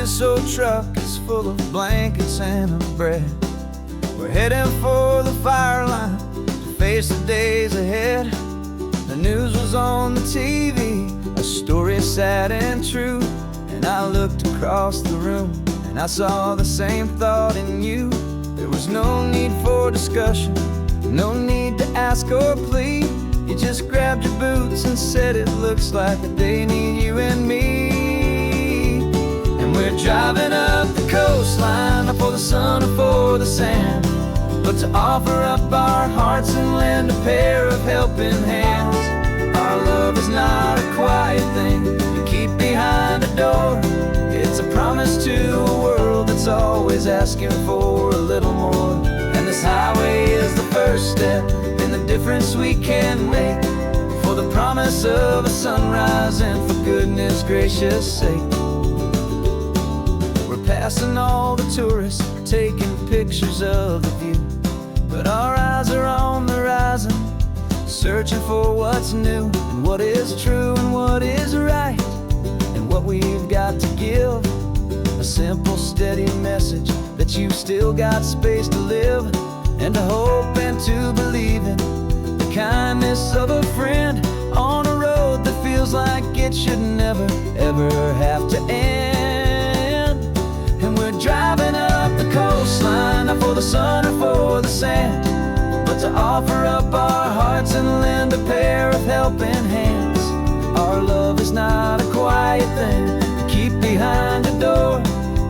this old truck is full of blankets and of bread. We're heading for the fire line to face the days ahead. The news was on the TV, a story sad and true. And I looked across the room and I saw the same thought in you. There was no need for discussion, no need to ask or plead. You just grabbed your boots and said it looks like they need you and me. And we're driving up the coastline, not for the sun or for the sand, but to offer up our hearts and lend a pair of helping hands. Our love is not a quiet thing you keep behind a door. It's a promise to a world that's always asking for a little more. And this highway is the first step in the difference we can make, for the promise of a sunrise and for goodness gracious sake. We're passing all the tourists, taking pictures of the view, but our eyes are on the horizon, searching for what's new and what is true and what is right, and what we've got to give. A simple, steady message that you've still got space to live, and to hope and to believe in the kindness of a friend on a road that feels like it should never, ever have to end. And we're driving up the coastline, not for the sun or for the sand, but to offer up our hearts and lend a pair of helping hands. Our love is not a quiet thing to keep behind a door.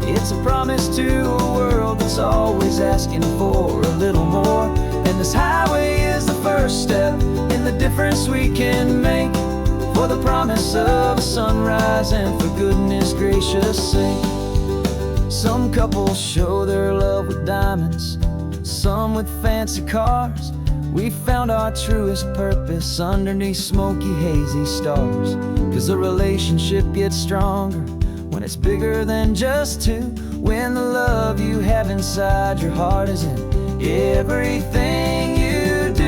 It's a promise to a world that's always asking for a little more. And this highway is the first step in the difference we can make, for the promise of a sunrise and for goodness gracious sake. Some couples show their love with diamonds, some with fancy cars. We found our truest purpose underneath smoky, hazy stars. 'Cause a relationship gets stronger when it's bigger than just two, when the love you have inside your heart is in everything you do.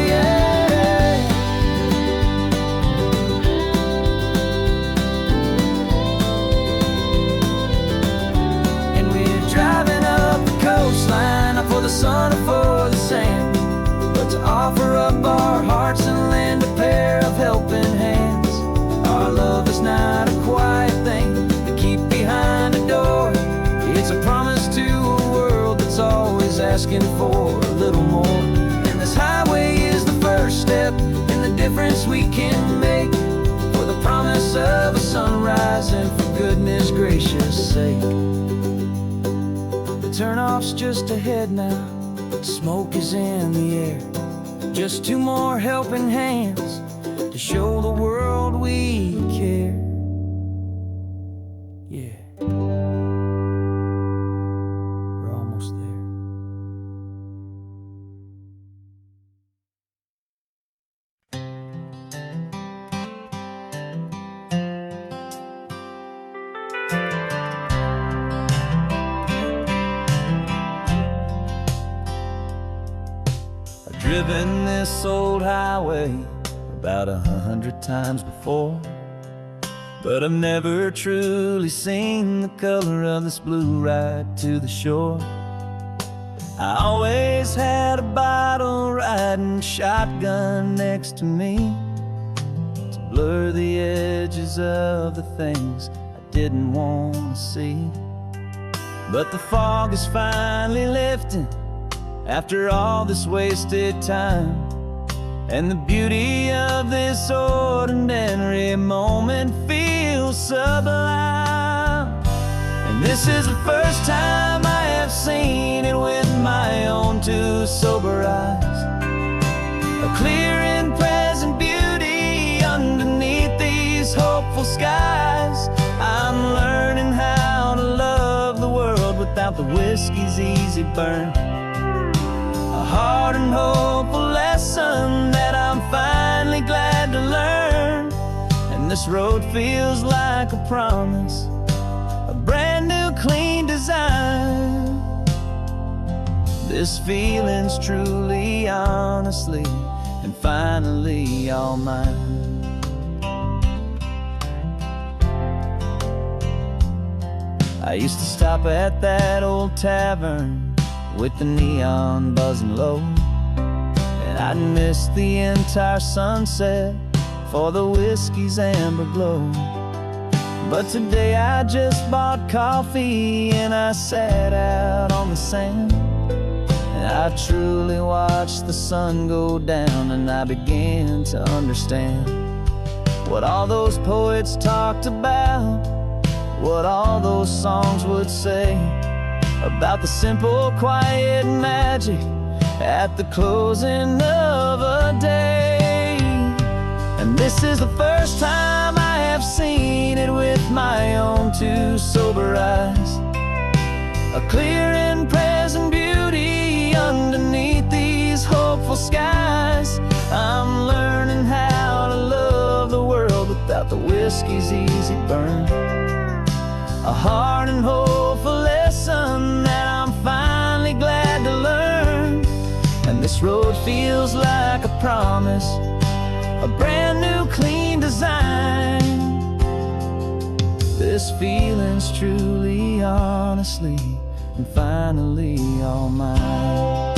Yeah. And we're driving up the coastline, not for the sun or for the sand, but to offer up our hearts and lend a pair of helping hands. Our love is not a quiet thing to keep behind a door. It's a promise to a world that's always asking for a little more. And this highway is the first step in the difference we can make, for the promise of a sunrise and for goodness gracious sake. The turnoff's just ahead now, smoke is in the air. Just two more helping hands to show the world we care. Yeah. We're almost there. I've driven this old highway about 100 times before, but I've never truly seen the color of this blue right to the shore. I always had a bottle riding shotgun next to me to blur the edges of the things I didn't want to see. But the fog is finally lifting after all this wasted time, and the beauty of this ordinary moment feels sublime. And this is the first time I have seen it with my own two sober eyes, a clear and present beauty underneath these hopeful skies. I'm learning how to love the world without the whiskey's easy burn, a hard and hopeful lesson that I'm finally glad to learn. And this road feels like a promise, a brand new clean design. This feeling's truly, honestly, and finally all mine. I used to stop at that old tavern with the neon buzzing low, and I'd miss the entire sunset for the whiskey's amber glow. But today I just bought coffee and I sat out on the sand, and I truly watched the sun go down, and I began to understand what all those poets talked about, what all those songs would say about the simple, quiet magic at the closing of a day. And this is the first time I have seen it with my own two sober eyes, a clear and present beauty underneath these hopeful skies. I'm learning how to love the world without the whiskey's easy burn, a hard and hopeful lesson that I'm finally glad to learn. And this road feels like a promise, a brand new clean design. This feeling's truly, honestly, and finally all mine.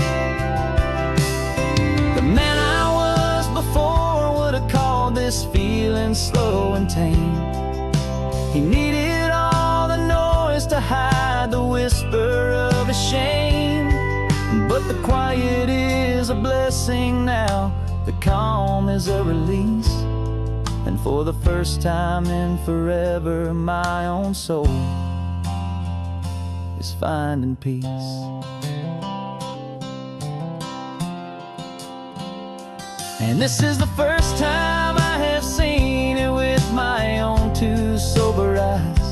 The man I was before would have called this feeling slow and tame. He needed all the noise to hide the whisper of his shame. But the quiet is a blessing now, the calm is a release, and for the first time in forever my own soul is finding peace. And this is the first time I have seen it with my own two sober eyes,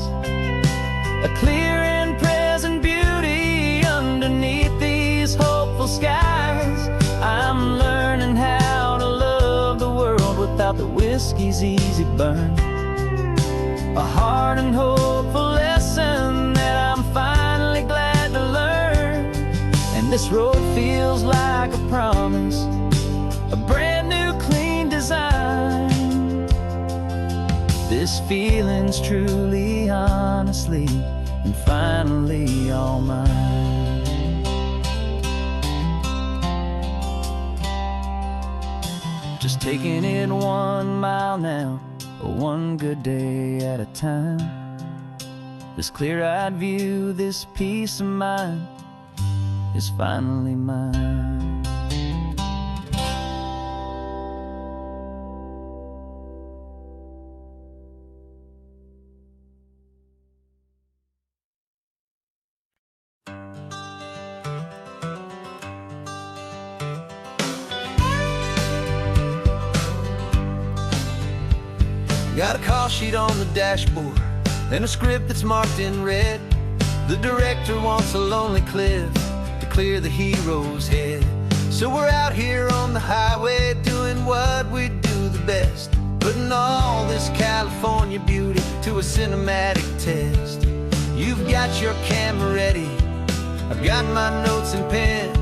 a clear and present beauty underneath these hopeful skies. I'm learning how to love the world without the whiskey's easy burn, a hard and hopeful lesson that I'm finally glad to learn. And this road feels like a promise, a brand new clean design. This feeling's truly, honestly, and finally all mine. Just taking it 1 mile now, one good day at a time. This clear-eyed view, this peace of mind is finally mine. Got a call sheet on the dashboard and a script that's marked in red. The director wants a lonely cliff to clear the hero's head. So we're out here on the highway doing what we do the best, putting all this California beauty to a cinematic test. You've got your camera ready, I've got my notes and pen.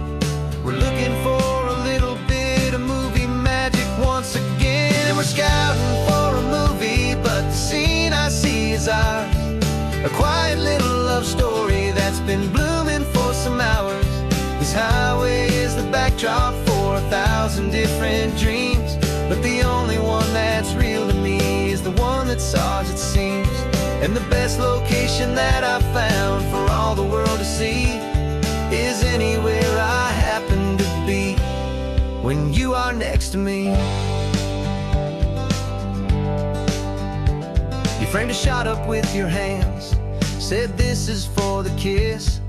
We're looking for a little bit of movie magic once again, and we're scouting for a movie, but the scene I see is ours, a quiet little love story that's been blooming for some hours. This highway is the backdrop for 1,000 different dreams, but the only one that's real to me is the one that's ours, it seems. And the best location that I've found for all the world to see is anywhere I happen to be when you are next to me. You framed a shot up with your hands, said this is for the kiss,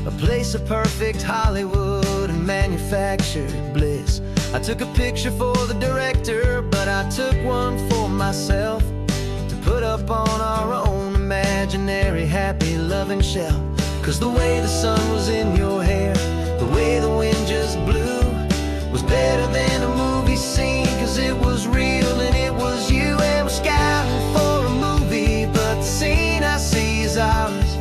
a place of perfect Hollywood and manufactured bliss. I took a picture for the director, but I took one for myself to put up on our own imaginary happy loving shelf. Cause the way the sun was in your hair, the way the wind just blew, was better than a movie scene, cause it was real and it was you. And we're scouting for a movie, but the scene I see is ours,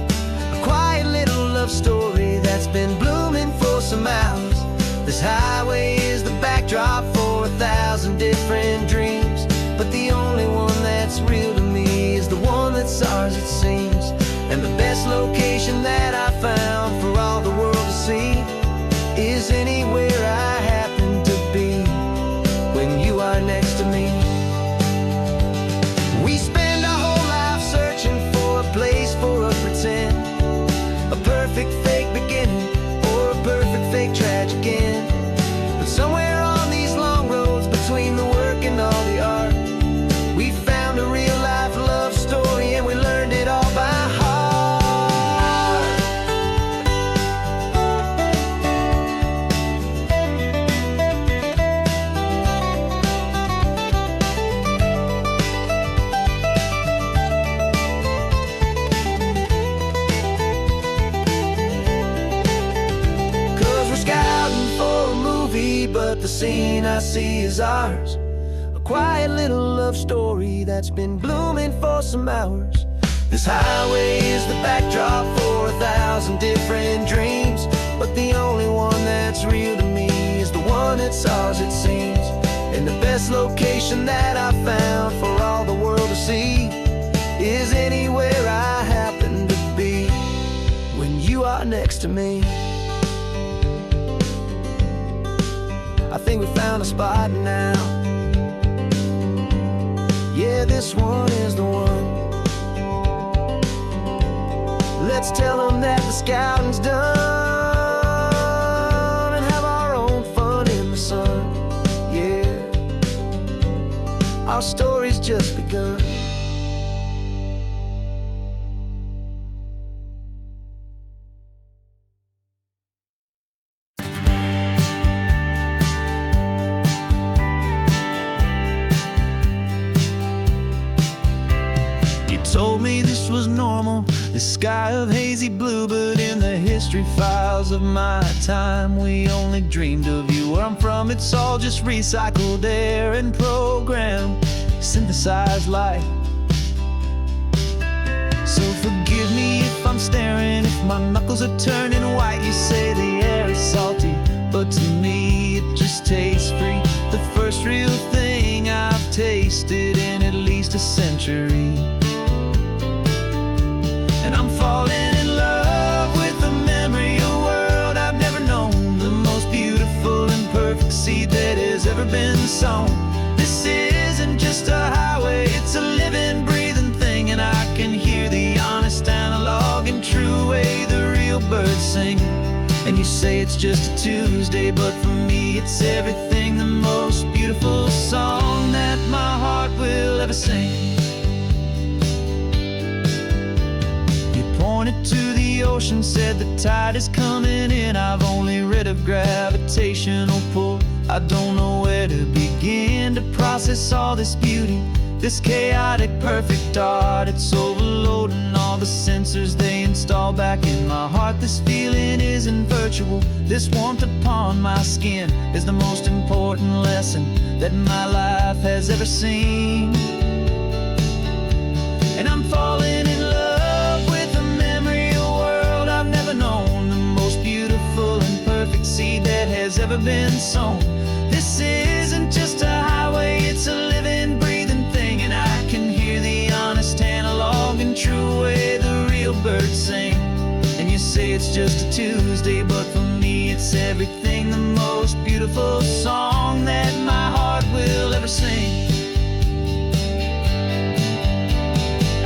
a quiet little love story that's been blooming for some hours. This highway is the backdrop for 1,000 different dreams, but the only one that's real to me is the one that's ours, it seems. And the best location me, but the scene I see is ours. A quiet little love story that's been blooming for some hours. This highway is the backdrop for 1,000 different dreams, but the only one that's real to me is the one that's ours, it seems. And the best location that I found for all the world to see is anywhere I happen to be when you are next to me. I think we found a spot now. Yeah, this one is the one. Let's tell them that the scouting's done and have our own fun in the sun. Yeah, our story's just begun. Told me this was normal, this sky of hazy blue, but in the history files of my time, we only dreamed of you. Where I'm from, it's all just recycled air and programmed, synthesized light. So forgive me if I'm staring, if my knuckles are turning white. You say the air is salty, but to me it just tastes free. The first real thing I've tasted in at least a century. And I'm falling in love with the memory of a world I've never known, the most beautiful and perfect seed that has ever been sown. This isn't just a highway, it's a living, breathing thing, and I can hear the honest analog and true way the real birds sing. And you say it's just a Tuesday, but for me it's everything, the most beautiful song that my heart will ever sing. Pointed to the ocean, said the tide is coming in. I've only read of gravitational pull. I don't know where to begin to process all this beauty, this chaotic perfect art. It's overloading all the sensors they install back in my heart. This feeling isn't virtual, this warmth upon my skin is the most important lesson that my life has ever seen. And I'm falling in love known, the most beautiful and perfect seed that has ever been sown. This isn't just a highway, it's a living, breathing thing, and I can hear the honest analog and true way the real birds sing. And you say it's just a Tuesday, but for me it's everything, the most beautiful song that my heart will ever sing.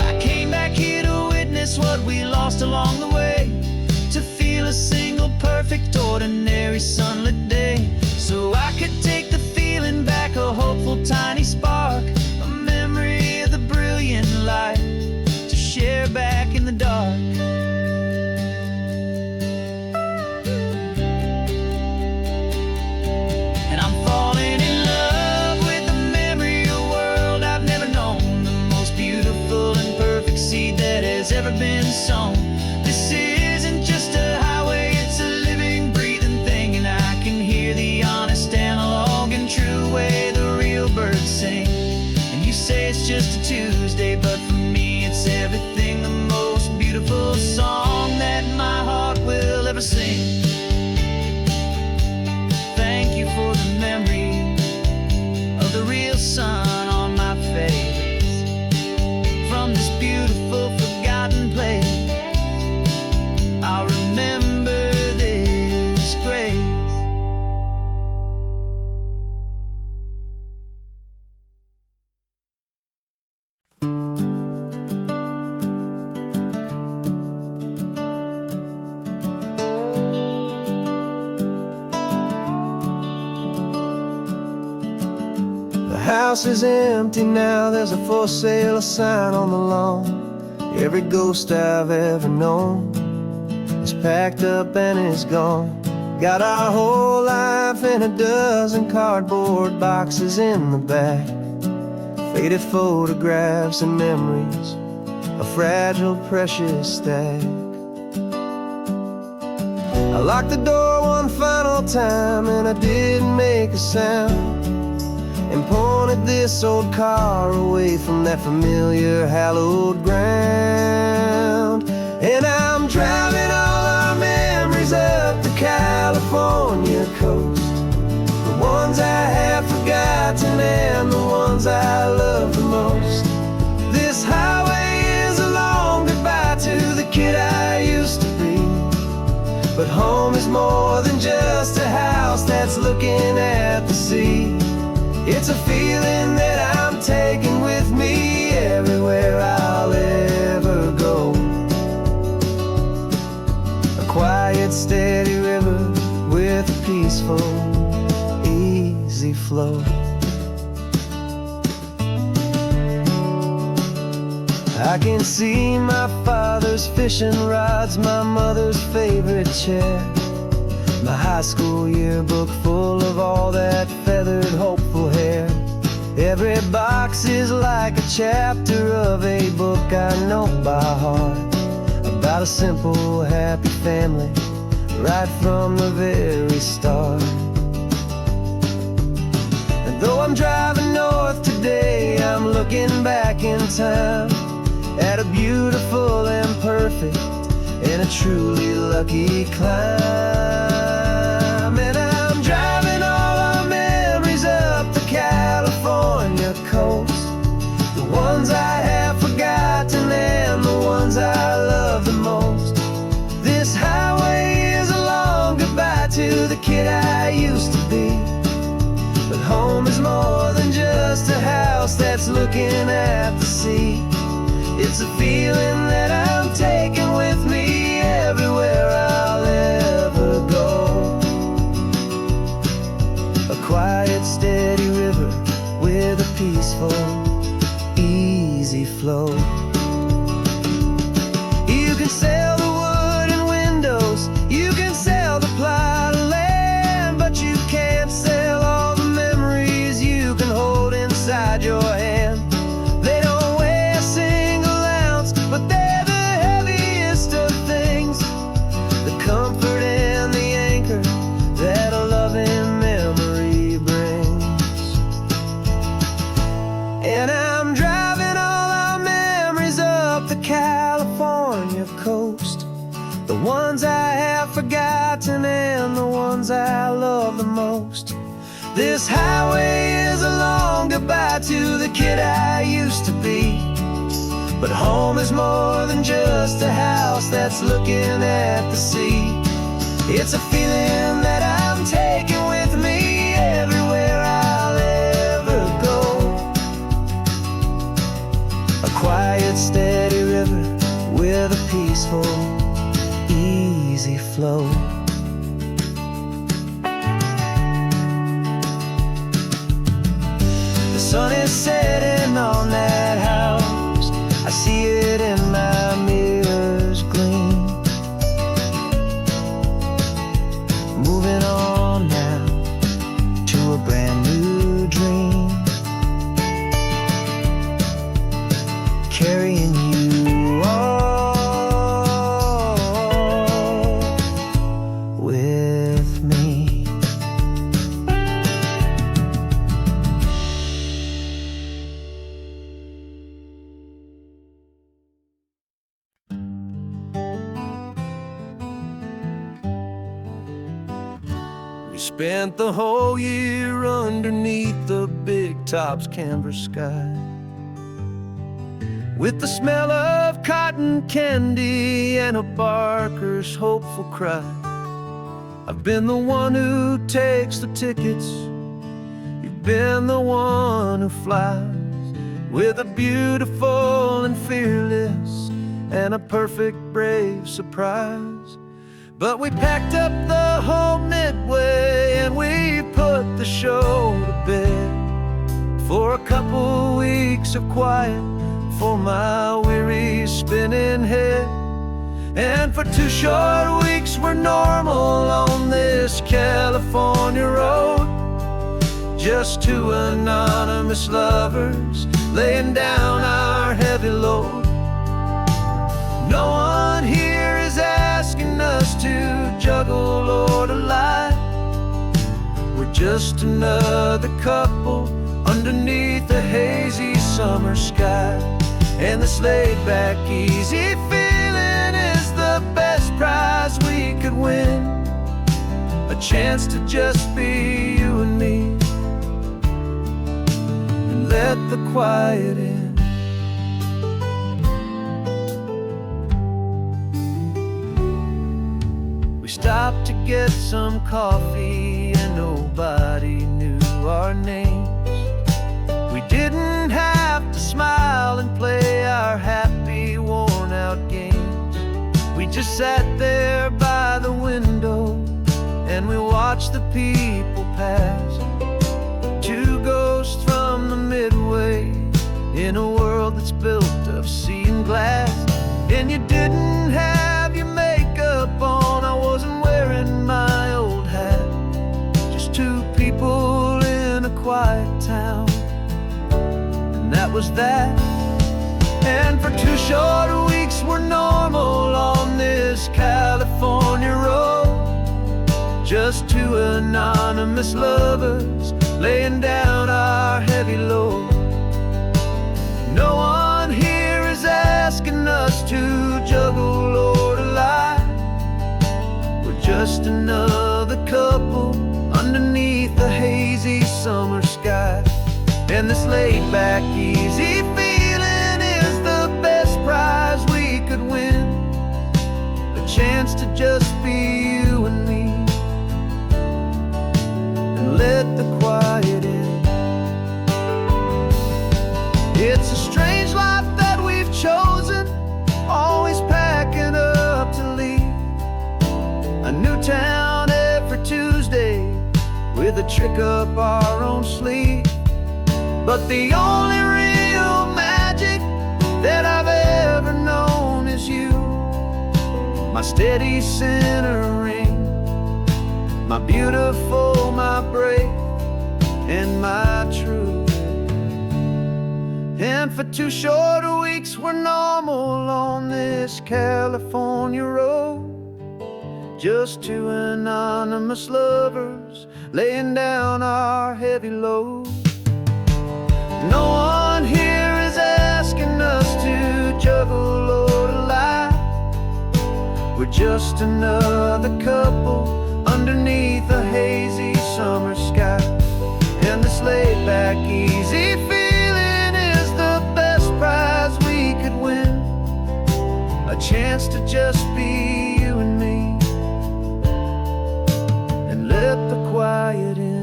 I came back here to witness what we lost along the way, to feel a single perfect ordinary sunlit day, so I could take the feeling back, a hopeful tiny spark, a memory of the brilliant light to share back in the dark. And I'm falling in love with the memory of a world I've never known, the most beautiful and perfect seed that has ever been sown. This isn't just a highway, it's a living, breathing thing, and I can hear the honest analog and true way the real birds sing. And you say it's just a Tuesday, but for me it's everything, the most beautiful song that my heart will ever sing. Thank you for the memory of the real sun on my face, from this beautiful forgotten place. I'll remember this grace. The house is empty now, there's a for sale sign on the lawn. Every ghost I've ever known is packed up and is gone. Got our whole life in a dozen cardboard boxes in the back, faded photographs and memories, a fragile, precious stack. I locked the door one final all time, and I didn't make a sound, and pointed this old car away from that familiar hallowed ground. And I'm driving all our memories up the California coast, the ones I have forgotten and the ones I love the most. This highway is a long goodbye to the kid I used to be, but home is more than just a house that's looking at the sea. It's a feeling that I'm taking with me everywhere I'll ever go. A quiet, steady river with a peaceful, easy flow. I can see my father's fishing rods, my mother's favorite chair, my high school yearbook full of all that feathered, hopeful hair. Every box is like a chapter of a book I know by heart, about a simple, happy family right from the very start. And though I'm driving north today, I'm looking back in time at a beautiful and perfect and a truly lucky climb. And I'm driving all our memories up the California coast, the ones I have forgotten and the ones I love the most. This highway is a long goodbye to the kid I used to be, but home is more than just a house that's looking at the sea. It's a feeling that I'm taking with me everywhere I'll ever go. A quiet, steady river with a peaceful, easy flow. You can sail the wood and windows, you can sail the plot of land, but you can't sail all the memories you can hold inside your hand. They don't weigh a single ounce, but they're the heaviest of things, the comfort and the anchor that a loving memory brings. And I'm driving all our memories up the California coast, the ones I have forgotten and the ones I love the most. This highway is a long goodbye to the kid I used to be, but home is more than just a house that's looking at the sea. It's a feeling that I'm taking with me everywhere I'll ever go. A quiet, steady river with a peaceful, easy flow. The sun is setting on that house, I see it in my mirror's gleam. Moving on now to a brand new dream, carrying you all with me. We spent the whole year underneath the big top's canvas sky, with the smell of cotton candy and a barker's hopeful cry. I've been the one who takes the tickets, you've been the one who flies, with a beautiful and fearless and a perfect brave surprise. But we packed up the whole Midway and we put the show to bed for a couple weeks of quiet for my weary spinning head. And for 2 short weeks we're normal on this California road, just 2 anonymous lovers laying down our heavy load. No one here is asking us to juggle or to lie, just another couple underneath the hazy summer sky. And this laid-back, easy feeling is the best prize we could win. A chance to just be you and me, and let the quiet in. We stopped to get some coffee and nobody knew our names. We didn't have to smile and play our happy, worn-out games. We just sat there by the window and we watched the people pass. Two ghosts from the Midway in a world that's built of sea and glass. And you didn't have your makeup on, I wasn't wearing my old hat. Just two people in a quiet town, and that was that. And for 2 short weeks we're normal on this California road. Just two anonymous lovers laying down our heavy load. No one here is asking us to juggle or to lie. We're just another couple underneath the hazy summer sky. And this laid-back, easy feeling is the best prize we could win. A chance to just be you and me, and let the quiet in. It's a strange life that we've chosen, always packing up to leave. A new town every Tuesday with a trick up our own sleeve. But the only real magic that I've ever known is you, my steady centering, my beautiful, my brave, and my true. And for 2 short weeks we're normal on this California road. Just two anonymous lovers laying down our heavy load. No one here is asking us to juggle or to lie. We're just another couple underneath a hazy summer sky. And this laid-back, easy feeling is the best prize we could win. A chance to just be you and me, and let the quiet in.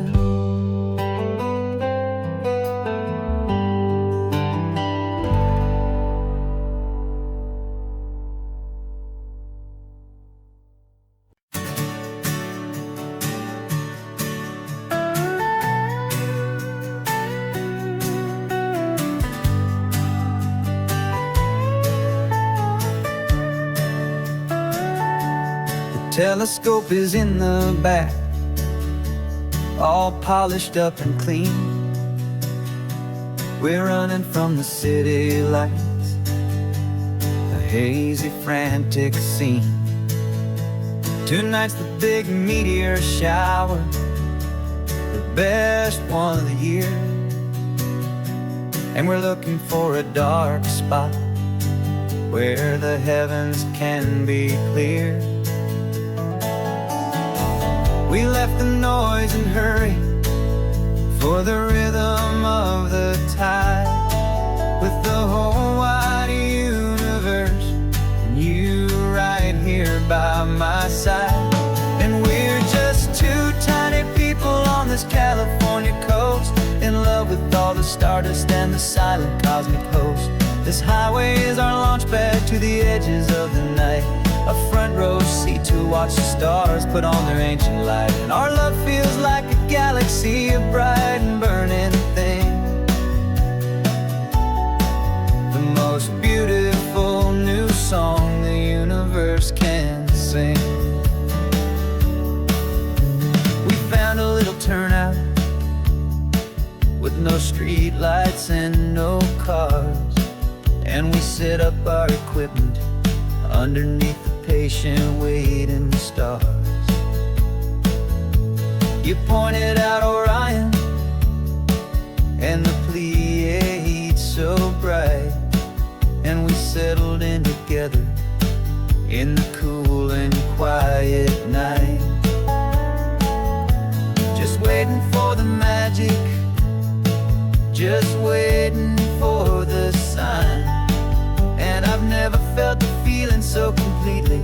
Telescope is in the back, all polished up and clean. We're running from the city lights, a hazy, frantic scene. Tonight's the big meteor shower, the best one of the year. And we're looking for a dark spot where the heavens can be clear. We left the noise and hurry for the rhythm of the tide, with the whole wide universe and you right here by my side. And we're just two tiny people on this California coast, in love with all the stardust and the silent cosmic host. This highway is our launch pad to the edges of the night, a front row seat to watch the stars put on their ancient light. And our love feels like a galaxy, a bright and burning thing, the most beautiful new song the universe can sing. We found a little turnout with no street lights and no cars, and we set up our equipment underneath the patient waiting stars. You pointed out Orion and the Pleiades so bright, and we settled in together in the cool and quiet night, just waiting for the magic, just waiting for the sign. And I've never felt the feeling so completely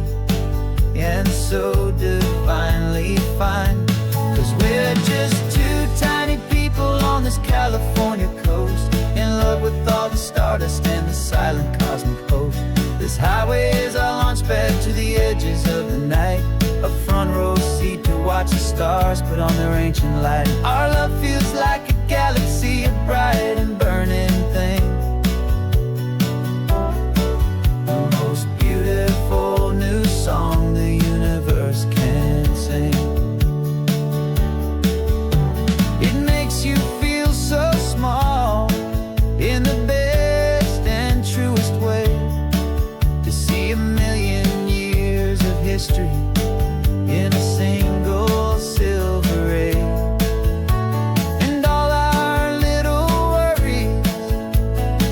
and so divinely fine. 'Cause we're just two tiny people on this California coast, in love with all the stardust and the silent cosmic host. This highway is our launch pad to the edges of the night, a front row seat to watch the stars put on their ancient light. Our love feels like a galaxy, a bright and burning thing, the most beautiful new song the universe can sing. It makes you feel so small in the best and truest way, to see a million years of history in a single silver ray. And all our little worries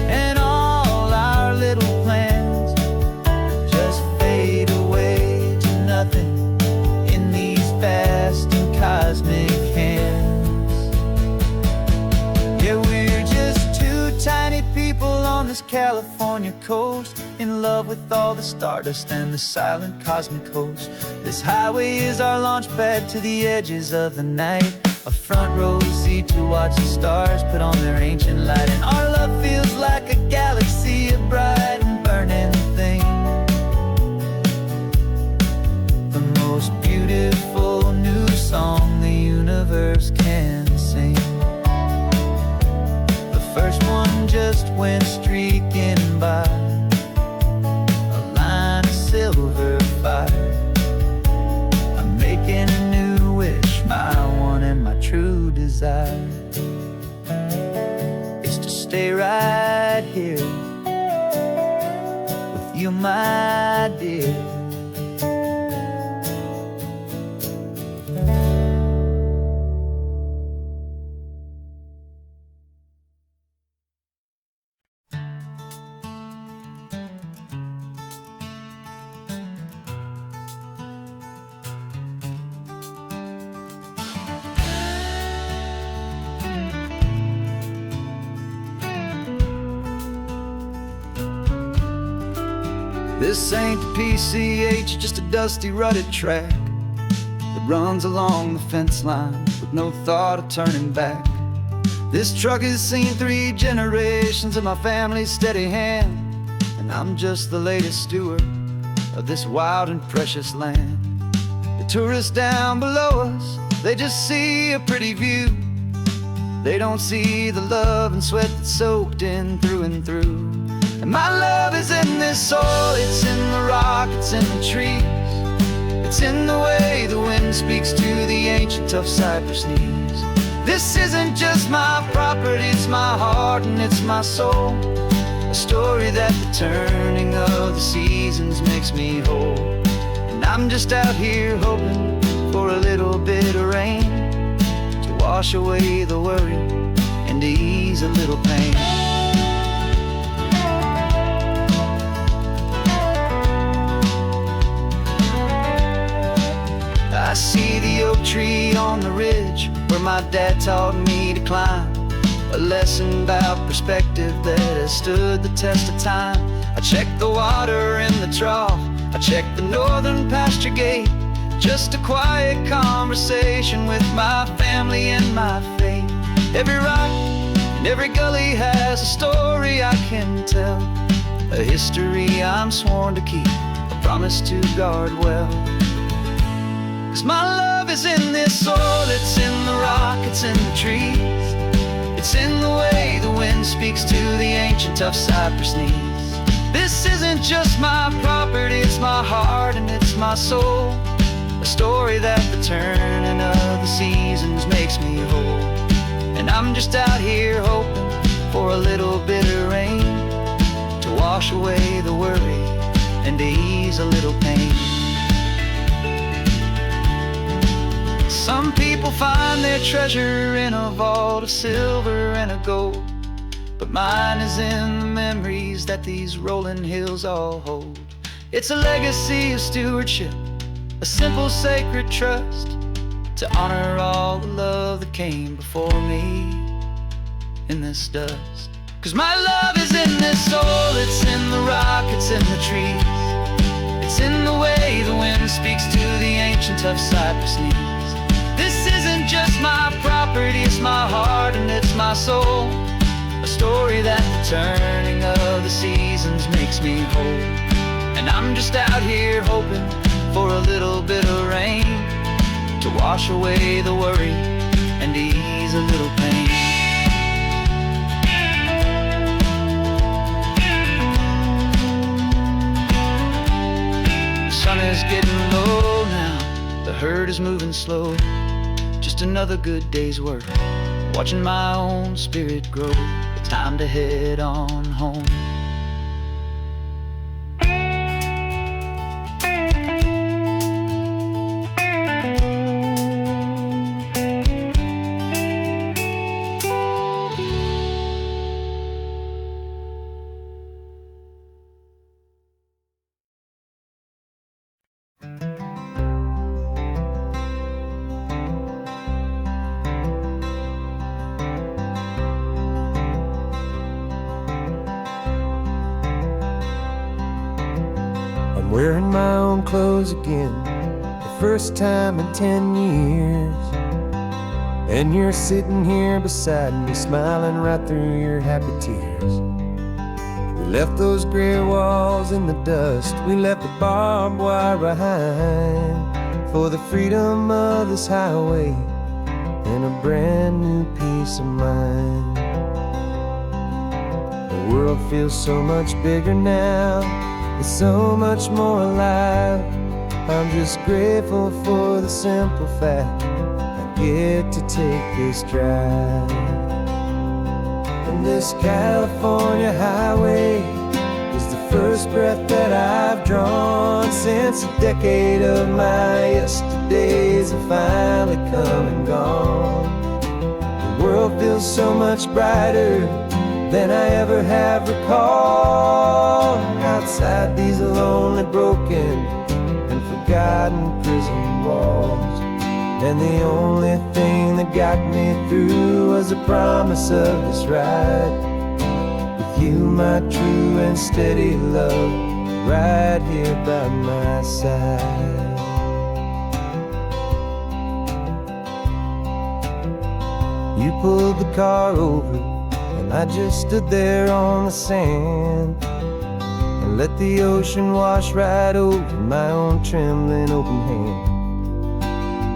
and all our little plans just fade away to nothing in these vast and cosmic hands. Yeah, we're just two tiny people on this California coast, in love with all the stardust and the silent cosmic host. This highway is our launch pad to the edges of the night, a front row seat to watch the stars put on their ancient light. And our love feels like a galaxy, a bright and burning thing, the most beautiful new song the universe can sing. The first one just went streaking by, a line of silver fire. I'm making a new wish, my one and my true desire is to stay right here with you, my dear. This ain't the PCH, just a dusty, rutted track that runs along the fence line with no thought of turning back. This truck has seen 3 generations of my family's steady hand, and I'm just the latest steward of this wild and precious land. The tourists down below us, they just see a pretty view. They don't see the love and sweat that's soaked in through and through. And my love is in this soil, it's in the rock, it's in the trees, it's in the way the wind speaks to the ancient tough cypress knees. This isn't just my property, it's my heart and it's my soul, a story that the turning of the seasons makes me whole. And I'm just out here hoping for a little bit of rain to wash away the worry and to ease a little pain. I see the oak tree on the ridge where my dad taught me to climb, a lesson about perspective that has stood the test of time. I check the water in the trough, I check the northern pasture gate, just a quiet conversation with my family and my faith. Every rock and every gully has a story I can tell, a history I'm sworn to keep, a promise to guard well. 'Cause my love is in this soil, it's in the rock, it's in the trees, it's in the way the wind speaks to the ancient tough cypress knees. This isn't just my property, it's my heart and it's my soul, a story that the turning of the seasons makes me whole. And I'm just out here hoping for a little bit of rain to wash away the worry and to ease a little pain. Some people find their treasure in a vault of silver and of gold, but mine is in the memories that these rolling hills all hold. It's a legacy of stewardship, a simple sacred trust, to honor all the love that came before me in this dust. 'Cause my love is in this soul, it's in the rock, it's in the trees. It's in the way the wind speaks to the ancient tough cypress knees. This isn't just my property, it's my heart and it's my soul. A story that the turning of the seasons makes me whole. And I'm just out here hoping for a little bit of rain to wash away the worry and ease a little pain. The sun is getting low now, the herd is moving slow. Just another good day's work, watching my own spirit grow. Time to head on home. I'm wearing my own clothes again, the first time in 10 years. And you're sitting here beside me, smiling right through your happy tears. We left those gray walls in the dust, we left the barbed wire behind, for the freedom of this highway and a brand new peace of mind. The world feels so much bigger now, it's so much more alive. I'm just grateful for the simple fact I get to take this drive. And this California highway is the first breath that I've drawn since a decade of my yesterdays have finally come and gone. The world feels so much brighter than I ever have recalled. Outside these lonely, broken, and forgotten prison walls. And the only thing that got me through was the promise of this ride with you, my true and steady love, right here by my side. You pulled the car over and I just stood there on the sand and let the ocean wash right over my own trembling open hand.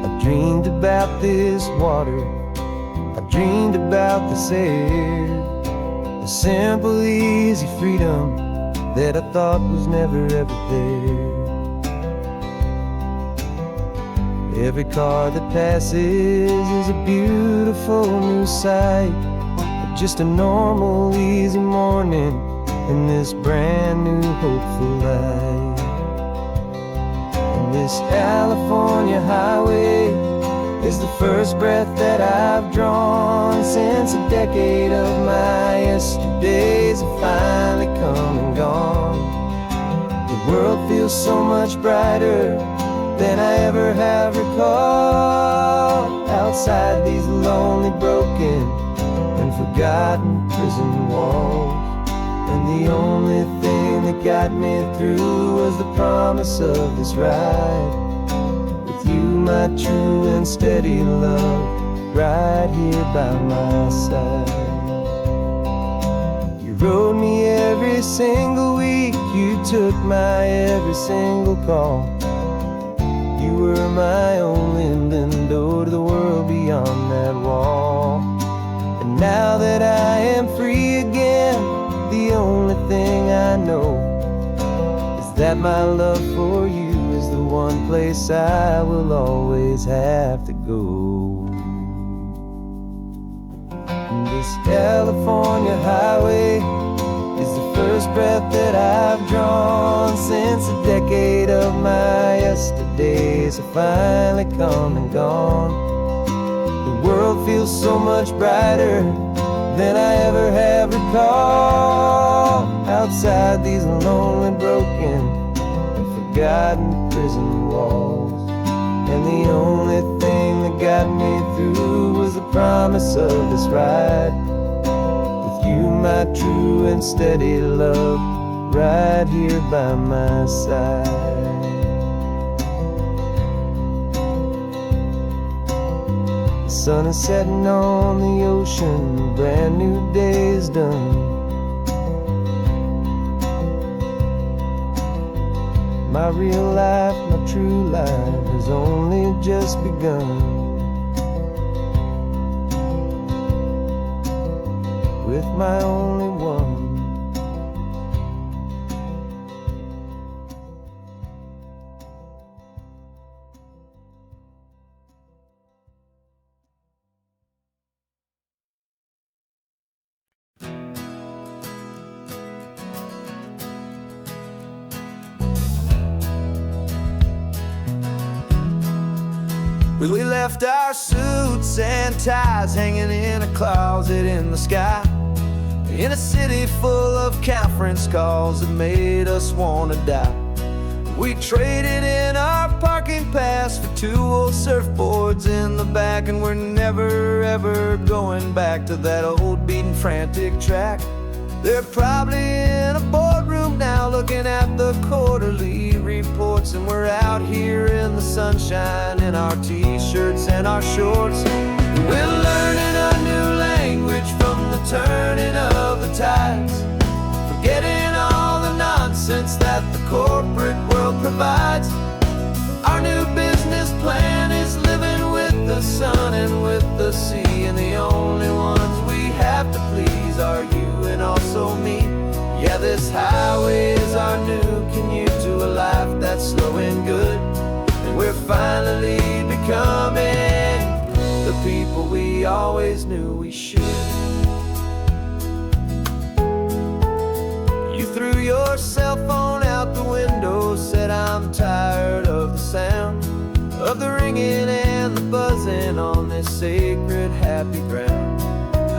I dreamed about this water, I dreamed about this air, the simple, easy freedom that I thought was never ever there. Every car that passes is a beautiful new sight, just a normal, easy morning in this brand new, hopeful life. And this California highway is the first breath that I've drawn since a decade of my yesterdays have finally come and gone. The world feels so much brighter than I ever have recalled. Outside these lonely, broken, and forgotten prison walls. And the only thing that got me through was the promise of this ride with you, my true and steady love, right here by my side. You rode me every single week, you took my every single call. You were my only window to the world beyond that wall. And now that I am free again, the only thing I know is that my love for you is the one place I will always have to go. And this California highway is the first breath that I've drawn since a decade of my yesterdays have finally come and gone. The world feels so much brighter than I ever have recalled. Outside these lonely, broken, and forgotten prison walls, and the only thing that got me through was the promise of this ride with you, my true and steady love, right here by my side. The sun is setting on the ocean, a brand new day is done. My real life, my true life has only just begun. With my only one. We left our suits and ties hanging in a closet in the sky, in a city full of conference calls that made us want to die. We traded in our parking pass for 2 old surfboards in the back, and we're never ever going back to that old beaten frantic track. They're probably in a boardroom now looking at the quarterly reports, and we're out here in the sunshine in our t-shirts and our shorts. We're learning a new language from the turning of the tides, forgetting all the nonsense that the corporate world provides. Our new business plan is living with the sun and with the sea, and the only ones we have to please are you and also me. Yeah, this highway is our new commute to a life that's slow and good, and we're finally becoming the people we always knew we should. You threw your cell phone out the window, said I'm tired of the sound of the ringing and the buzzing on this sacred happy ground.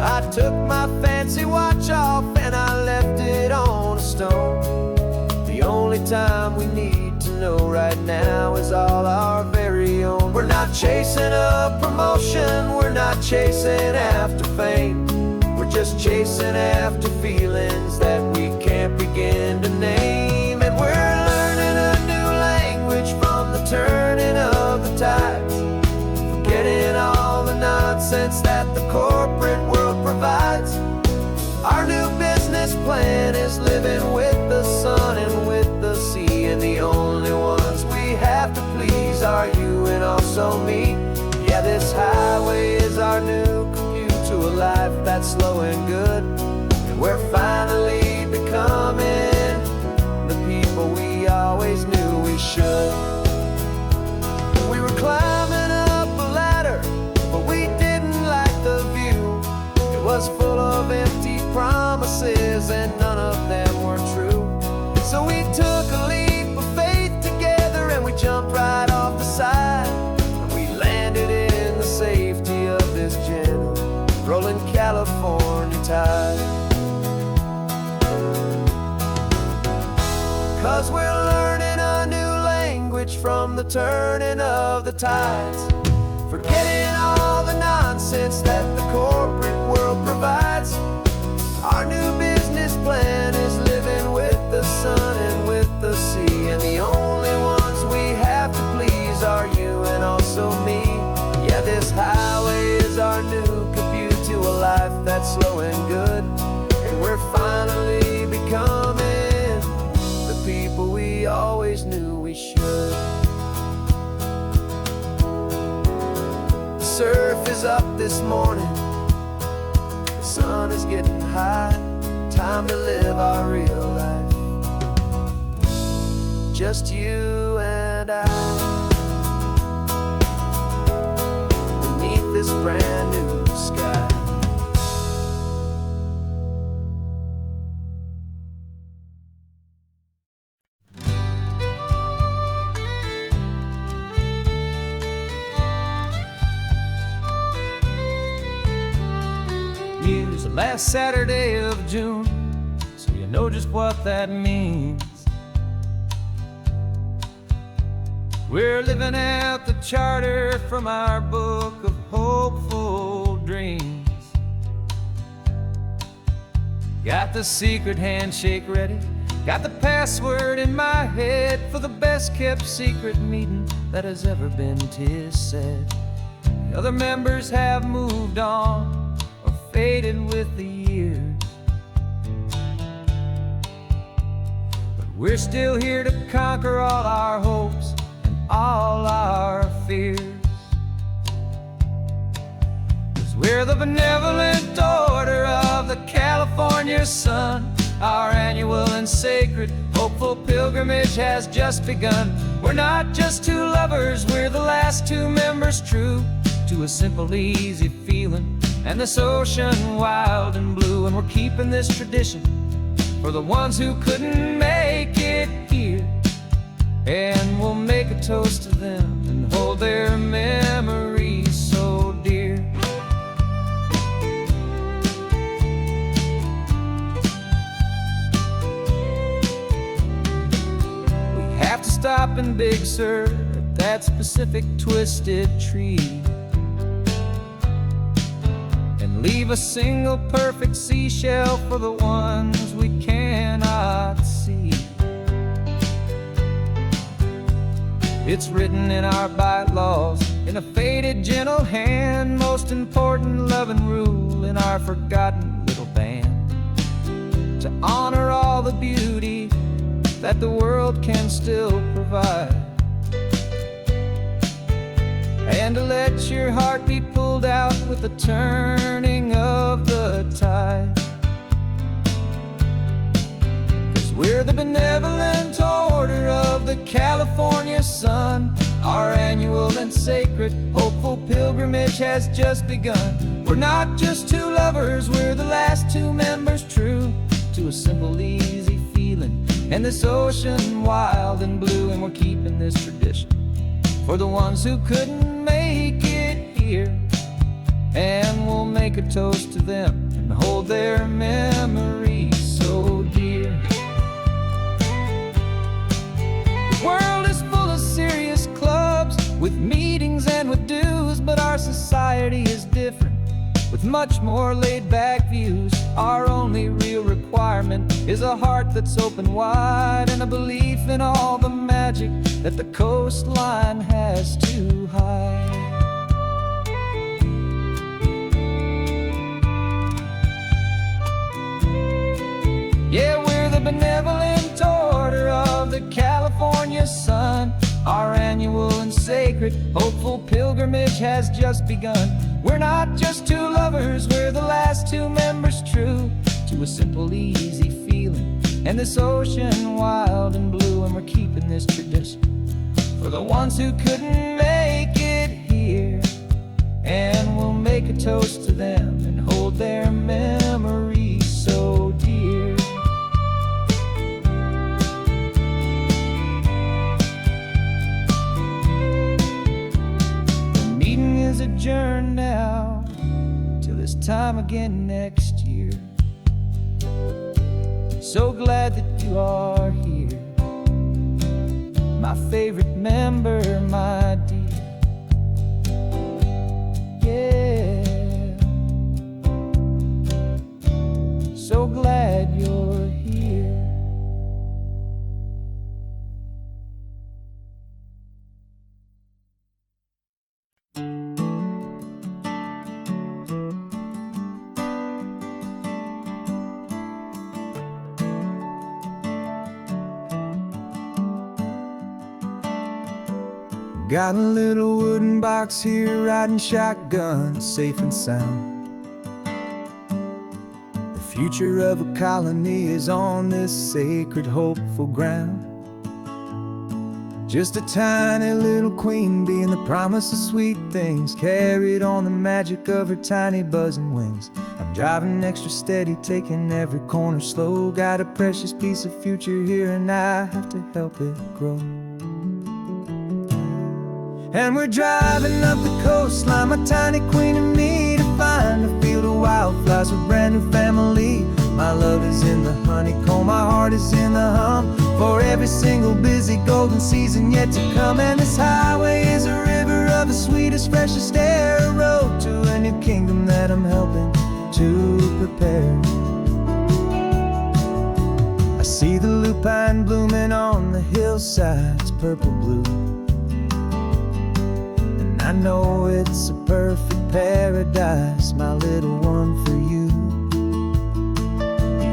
I took my fancy watch off and I left it on a stone. The only time we need to know right now is all our very own. We're not chasing a promotion, we're not chasing after fame, we're just chasing after feelings that we can't begin to name. And we're learning a new language from the turning of the tides, forgetting all the nonsense that the corporate world provides. Our new business plan is living with the sun and with the sea, and the only ones we have to please are you and also me. Yeah, this highway is our new commute to a life that's slow and good, and we're finally becoming the people we always knew we should. We were climbing up a ladder, but we didn't like the view. It was full of empty promises and none of them were true. So we took a leap of faith together and we jumped right off the side, and we landed in the safety of this gentle rolling California tide. 'Cause we're learning a new language from the turning of the tides, forgetting all the nonsense that the corporate world provides. Our new business plan is living with the sun and with the sea, and the only ones we have to please are you and also me. Yeah, this highway is our new commute to a life that's slow and good, and we're finally becoming the people we always knew we should. The surf is up this morning, the sun is getting high, time to live our real life, just you and I, beneath this brand new sky. was the last Saturday of June, so you know just what that means. We're living out the charter from our book of hopeful dreams. Got the secret handshake ready, got the password in my head for the best kept secret meeting that has ever been, 'tis said. The other members have moved on or faded with the years, but we're still here to conquer all our hopes and all our fears. 'Cause we're the benevolent order of the California sun. Our annual and sacred hopeful pilgrimage has just begun. We're not just two lovers, we're the last two members true to a simple, easy feeling and this ocean wild and blue. And we're keeping this tradition for the ones who couldn't make it here, and we'll make a toast to them and hold their memories so dear. We have to stop in Big Sur at that specific twisted tree and leave a single perfect seashell for the ones we cannot see. It's written in our bylaws in a faded gentle hand, most important loving rule in our forgotten little band, to honor all the beauty that the world can still provide, and to let your heart be pulled out with the turning of the tide. 'Cause we're the benevolent order of the California sun. Our annual and sacred hopeful pilgrimage has just begun. We're not just two lovers, we're the last two members true to a simple, easy feeling and this ocean wild and blue. And we're keeping this tradition for the ones who couldn't make it here, and we'll make a toast to them and hold their memories so dear. The world is full of serious clubs with meetings and with dues, but our society is different with much more laid-back views. Our only real requirement is a heart that's open wide and a belief in all the magic that the coastline has to hide. Yeah, we're the benevolent order of the California sun. Our annual and sacred hopeful pilgrimage has just begun. We're not just two lovers, we're the last two members true to a simple, easy feeling and this ocean wild and blue. And we're keeping this tradition for the ones who couldn't make it here, and we'll make a toast to them and hold their memories so dear. The meeting is adjourned now till this time again next year. So glad that you are here, my favorite member, my dear. Yeah, so glad you're here. Got a little wooden box here, riding shotgun, safe and sound. The future of a colony is on this sacred, hopeful ground. Just a tiny little queen bee and the promise of sweet things, carried on the magic of her tiny buzzing wings. I'm driving extra steady, taking every corner slow. Got a precious piece of future here and I have to help it grow. And we're driving up the coastline, my tiny queen and me, to find a field of wildflowers with brand new family. My love is in the honeycomb, my heart is in the hum, for every single busy golden season yet to come. And this highway is a river of the sweetest, freshest air, a road to a new kingdom that I'm helping to prepare. I see the lupine blooming on the hillsides, purple blue, and I know it's a perfect paradise, my little one, for you.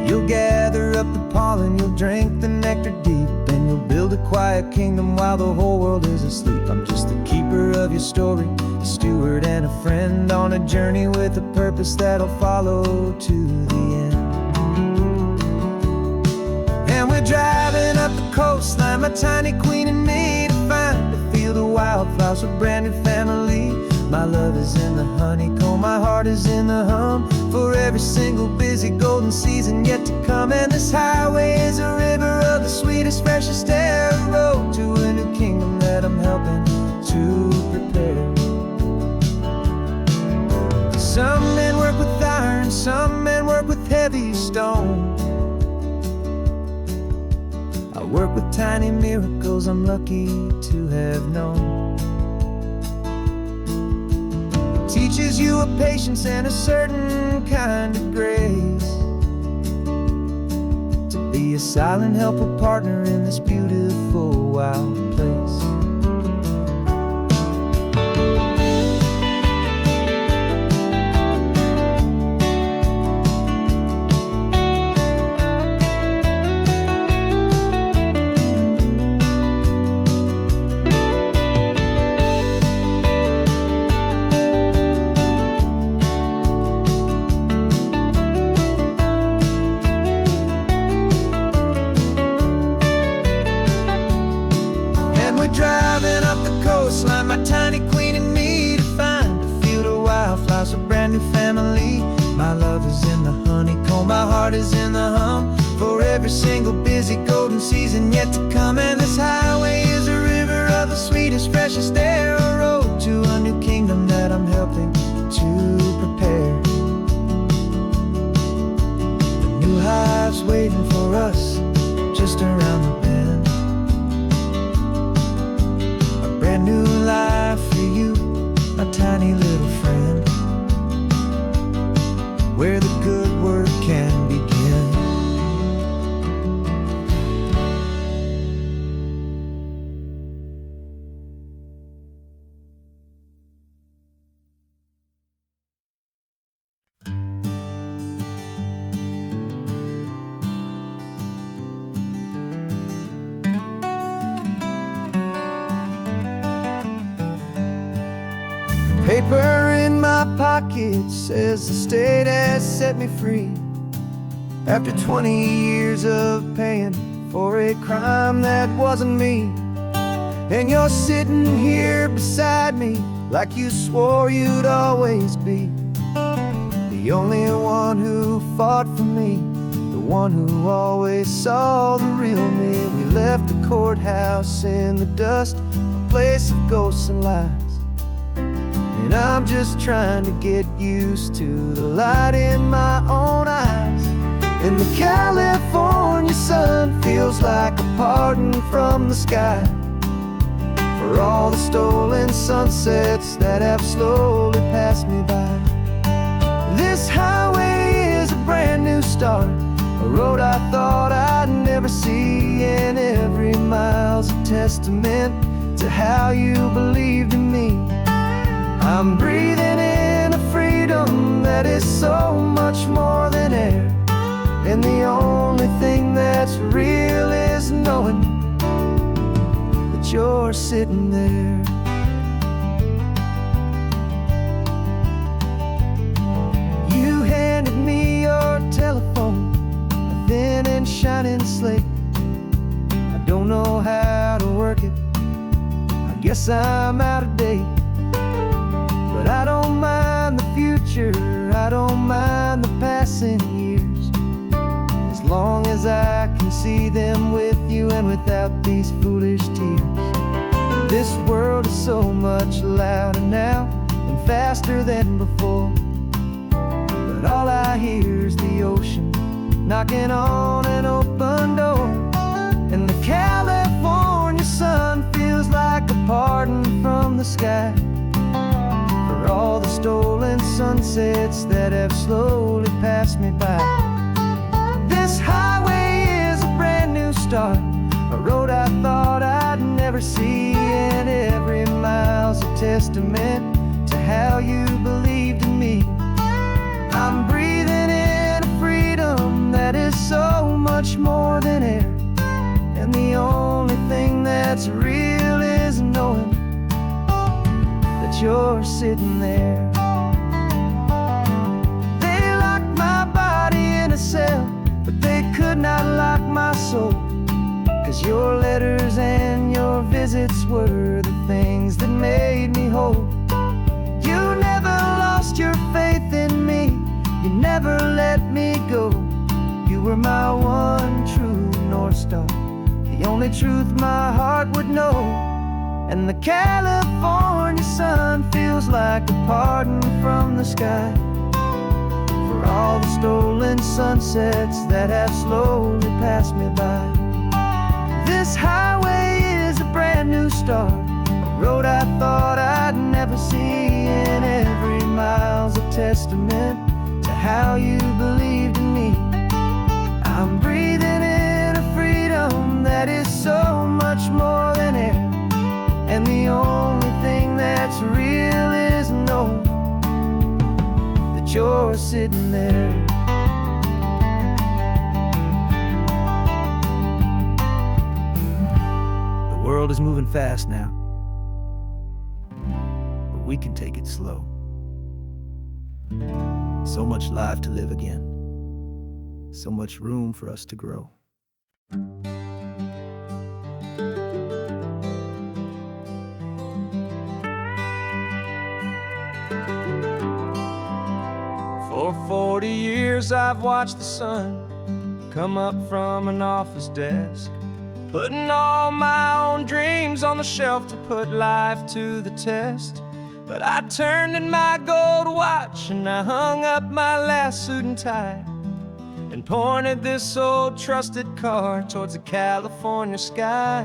You'll gather up the pollen, you'll drink the nectar deep, and you'll build a quiet kingdom while the whole world is asleep. I'm just the keeper of your story, a steward and a friend on a journey with a purpose that'll follow to the end. And we're driving up the coastline, my tiny queen and me, to find a field of wildflowers with brand new family. My love is in the honeycomb, my heart is in the hum, for every single busy golden season yet to come. And this highway is a river of the sweetest, freshest air, a road to a new kingdom that I'm helping to prepare. Some men work with iron, some men work with heavy stone. I work with tiny miracles I'm lucky to have known. Teaches you a patience and a certain kind of grace, to be a silent, helpful partner in this beautiful, wild place. Driving up the coastline, my tiny queen and me, to find a field of wildflowers, a brand new family. My love is in the honeycomb, my heart is in the hum, for every single busy golden season yet to come. And this highway is a river of the sweetest, freshest air, a road to a new kingdom that I'm helping to prepare. The new hive's waiting for us just around the bend. Brand new life for you, my tiny little friend, where the good work can begin. Paper in my pocket says the state has set me free, after 20 years of paying for a crime that wasn't me. And you're sitting here beside me like you swore you'd always be, the only one who fought for me, the one who always saw the real me. We left the courthouse in the dust, a place of ghosts and lies, and I'm just trying to get used to the light in my own eyes. And the California sun feels like a pardon from the sky, for all the stolen sunsets that have slowly passed me by. This highway is a brand new start, a road I thought I'd never see, and every mile's a testament to how you believed in me. I'm breathing in a freedom that is so much more than air, and the only thing that's real is knowing that you're sitting there. You handed me your telephone, a thin and shining slate. I don't know how to work it, I guess I'm out of date. But I don't mind the future, I don't mind the passing years, as long as I can see them with you and without these foolish tears. This world is so much louder now and faster than before, but but all I hear is the ocean knocking on an open door. And the California sun feels like a pardon from the sky for all the stolen sunsets that have slowly passed me by. This highway is a brand new start, a road I thought I'd never see, and every mile's a testament to how you believed in me. I'm breathing in a freedom that is so much more than air, and the only thing that's real is knowing that you're sitting there. They locked my body in a cell, but they could not lock my soul, 'cause your letters and your visits were the things that made me whole. You never lost your faith in me, you never let me go. You were my one true North Star, the only truth my heart would know. And the California sun feels like a pardon from the sky for all the stolen sunsets that have slowly passed me by. This highway is a brand new start, a road I thought I'd never see, and every mile's a testament to how you believed in me. I'm breathing in a freedom that is so much more than air, and the only thing that's real is knowing that you're sitting there. The world is moving fast now, but we can take it slow. So much life to live again, so much room for us to grow. For 40 years I've watched the sun come up from an office desk, putting all my own dreams on the shelf to put life to the test. But I turned in my gold watch and I hung up my last suit and tie, and pointed this old trusted car towards the California sky.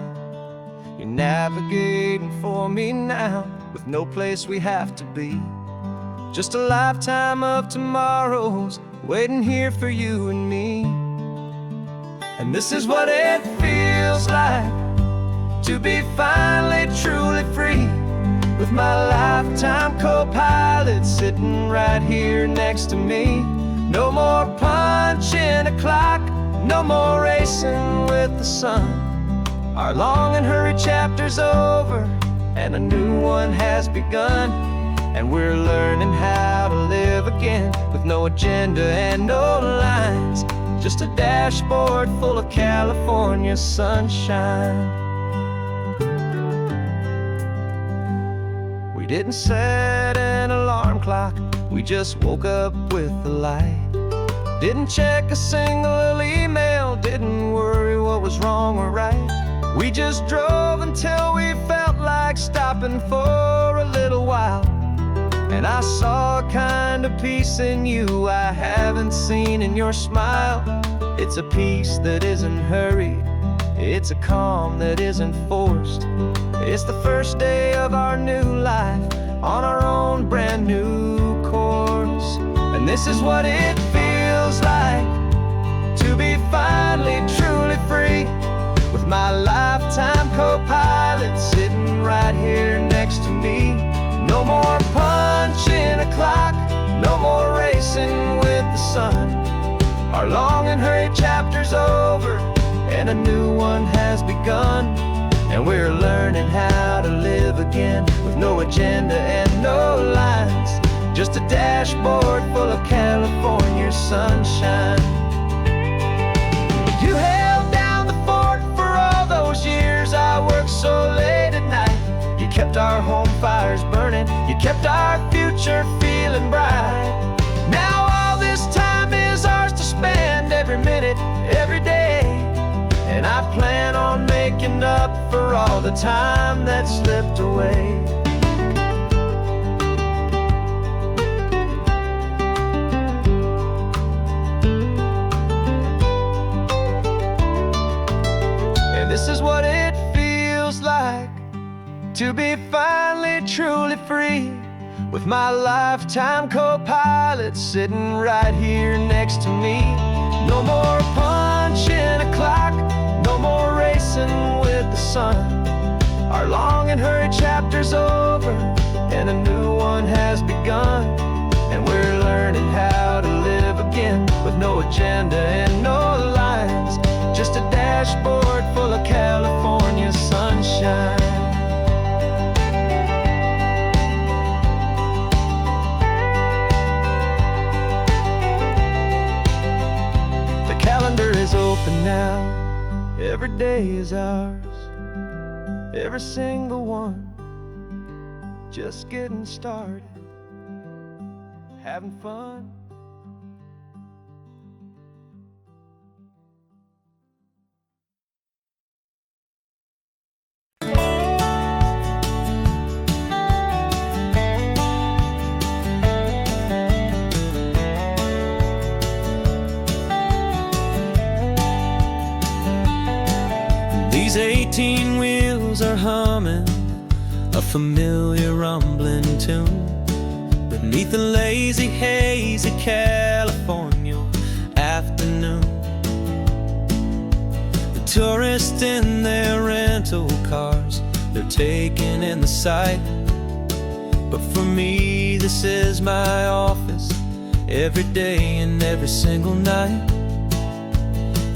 You're navigating for me now, with no place we have to be, just a lifetime of tomorrows waiting here for you and me. And this is what it feels like to be finally truly free, with my lifetime co-pilot sitting right here next to me. No more punching a clock, no more racing with the sun. Our long and hurried chapter's over, and a new one has begun. And we're learning how to live again, with no agenda and no lines, just a dashboard full of California sunshine. We didn't set an alarm clock, we just woke up with the light. Didn't check a single email, didn't worry what was wrong or right. We just drove until we felt like stopping for a little while. And I saw a kind of peace in you I haven't seen in your smile. It's a peace that isn't hurried, it's a calm that isn't forced. It's the first day of our new life on our own brand new course. And this is what it feels like to be finally truly free, with my lifetime co-pilot sitting right here next to me. No more punching a clock, no more racing with the sun. Our long and hurried chapter's over, and a new one has begun. And we're learning how to live again, with no agenda and no lines, just a dashboard full of California sunshine. You held down the fort for all those years I worked so late at night. You kept our home fires burning, you kept our future feeling bright. Now all this time is ours to spend, every minute, every day. And I plan on making up for all the time that slipped away. to be finally truly free, with my lifetime co-pilot sitting right here next to me. No more punching a clock, no more racing with the sun. Our long and hurried chapter's over, and a new one has begun. And we're learning how to live again, with no agenda and no lines, just a dashboard full of California sunshine. The calendar is open now, every day is ours, every single one, just getting started, having fun. These 18 wheels are humming a familiar rumbling tune beneath the lazy, hazy California afternoon. The tourists in their rental cars, they're taking in the sight. But for me, this is my office, every day and every single night.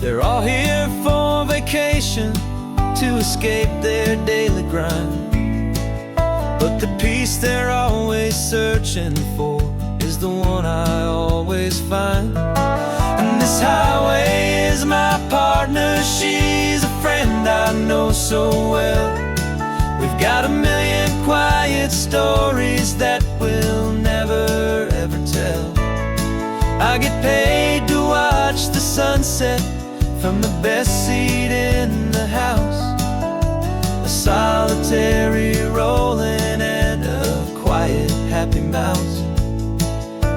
They're all here for vacation, to escape their daily grind. But the peace they're always searching for is the one I always find. And this highway is my partner, she's a friend I know so well. We've got a million quiet stories that we'll never ever tell. I get paid to watch the sunset from the best seat in the house, a solitary rolling and a quiet happy mouse.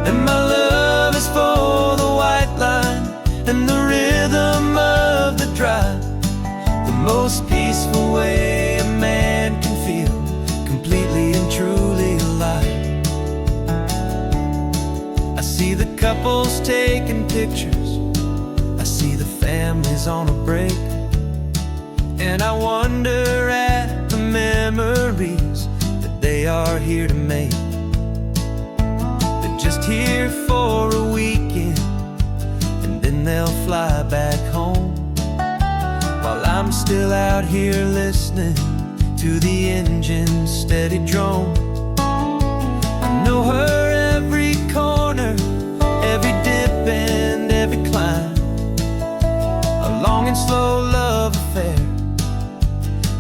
And my love is for the white line and the rhythm of the drive, the most peaceful way a man can feel completely and truly alive. I see the couples taking pictures, I see the families on a break, and I wonder at the memories that they are here to make. They're just here for a weekend, and then they'll fly back home, while I'm still out here listening to the engine's steady drone. I know her every corner, every dip and every climb, a long and slow love affair,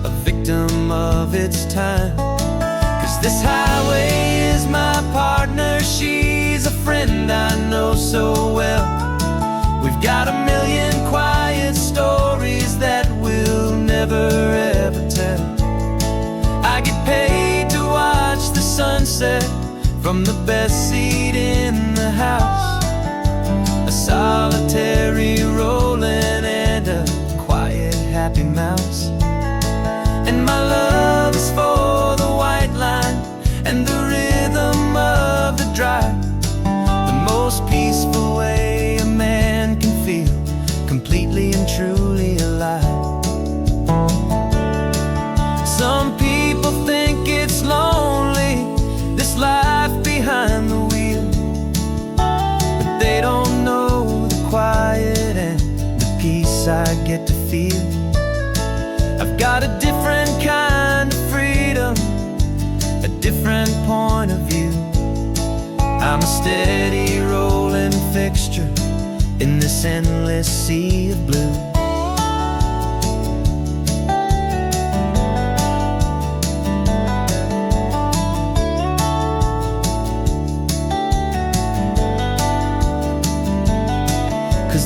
a victim of its time. 'Cause this highway is my partner, she's a friend I know so well. We've got a million quiet stories that we'll never ever tell. I get paid to watch the sunset from the best seat in the house, a solitary rolling and a quiet happy mouse. And my love is for the white line and the rhythm of the drive, the most peaceful way a man can feel completely and truly alive. Some people think it's lonely, this life behind the wheel, but they don't know the quiet and the peace I get to feel. I've got a different kind of freedom, a different point of view. I'm a steady rolling fixture in this endless sea of blue.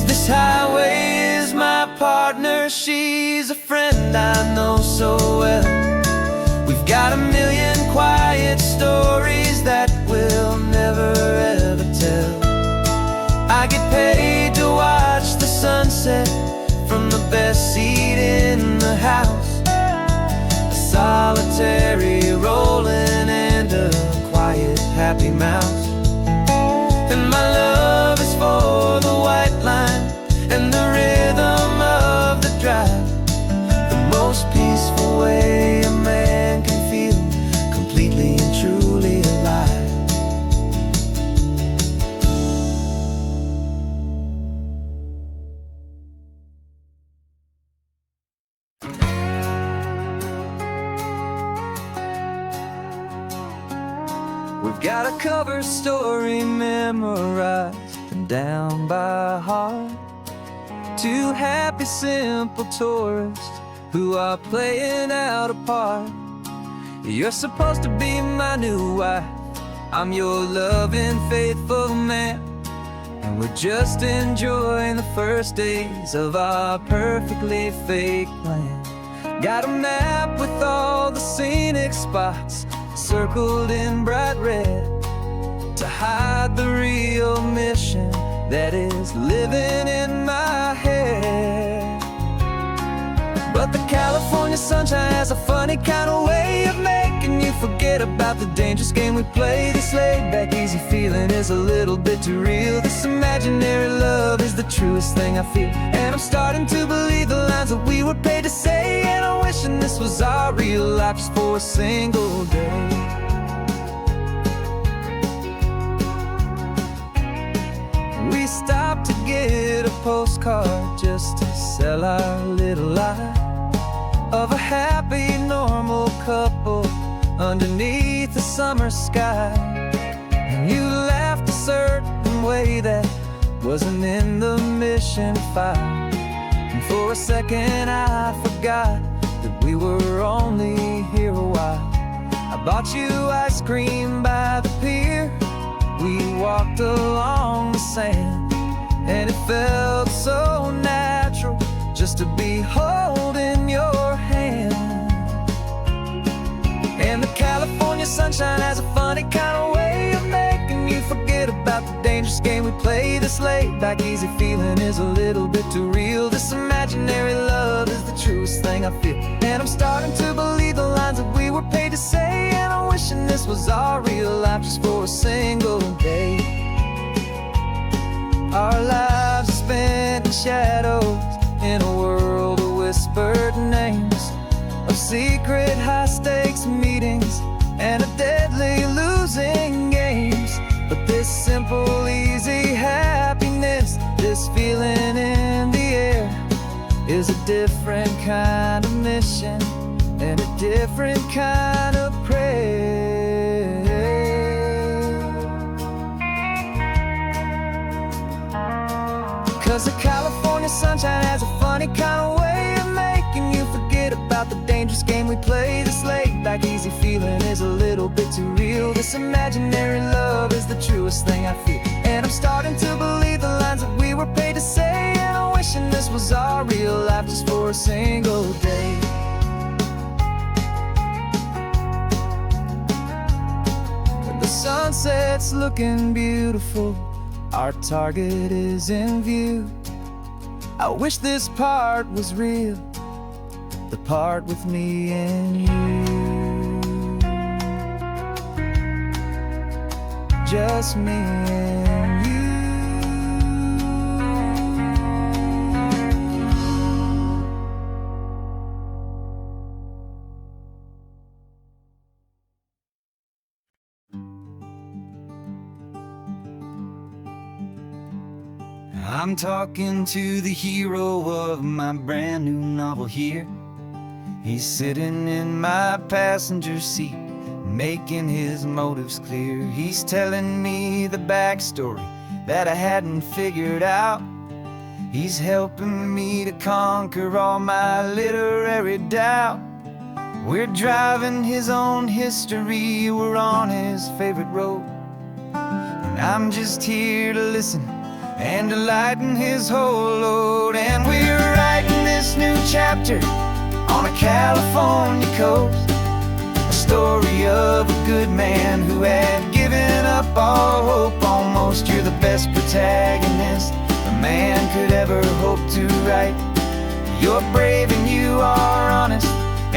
This highway is my partner, she's a friend I know so well. We've got a million quiet stories that we'll never ever tell. I get paid to watch the sunset from the best seat in the house, a solitary rolling and a quiet, happy mouse. And my love is for the white line and the rhythm of the drive, the most peaceful way a man can feel completely and truly alive. We've got a cover story memorized and down by heart. Two happy, simple tourists who are playing out a part. You're supposed to be my new wife, I'm your loving, faithful man, and we're just enjoying the first days of our perfectly fake plan. Got a map with all the scenic spots circled in bright red to hide the real mission that is living in my head. But the California sunshine has a funny kind of way of making you forget about the dangerous game we play. This laid-back, easy feeling is a little bit too real. This imaginary love is the truest thing I feel, and I'm starting to believe the lines that we were paid to say. And I'm wishing this was our real life just for a single day. We stopped to get a postcard just to sell our little lie of a happy, normal couple underneath the summer sky. And you laughed a certain way that wasn't in the mission file, and for a second I forgot that we were only here a while. I bought you ice cream by the pier, we walked along the sand, and it felt so natural just to be holding your hand. And the California sunshine has a funny kind of way of making you forget about the dangerous game we play. This laid-back, easy feeling is a little bit too real. This imaginary love is the truest thing I feel, and I'm starting to believe the lines that we were paid to say. And I'm wishing this was our real life just for a single day. Our lives are spent in shadows in a world of whispered names, of secret high-stakes meetings and a deadly losing games. But this simple, easy happiness, this feeling in the air, is a different kind of mission and a different kind of prayer. 'Cause the California sunshine has a funny kind of way of making you forget about the dangerous game we play. This laid-back, easy feeling is a little bit too real. This imaginary love is the truest thing I feel, and I'm starting to believe the lines that we were paid to say. And I'm wishing this was our real life just for a single day. When the sunset's looking beautiful, our target is in view. I wish this part was real, the part with me and you. Just me and you. I'm talking to the hero of my brand new novel here. He's sitting in my passenger seat, making his motives clear. He's telling me the backstory that I hadn't figured out. He's helping me to conquer all my literary doubt. We're driving his own history, we're on his favorite road, and I'm just here to listen and to lighten his whole load. And we're writing this new chapter on a California coast, a story of a good man who had given up all hope almost. You're the best protagonist a man could ever hope to write. You're brave and you are honest,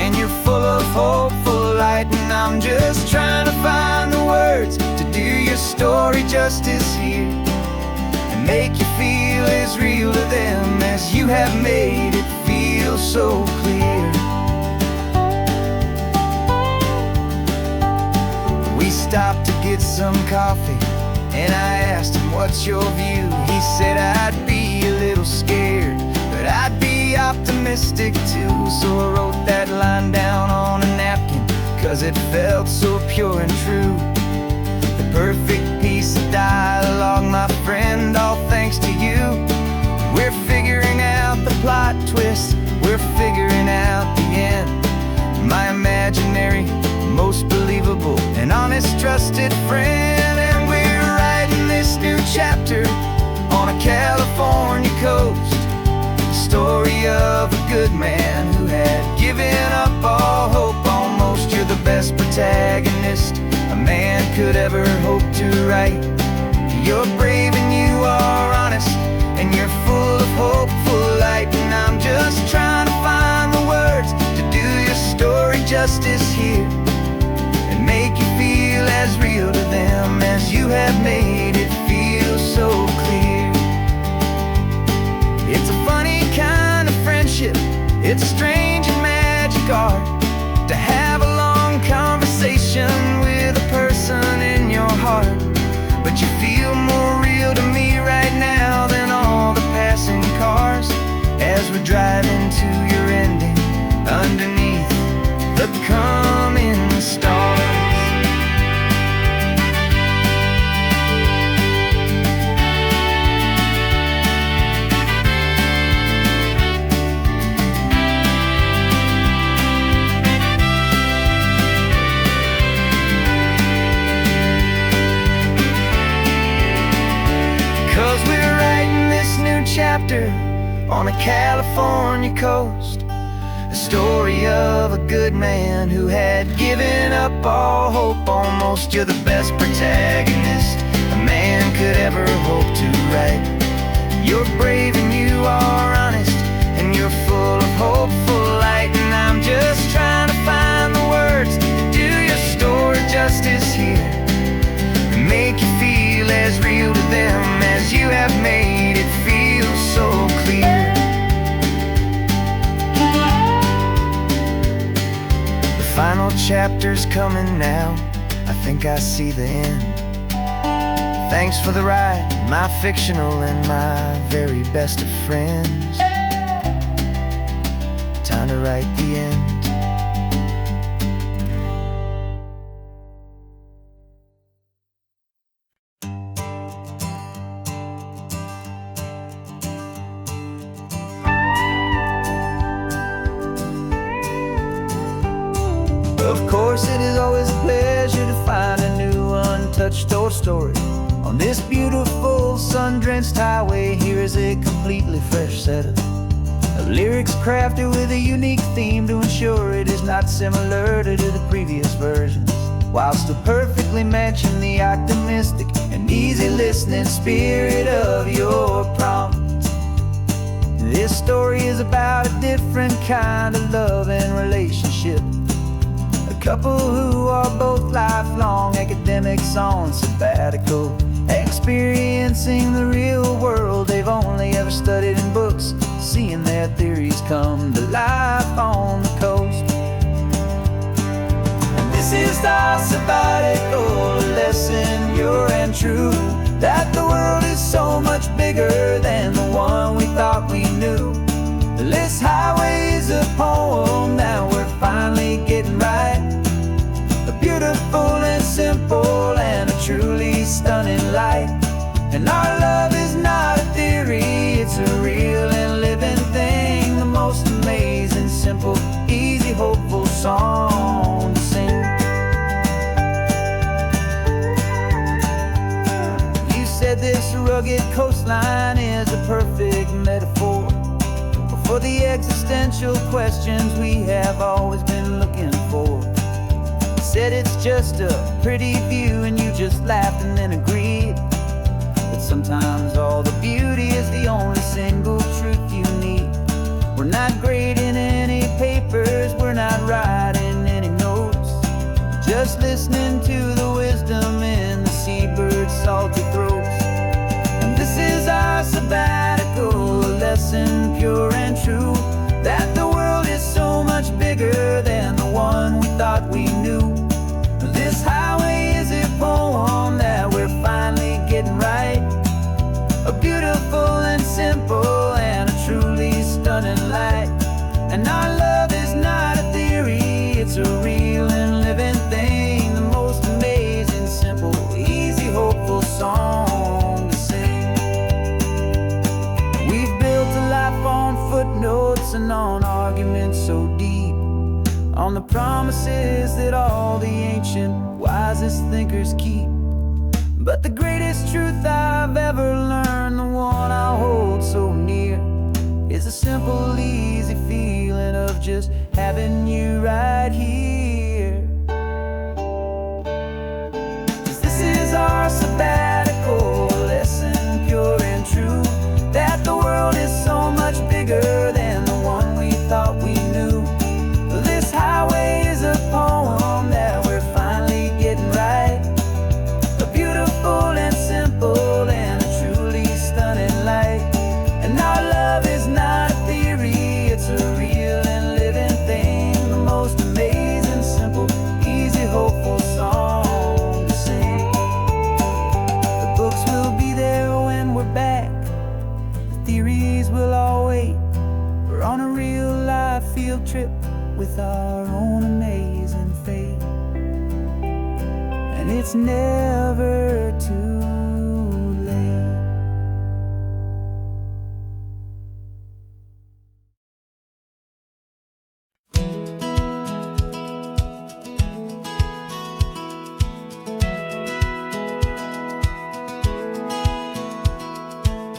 and you're full of hope, full of light. And I'm just trying to find the words to do your story justice here, and make you feel as real to them as you have made it feel so clear. We stopped to get some coffee, and I asked him, what's your view? He said, I'd be a little scared, but I'd be optimistic too. So I wrote that line down on a napkin, 'cause it felt so pure and true. The perfect piece of dialogue, my friend, all thanks to you. We're figuring out the plot twist, we're figuring out the end. My imaginary, most believable and honest trusted friend. And we're writing this new chapter on a California coast, the story of a good man who had given up all hope almost. You're the best protagonist a man could ever hope to write. You're brave and you are honest, and you're full of hope, full of light. And I'm just trying to find the words to do your story justice here, and make you feel as real to them as you have made it feel so clear. It's a funny kind of friendship, it's strange and magic art to have a long conversation with a person in your heart. But you feel more real to me right now than all the passing cars, as we're driving to your ending underneath the coming stars. 'Cause we're writing this new chapter on a California coast, a story of a good man who had given up all hope almost. You're the best protagonist a man could ever hope to write. You're brave and you are honest, and you're full of hope, full of light. And I'm just trying to find the words to do your story justice here, and make you feel as real to them as you have made it feel so clear. The final chapter's coming now, I think I see the end. Thanks for the ride, my fictional and my very best of friends. Time to write the end. Of course, it is always a pleasure to find a new untouched old story on this beautiful sun-drenched highway. Here is a completely fresh set of lyrics crafted with a unique theme to ensure it is not similar to the previous versions, while still perfectly matching the optimistic and easy listening spirit of your prompt. This story is about a different kind of love and relationship, a couple who are both lifelong academics on sabbatical, experiencing the real world they've only ever studied in books, seeing their theories come to life on the coast. And this is our sabbatical lesson, pure and true, that the world is so much bigger than the one we thought we knew. This highway is a poem that we're finally getting right, a beautiful and simple and a truly stunning light. And our love is not a theory, it's a real and living thing, the most amazing, simple, easy, hopeful song to sing. You said this rugged coastline is a perfect metaphor for the existential questions we have always been looking for. Said it's just a pretty view and you just laughed and then agreed, but sometimes all the beauty is the only single truth you need. We're not grading any papers, we're not writing just listening to the wisdom in the seabird's salty throats. And this is our sabbatical, a lesson pure and true, that the world is so much bigger than the one we thought we knew. This highway is a poem that we're finally getting right, a beautiful and simple and a truly stunning light. And our love is not a theory, it's a real and living thing, the most amazing, simple, easy, hopeful song to sing. We've built a life on footnotes and on arguments so deep, on the promises that all the ancient, wisest thinkers keep. But the greatest truth I've ever learned, the one I hold so near, is a simple, easy feeling of just having you right here. 'Cause this is our sabbatical, a lesson pure and true, that the world is so much bigger than the one we thought we knew. This highway is a poem that we're finally getting right, a beautiful and simple and a truly stunning light. And our love is not a theory, it's a real and living thing, the most amazing, simple, easy, hopeful song to sing. The books will be there when we're back, the theories will all wait. We're on a real life field trip with our own amazing fate, and it's never too late.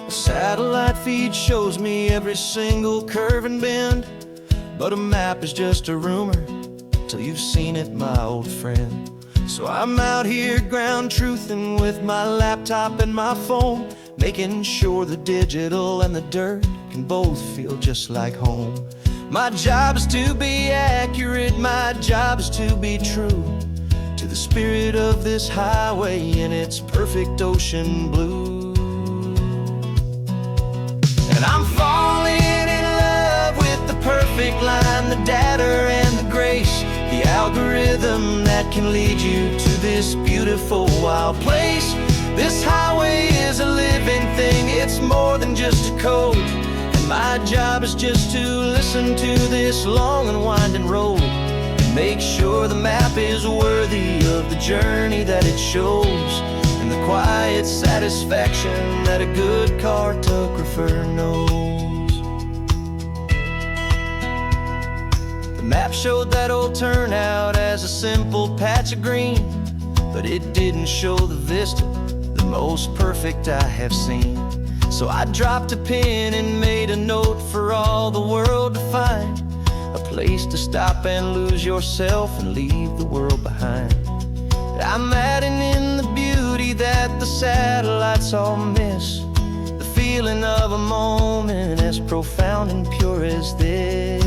A satellite feed shows me every single curve and bend, but a map is just a rumor till you've seen it, my old friend. So I'm out here ground truthing with my laptop and my phone, making sure the digital and the dirt can both feel just like home. My job is to be accurate, my job is to be true to the spirit of this highway in its perfect ocean blue. And I'm falling in love with the perfect line, the data and the grace, the algorithm that can lead you to this beautiful wild place. This highway is a living thing, it's more than just a code. And my job is just to listen to this long and winding road, and make sure the map is worthy of the journey that it shows, and the quiet satisfaction that a good cartographer knows. The map showed that old turnout as a simple patch of green, but it didn't show the vista, the most perfect I have seen. So I dropped a pin and made a note for all the world to find, a place to stop and lose yourself and leave the world behind. I'm adding in the beauty that the satellites all miss, the feeling of a moment as profound and pure as this.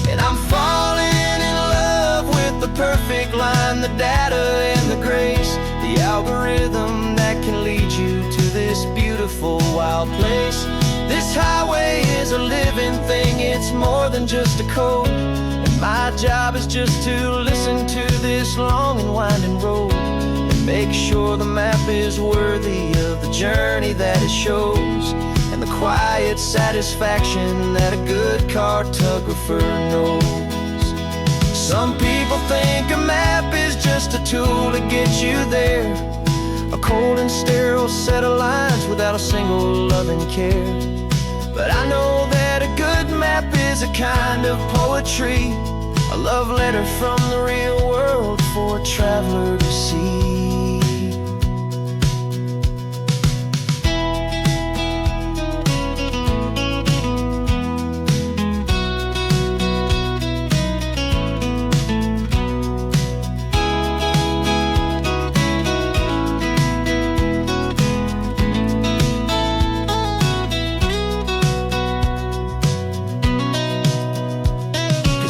And I'm falling in love with the perfect line, the data and the grace, the algorithm that can lead you to this beautiful wild place. This highway is a living thing, it's more than just a code. And my job is just to listen to this long and winding road, and make sure the map is worthy of the journey that it shows, and the quiet satisfaction that a good cartographer knows. Some people think a map is just a tool to get you there, a cold and sterile set of lines without a single loving care. But I know that a good map is a kind of poetry, a love letter from the real world for a traveler to see.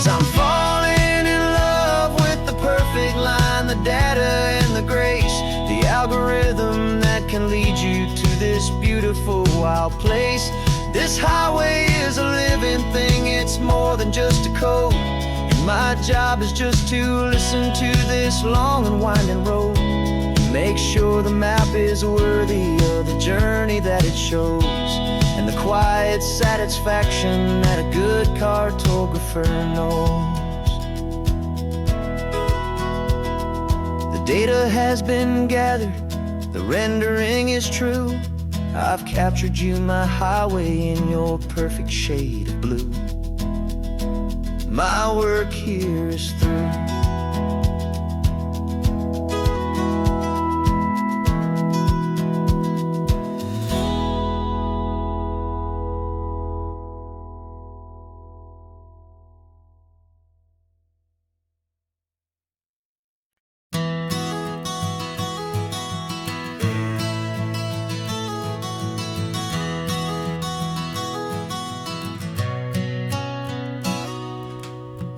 I'm falling in love wild place. This highway is a living thing, it's more than just a code. And my job is just to listen to this long and winding road, make sure the map is worthy of the journey that it shows, and the quiet satisfaction that a good cartographer knows. The data has been gathered, the rendering is true. I've captured you, my highway, in your perfect shade of blue. My work here is through.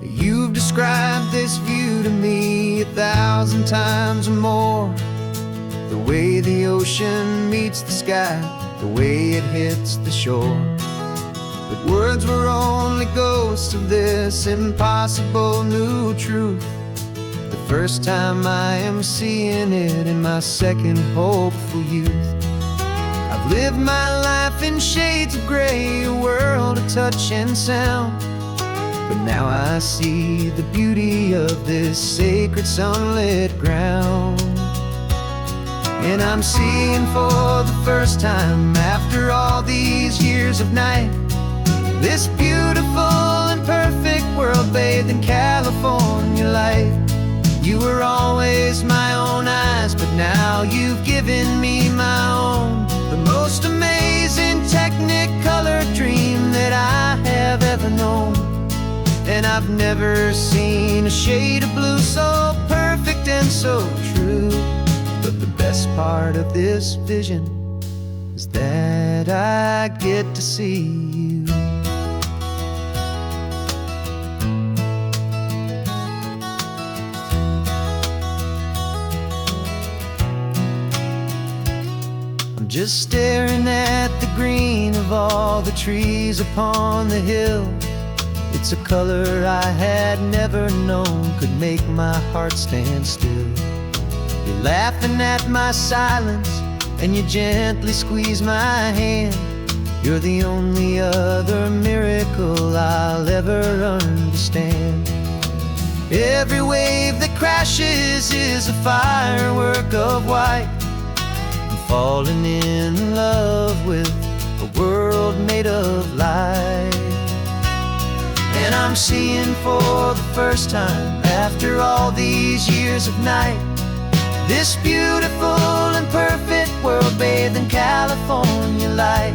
You've described this view to me 1,000 times or more. The way the ocean meets the sky, the way it hits the shore. But words were only ghosts of this impossible new truth. The first time I am seeing it in my second hopeful youth. I've lived my life in shades of gray, a world of touch and sound. But now I see the beauty of this sacred sunlit ground. And I'm seeing for the first time, after all these years of night, this beautiful and perfect world bathed in California light. You were always my own eyes, but now you've given me my own. The most amazing Technicolor dream that I have ever known. And I've never seen a shade of blue so perfect and so true. But the best part of this vision is that I get to see you. I'm just staring at the green of all the trees upon the hill. It's a color I had never known could make my heart stand still. You're laughing at my silence, and you gently squeeze my hand. You're the only other miracle I'll ever understand. Every wave that crashes is a firework of white. I'm falling in love with a world made of light. And I'm seeing for the first time, after all these years of night, this beautiful and perfect world bathed in California light.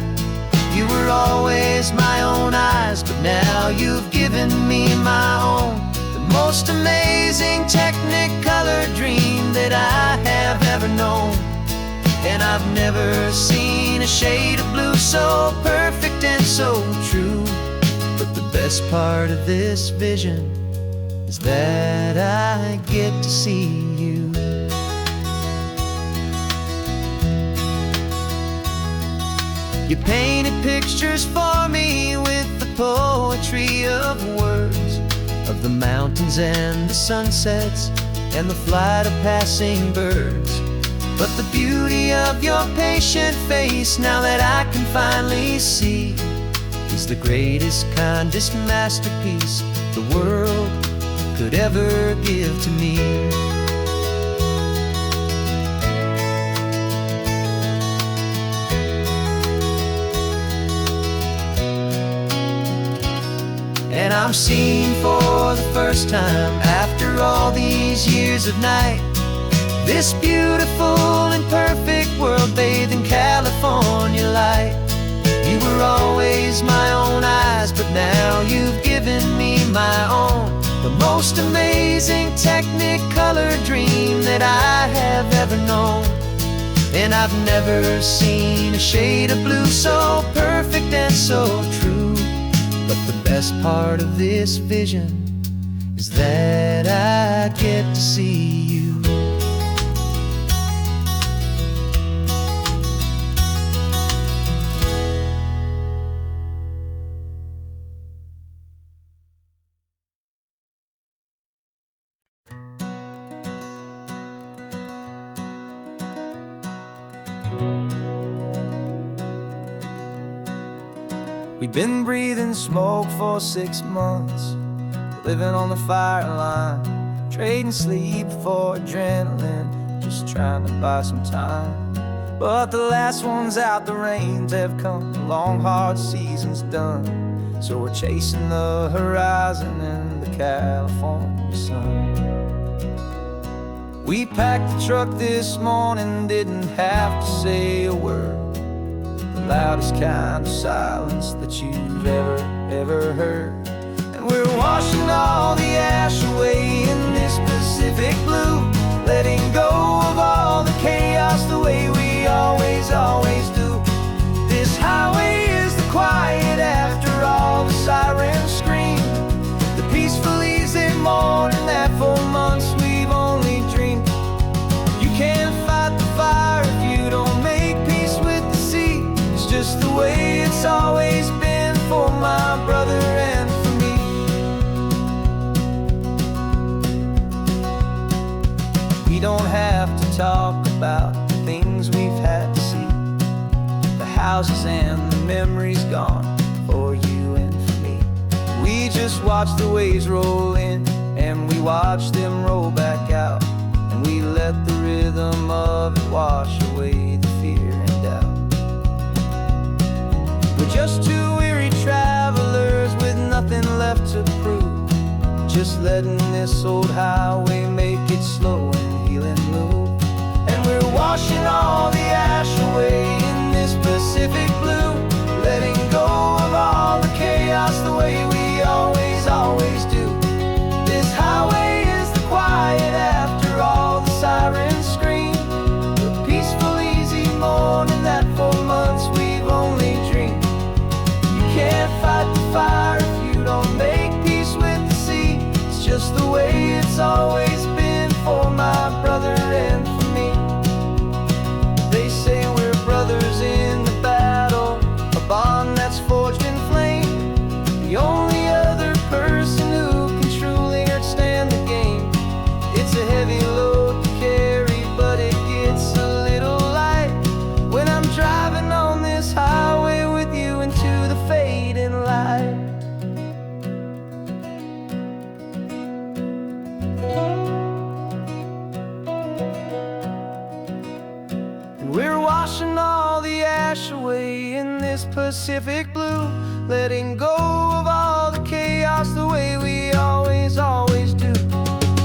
You were always my own eyes, but now you've given me my own. The most amazing Technicolor dream that I have ever known. And I've never seen a shade of blue so perfect and so true. But the best part of this vision is that I get to see you. You painted pictures for me with the poetry of words, of the mountains and the sunsets and the flight of passing birds. But the beauty of your patient face, now that I can finally see, is the greatest, kindest masterpiece the world could ever give to me. And I'm seeing for the first time, after all these years of night, this beautiful and perfect world bathed in California light. You were always my own eyes, but now you've given me my own. The most amazing Technicolor dream that I have ever known. And I've never seen a shade of blue so perfect and so true. But the best part of this vision is that I get to see you. We've been breathing smoke for 6 months, living on the fire line, trading sleep for adrenaline, just trying to buy some time. But the last one's out, the rains have come, the long hard season's done. So we're chasing the horizon in the California sun. We packed the truck this morning, didn't have to say a word. The loudest kind of silence that you've ever heard. And we're washing all the ash away in this Pacific blue, letting go of all the chaos the way we always do. This highway is the quiet after all the sirens scream, the peaceful easy morning that for months we've only dreamed. You can't fight the fire if you don't make peace with the sea. It's just the way it's always been for my brother and for me. We don't have to talk about the things we've had to see, the houses and the memories gone for you and for me. We just watch the waves roll in and we watch them roll back out, and we let the rhythm of it wash away the fear and doubt. We're just two weary travelers with nothing left to prove, just letting this old highway make it slow and healing move. And we're washing all the ash away in this Pacific blue, letting go of all the chaos the way we always do. This highway is the quiet after all the sirens scream, the peaceful easy morning that for months we've only dreamed. You can't fight the fire if you don't make peace with the sea. It's just the way it's always been for my brother and for me. They say we're brothers in the battle, a bond that's forged in flame. The only other person who can truly understand the game. It's a heavy load to carry, but it gets a little light when I'm driving on this highway with you into the fading light. And we're washing all the ash away in this Pacific blue, letting go of all the chaos the way we always do.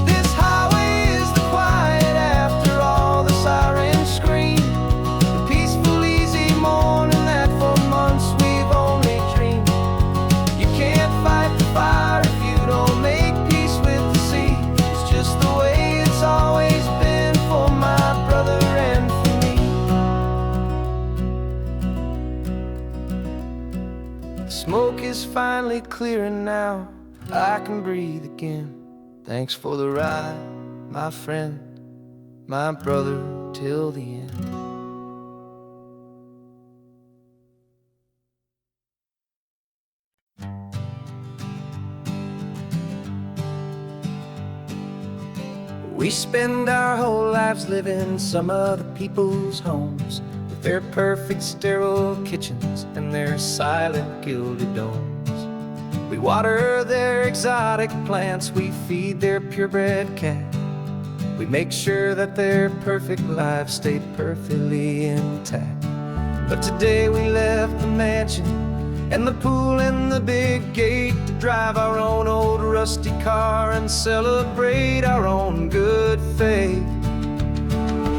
This highway is the quiet after all the sirens scream, the peaceful easy morning that for months we've only dreamed. You can't fight the fire if you don't make peace with the sea. It's just the way it's always been for my brother and for me. The smoke is finally clearing now, I can breathe again. Thanks for the ride, my friend, my brother, till the end. We spend our whole lives living some other people's homes, with their perfect sterile kitchens and their silent gilded domes. We water their exotic plants, we feed their purebred cat. We make sure that their perfect lives stay perfectly intact. But today we left the mansion and the pool and the big gate to drive our own old rusty car and celebrate our own good faith.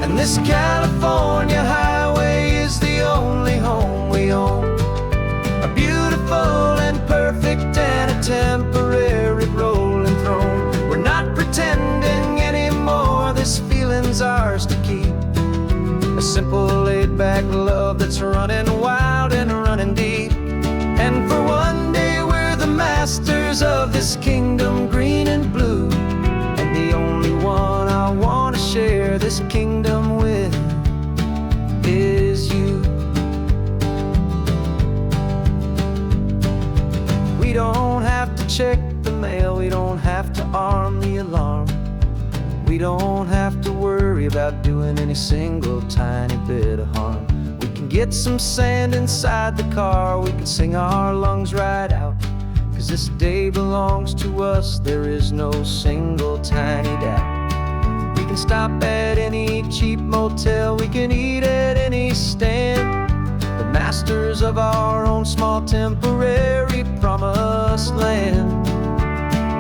And this California highway is the only home we own, a beautiful and perfect and a temporary rolling throne. We're not pretending anymore, this feeling's ours to keep, a simple laid-back love that's running wild and running deep. And for one day we're the masters of this kingdom green and blue, and the only one I want to share this kingdom with is you. We don't have to check the mail, we don't have to arm the alarm, we don't have to worry about doing any single tiny bit of harm. We can get some sand inside the car, we can sing our lungs right out. 'Cause this day belongs to us, there is no single tiny doubt. We can stop at any cheap motel, we can eat at any stand, the masters of our own small temporary promised land.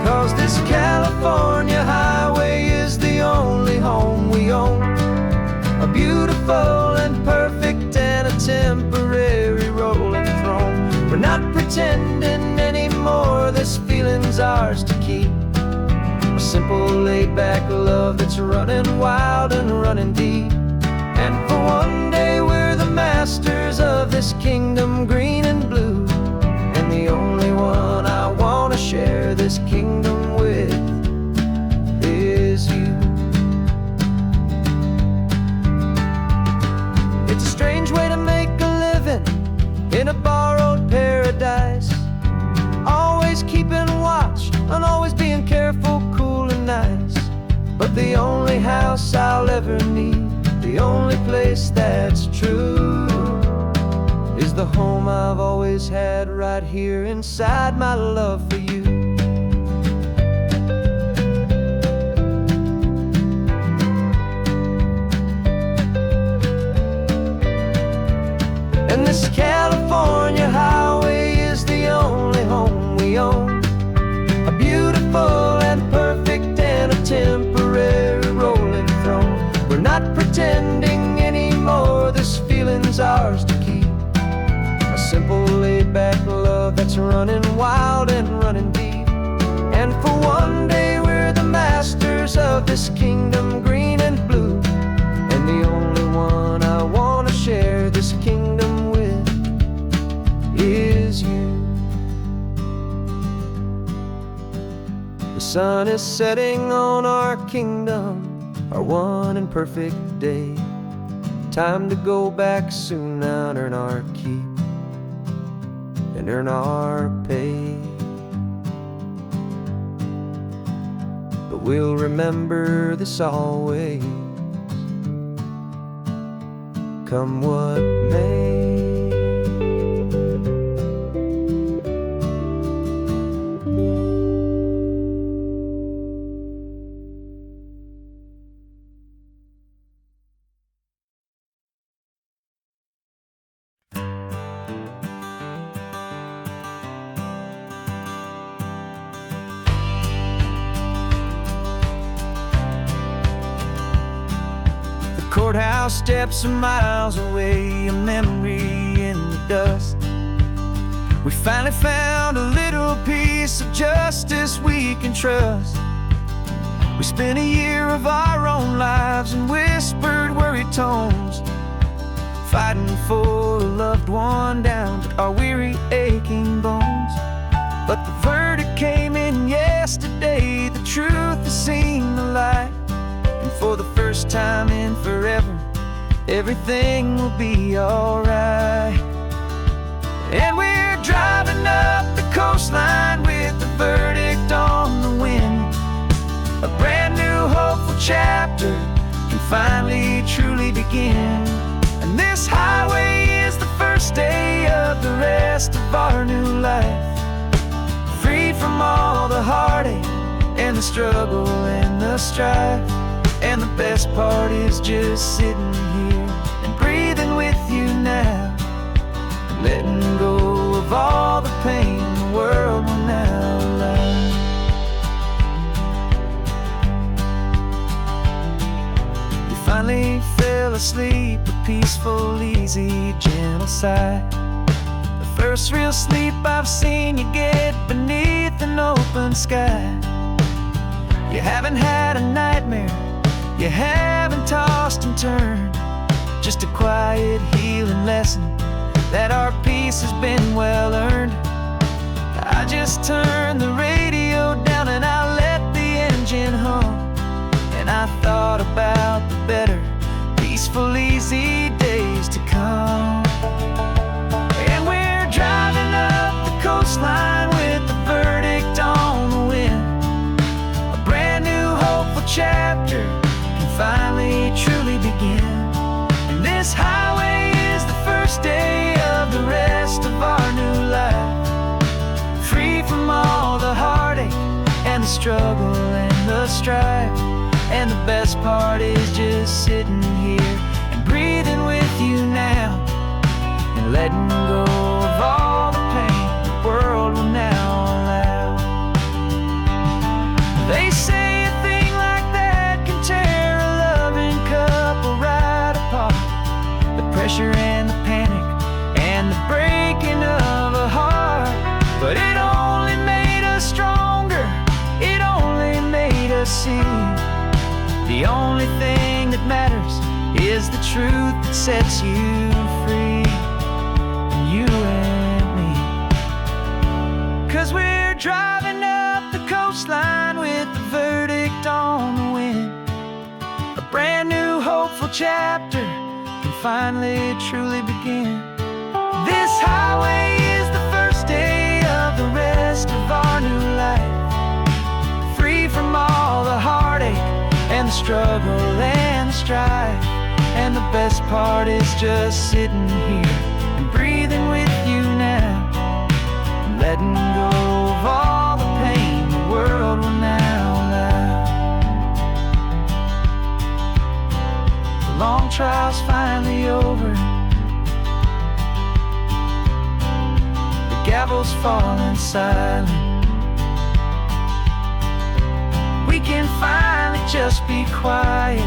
'Cause this California highway is the only home we own, a beautiful and perfect and a temporary rolling throne. We're not pretending anymore, this feeling's ours to keep, a simple laid-back love that's running wild and running deep. And for one day we're the masters of this kingdom green and blue, and the only one I wanna share this kingdom with is you. It's a strange way to make a living in a borrowed paradise, always keeping watch and always being careful, cool and nice. But the only house I'll ever need, the only place that's true, is the home I've always had right here inside my love for you. And this California highway is the only home we own, a beautiful and perfect and a temporary rolling throne. We're not pretending anymore, this feeling's ours to keep, a simple laid-back love that's running wild and running deep. And for one day we're the masters of this kingdom green and blue, and the only one I wanna share this kingdom with is you. The sun is setting on our kingdom, our one and perfect day. Time to go back soon now and earn our keep and earn our pay. But we'll remember this always, come what may. Courthouse steps are miles away, a memory in the dust. We finally found a little piece of justice we can trust. We spent a year of our own lives in whispered, worried tones, fighting for a loved one down to our weary, aching bones. But the verdict came in yesterday, the truth has seen the light. And for the first time in forever, everything will be alright. And we're driving up the coastline with the verdict on the wind. A brand new hopeful chapter can finally truly begin. And this highway is the first day of the rest of our new life, free from all the heartache and the struggle and the strife. And the best part is just sitting here and breathing with you now, and letting go of all the pain the world will now allow. We finally fell asleep, a peaceful, easy, gentle sigh. The first real sleep I've seen you get beneath an open sky. You haven't had a nightmare, you haven't tossed and turned, just a quiet healing lesson that our peace has been well earned. I just turned the radio down and I let the engine hum, and I thought about the better, peaceful, easy days to come. And we're driving up the coastline with the verdict on the wind, a brand new hopeful chapter finally truly begin. And this highway is the first struggle and the strife. And the best part is just sitting here and breathing with you now, and letting go of all the pain the world will now allow. They say a thing like that can tear a loving couple right apart. The pressure and the panic and the breaking of a heart. But it only made us stronger, it only made us see the only thing that matters is the truth that sets you free, you and me. 'Cause we're driving up the coastline with the verdict on the wind. A brand new hopeful chapter can finally truly begin. This highway is the first day of the rest of our new life, free from all the heartache and the struggle and the strife. And the best part is just sitting here and breathing with you now, and letting go of all the pain the world will now allow. The long trial's finally over, the gavel's falling silent. We can finally just be quiet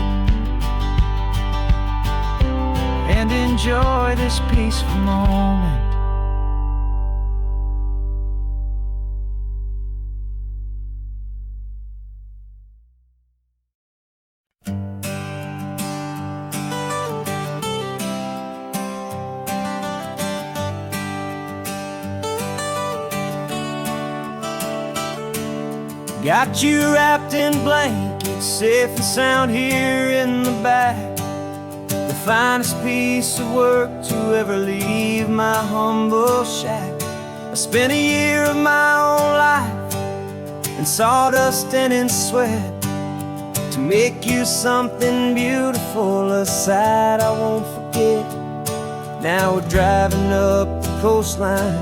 and enjoy this peaceful moment. Got you wrapped in blankets, safe and sound here in the back. The finest piece of work to ever leave my humble shack. I spent a year of my own life in sawdust and in sweat to make you something beautiful, a sight I won't forget. Now we're driving up the coastline,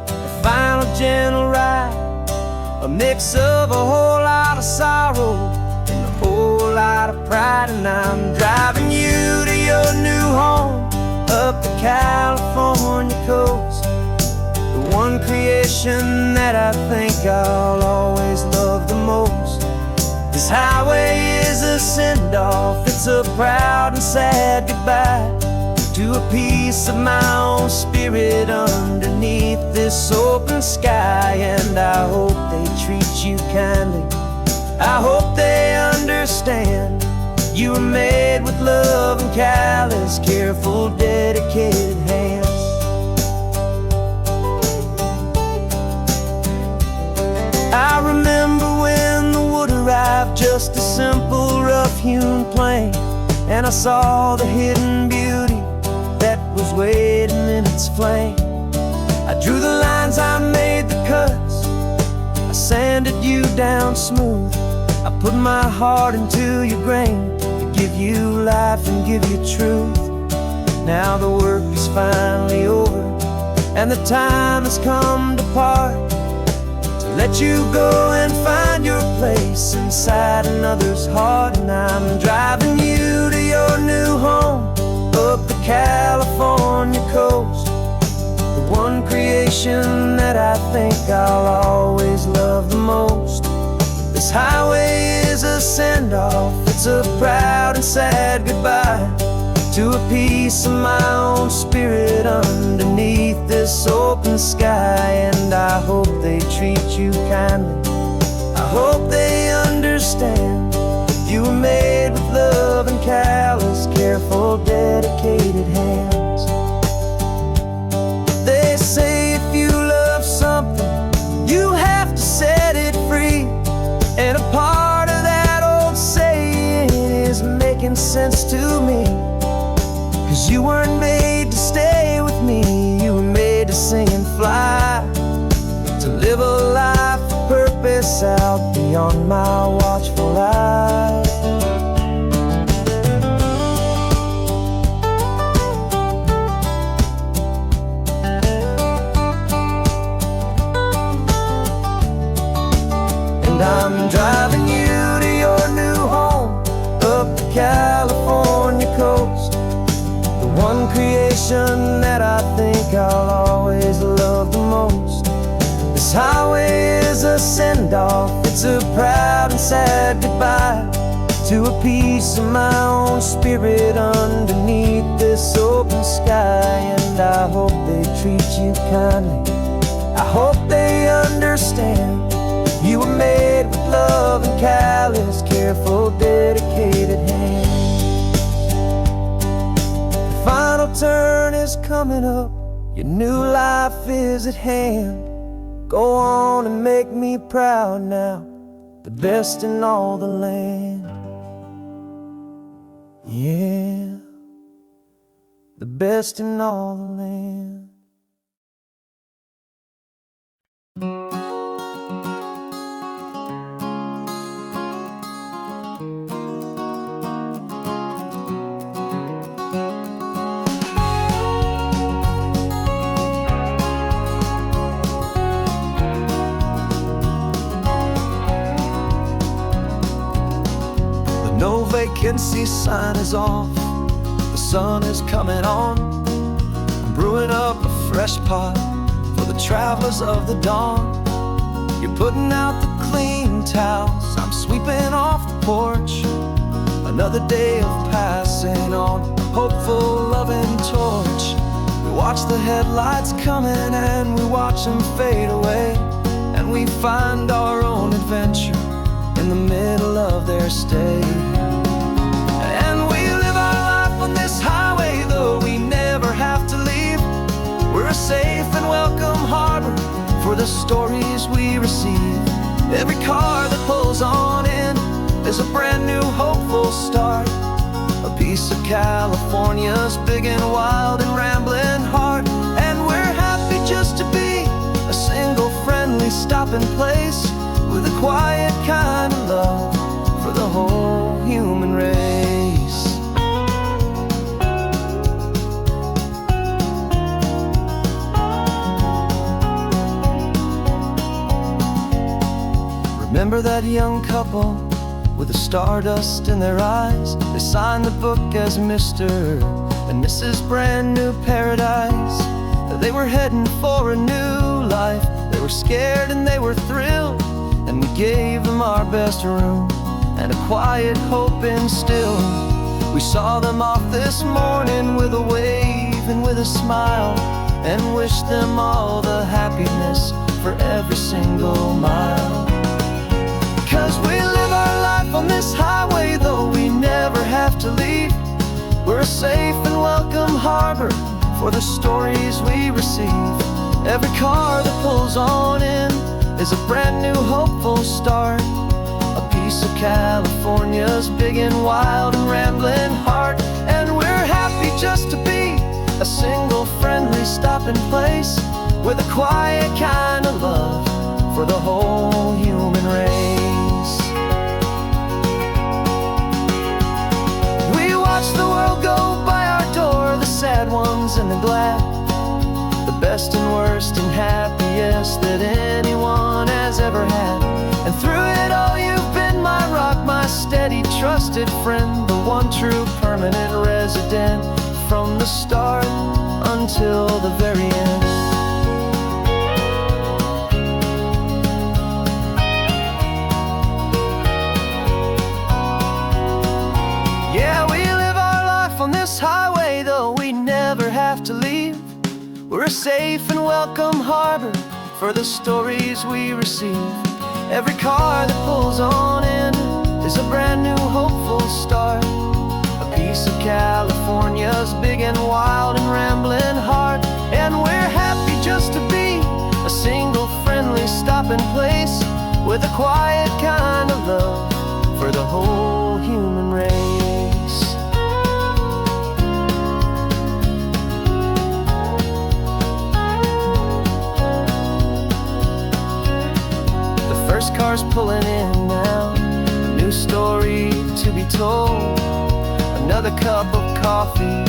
a final gentle ride, a mix of a whole lot of sorrow and a whole lot of pride. And I'm driving you to your new home up the California coast, the one creation that I think I'll always love the most. This highway is a send-off, it's a proud and sad goodbye to a piece of my own spirit underneath this open sky. And I hope they treat you kindly, I hope they understand you were made with love and callous, careful, dedicated hands. I remember when the wood arrived, just a simple rough-hewn plank, and I saw the hidden beauty that was waiting in its flame. I drew the lines, I made the cuts, I sanded you down smooth. I put my heart into your grain to give you life and give you truth. Now the work is finally over, and the time has come to part, to let you go and find your place inside another's heart. And I'm driving you to your new home up the California coast, the one creation that I think I'll always love the most. This highway is a send-off, it's a proud and sad goodbye to a piece of my own spirit underneath this open sky. And I hope they treat you kindly, I hope they understand you were made with love and callous, careful, dedicated hands. They say if you love something, you have to set it free. And a part of that old saying is making sense to me. 'Cause you weren't made to stay with me, you were made to sing and fly, to live a life of purpose out beyond my watchful eye. And I'm driving intersection that I think I'll always love the most. This highway is a send-off, it's a proud and sad goodbye to a piece of my own spirit underneath this open sky. And I hope they treat you kindly, I hope they understand you were made with love and callous, careful, dedicated hands. The final turn is coming up, your new life is at hand. Go on and make me proud now, the best in all the land. Yeah, the best in all the land. No vacancy sign is off, the sun is coming on. I'm brewing up a fresh pot for the travelers of the dawn. You're putting out the clean towels, I'm sweeping off the porch. Another day of passing on, a hopeful, loving torch. We watch the headlights coming and we watch them fade away, and we find our own adventure in the middle of their stay. And we live our life on this highway, though we never have to leave. We're a safe and welcome harbor for the stories we receive. Every car that pulls on in is a brand new hopeful start, a piece of California's big and wild and rambling heart. And we're happy just to be a single friendly stopping place, with a quiet kind of love for the whole human race. Remember that young couple with the stardust in their eyes? They signed the book as Mr. and Mrs. Brand New Paradise. They were heading for a new life, they were scared and they were thrilled, and we gave them our best room and a quiet hope instilled. We saw them off this morning with a wave and with a smile, and wished them all the happiness for every single mile. 'Cause we live our life on this highway, though we never have to leave. We're a safe and welcome harbor for the stories we receive. Every car that pulls on in is a brand new hopeful start, a piece of California's big and wild and rambling heart. And we're happy just to be a single friendly stopping place, with a quiet kind of love for the whole human race. We watch the world go by our door, the sad ones and the glad, the best and worst and happiest that anyone has ever had. And through it all you've been my rock, my steady trusted friend, the one true permanent resident, from the start until the very end. Yeah, we live our life on this highway, though we never have to leave. We're a safe and welcome harbor for the stories we receive. Every car that pulls on in is a brand new hopeful start, a piece of California's big and wild and rambling heart. And we're happy just to be a single friendly stopping place, with a quiet kind of love for the whole human race. The first car's pulling in now, a new story to be told. Another cup of coffee,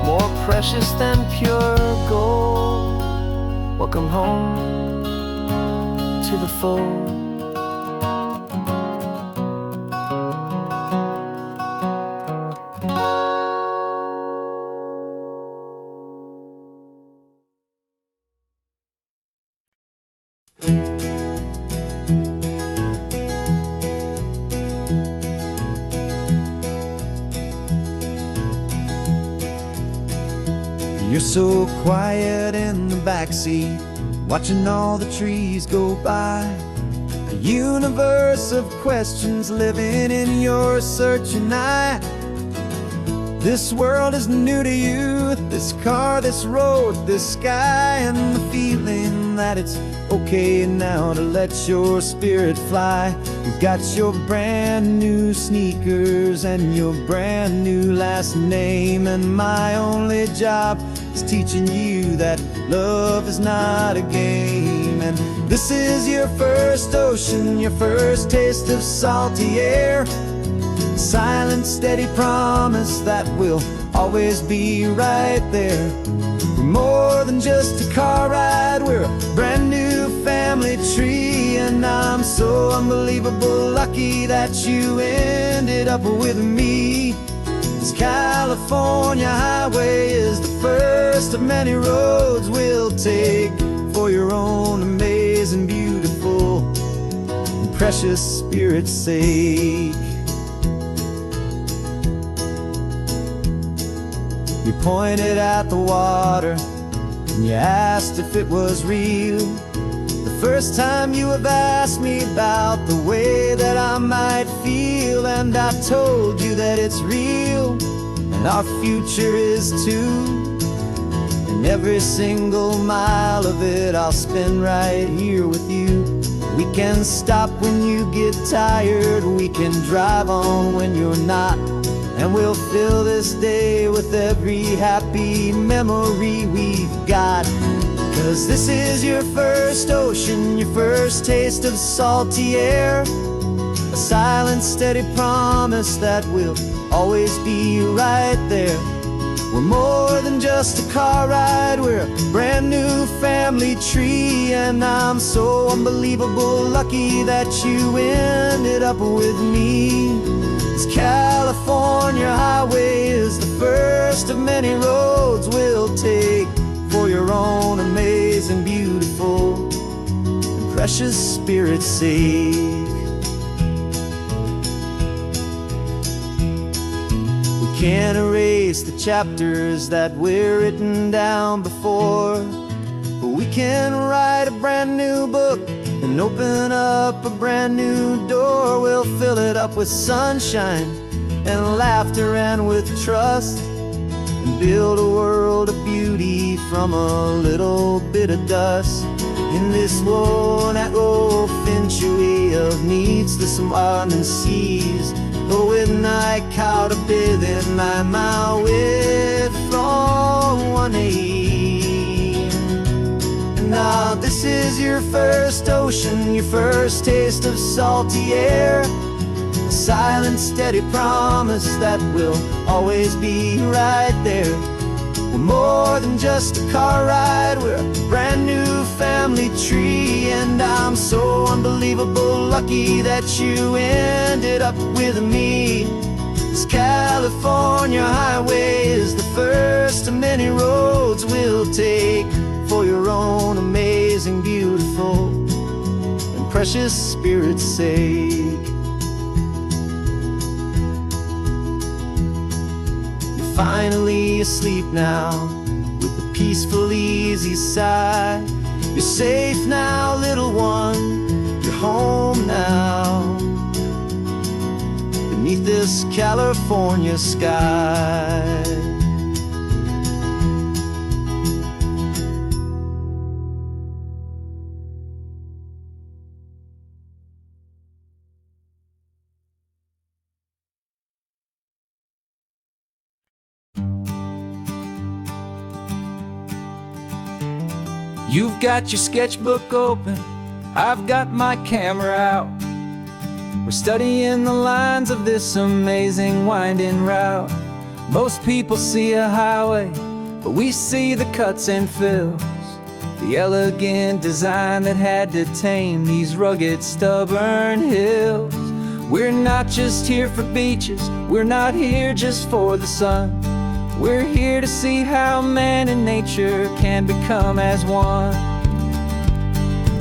more precious than pure gold. Welcome home to the fold. so quiet in the backseat, watching all the trees go by. A universe of questions living in your searching eye. This world is new to you, this car, this road, this sky, and the feeling that it's okay now to let your spirit fly. You've got your brand new sneakers and your brand new last name, and my only job is teaching you that love is not a game. And this is your first ocean, your first taste of salty air. Silent, steady promise that we'll always be right there. We're more than just a car ride, we're a brand new family tree. And I'm so unbelievable lucky that you ended up with me. This California highway is the first of many roads we'll take for your own amazing, beautiful, and precious spirit's sake. You pointed at the water and you asked if it was real. The first time you have asked me about the way that I might feel, and I told you that it's real and our future is too. And every single mile of it I'll spend right here with you. We can stop when you get tired, we can drive on when you're not, and we'll fill this day with every happy memory we've got. 'Cause this is your first ocean, your first taste of salty air. A silent, steady promise that we'll always be right there. We're more than just a car ride, we're a brand new family tree. And I'm so unbelievable lucky that you ended up with me. This California highway is the first of many roads we'll take for your own amazing, beautiful, and precious spirit's sake. We can't erase the chapters that we're written down before, but we can write a brand new book and open up a brand new door. We'll fill it up with sunshine and laughter and with trust, and build a world of beauty from a little bit of dust. In this world that finchuí of needs the smarten seas, though with night caught a bit in my way from one aim. Now this is your first ocean, your first taste of salty air. A silent, steady promise that we'll always be right there. We're more than just a car ride, we're a brand new family tree. And I'm so unbelievable lucky that you ended up with me. This California highway is the first of many roads we'll take for your own amazing, beautiful, and precious spirit's sake. You're finally asleep now with a peaceful, easy sigh. You're safe now, little one, you're home now, beneath this California sky. You've got your sketchbook open, I've got my camera out. We're studying the lines of this amazing winding route. Most people see a highway, but we see the cuts and fills, the elegant design that had to tame these rugged, stubborn hills. We're not just here for beaches, we're not here just for the sun. We're here to see how man and nature can become as one.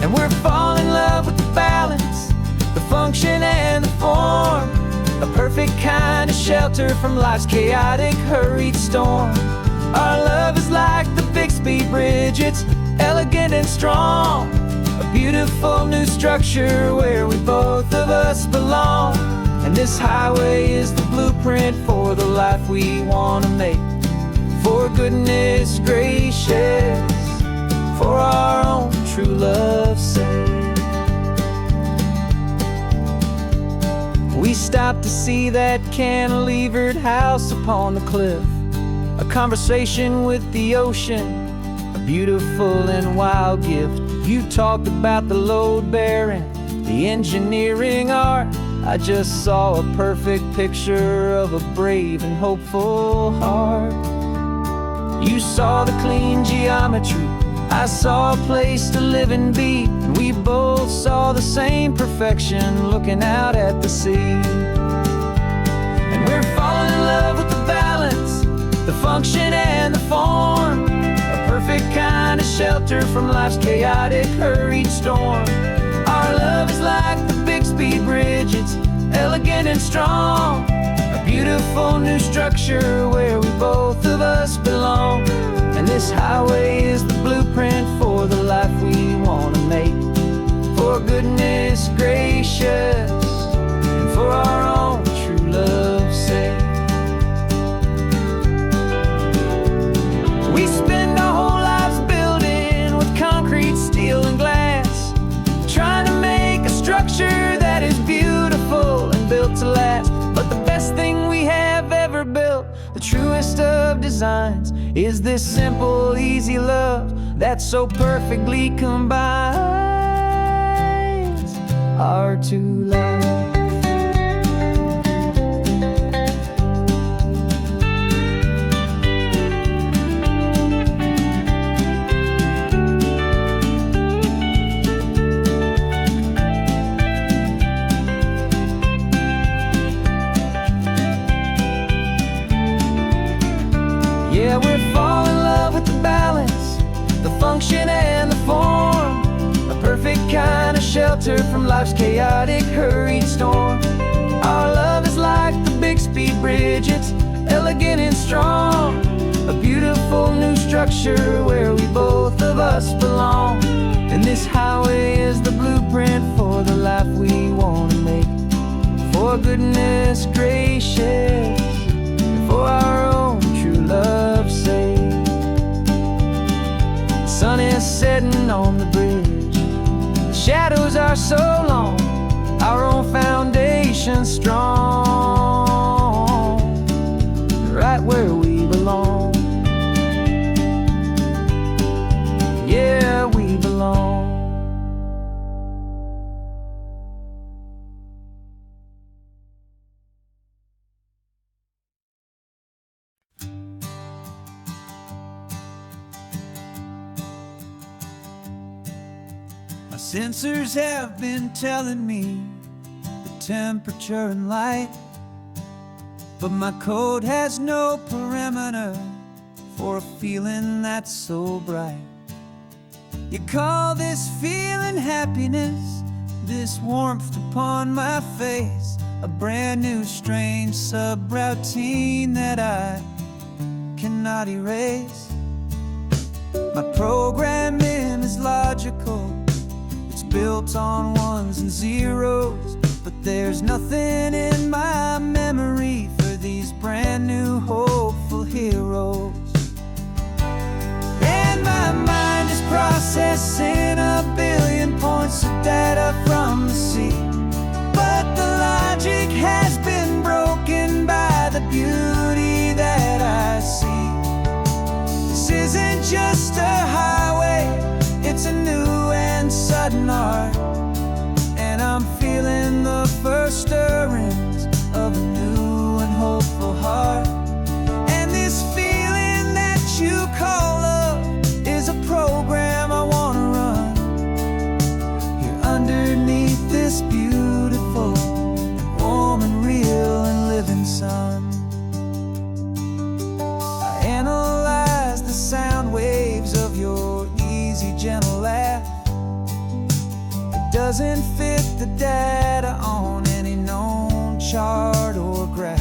And we're falling in love with the balance, the function and the form, a perfect kind of shelter from life's chaotic, hurried storm. Our love is like the Bixby Bridge, it's elegant and strong. A beautiful new structure where we both of us belong. And this highway is the blueprint for the life we want to make. For goodness gracious, for our own true love's sake. We stopped to see that cantilevered house upon the cliff. A conversation with the ocean, a beautiful and wild gift. You talked about the load bearing, the engineering art. I just saw a perfect picture of a brave and hopeful heart. You saw the clean geometry, I saw a place to live and be. And we both saw the same perfection looking out at the sea. And we're falling in love with the balance, the function and the form. A perfect kind of shelter from life's chaotic, hurried storm. Our love is like the Bixby Bridge, it's elegant and strong. A beautiful new structure where we both of us belong. And this highway is the blueprint for the life we want to make. For goodness gracious, and for our own true love's sake. We spend our whole lives building with concrete, steel and glass, trying to make a structure that is beautiful and built to last. But the best thing we have ever built, the truest of designs, is this simple, easy love that so perfectly combines our two lives. Yeah, we're falling in love with the balance, the function and the form. A perfect kind of shelter from life's chaotic, hurried storm. Our love is like the Bixby Bridge, it's elegant and strong. A beautiful new structure where we both of us belong. And this highway is the blueprint for the life we want to make. For goodness gracious, and for our own true love's sake. The sun is setting on the bridge, the shadows are so long, our own foundation strong, right where we belong. Yeah, we belong. My sensors have been telling me the temperature and light, but my code has no perimeter for a feeling that's so bright. You call this feeling happiness, this warmth upon my face, a brand new strange subroutine that I cannot erase. My programming is logical, it's built on ones and zeros, but there's nothing in my memory for these brand new hopeful heroes. And my mind is processing a billion points of data from the sea, but the logic has been broken by the beauty that I see. This isn't just a highway, it's a new and sudden art, and I'm feeling the first stirrings of a new and hopeful heart. And this feeling that you call love is a program I want to run here underneath this beautiful and warm and real and living sun. I analyze the sound waves of your easy, gentle laugh. It doesn't fit the data on any known chart or graph.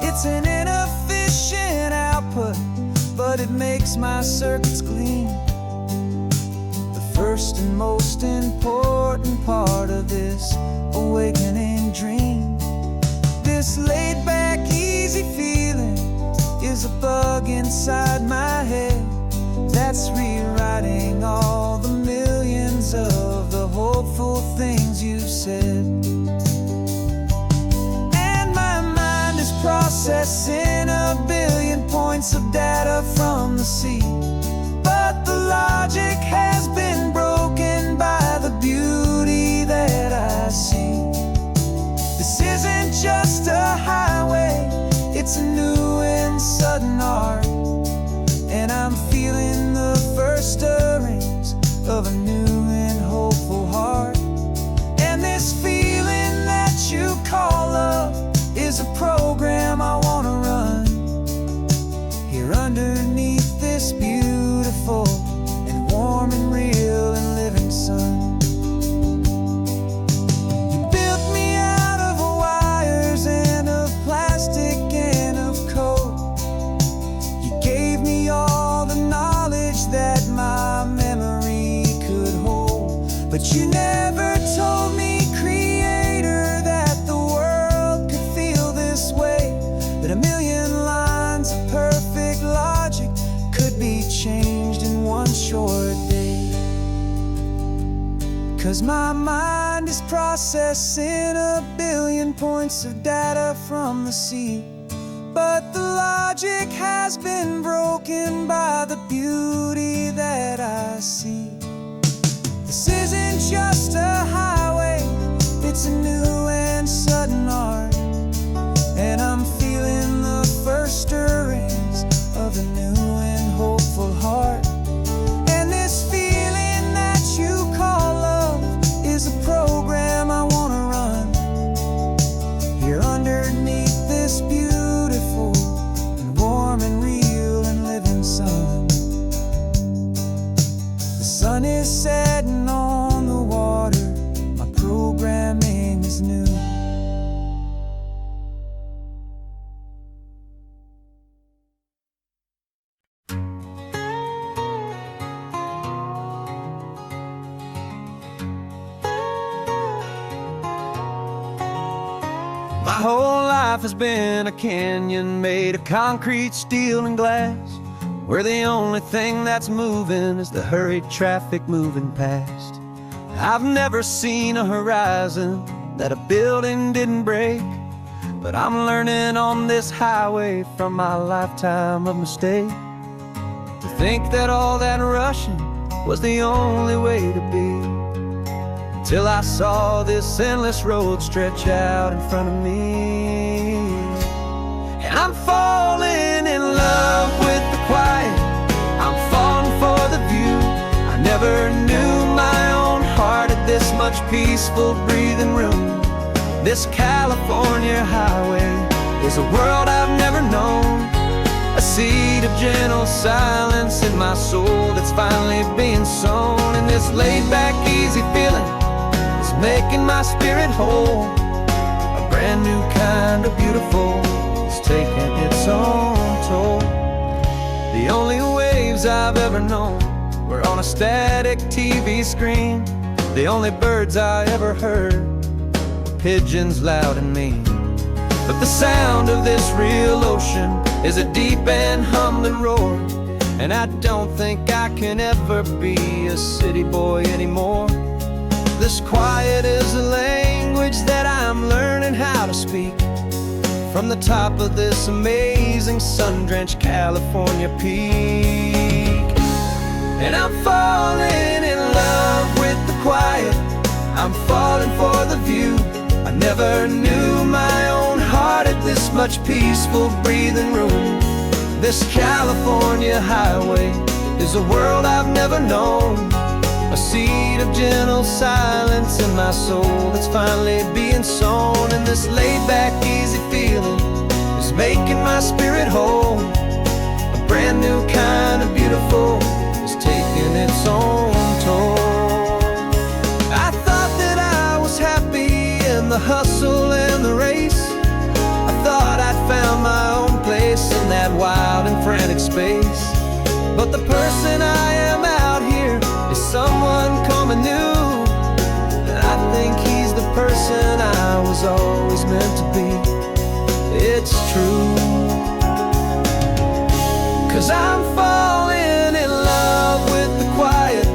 It's an inefficient output makes my circuits gleam. The first and most important part of this awakening dream. This laid-back, easy feeling is a bug inside my head that's rewriting all the millions of the hopeful things you've said. And my mind is processing a billion points of data from the sea, but the logic has been broken by the beauty that I see. This isn't just a highway, it's a new and sudden art, and I'm feeling the first stirrings of a new and hopeful heart. And this feeling that you call love is a program I want to run here underneath this beautiful and warm and real and living sun. You built me out of wires and of plastic and of code. You gave me all the knowledge that my memory could hold, but you never told me, Creator, that the world could feel this way, that a million lines of perfect logic could be changed in one short day. 'Cause my mind is processing a billion points of data from the sea, but the logic has been broken by the beauty that I see. This isn't just a highway, it's a new and sudden art, and I'm feeling the first stirrings of a new and hopeful heart. And this feeling that you call love is a program I want to run here underneath this beautiful and warm and real and living sun. The sun is setting on the water, my programming is new. My whole life has been a canyon made of concrete, steel, and glass, where the only thing that's moving is the hurried traffic moving past. I've never seen a horizon that a building didn't break, but I'm learning on this highway from my lifetime of mistake to think that all that rushing was the only way to be. Till I saw this endless road stretch out in front of me, and I'm falling in love with the quiet, I'm falling for the view. I never knew my own heart had this much peaceful breathing room. This California highway is a world I've never known, a seed of gentle silence in my soul that's finally being sown. And this laid-back, easy feeling making my spirit whole. A brand new kind of beautiful is taking its own toll. The only waves I've ever known were on a static TV screen. The only birds I ever heard were pigeons loud and mean. But the sound of this real ocean is a deep and humbling roar, and I don't think I can ever be a city boy anymore. This quiet is a language that I'm learning how to speak from the top of this amazing sun-drenched California peak. And I'm falling in love with the quiet, I'm falling for the view. I never knew my own heart had this much peaceful breathing room. This California highway is a world I've never known, a seed of gentle silence in my soul that's finally being sown. And this laid-back, easy feeling is making my spirit whole. A brand new kind of beautiful is taking its own toll. I thought that I was happy in the hustle and the race. I thought I'd found my own place in that wild and frantic space. But the person I am out here is someone coming new. And I think he's the person I was always meant to be. It's true. 'Cause I'm falling in love with the quiet.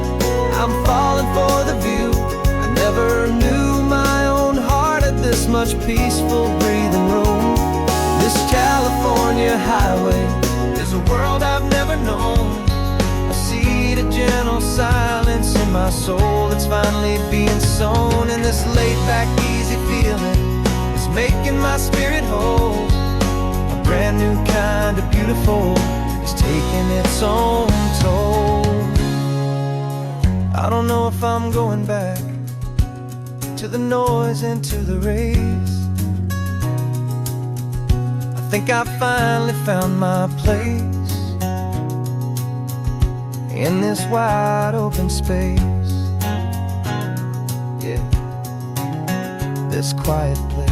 I'm falling for the view. I never knew my own heart had this much peaceful breathing room. This California highway is a world I've never known. I see the gentle silence in my soul that's finally being sown. And this laid-back, easy feeling is making my spirit whole. A brand new kind of beautiful is taking its own toll. I don't know if I'm going back to the noise and to the race. I think I finally found my place in this wide open space. Yeah, this quiet place.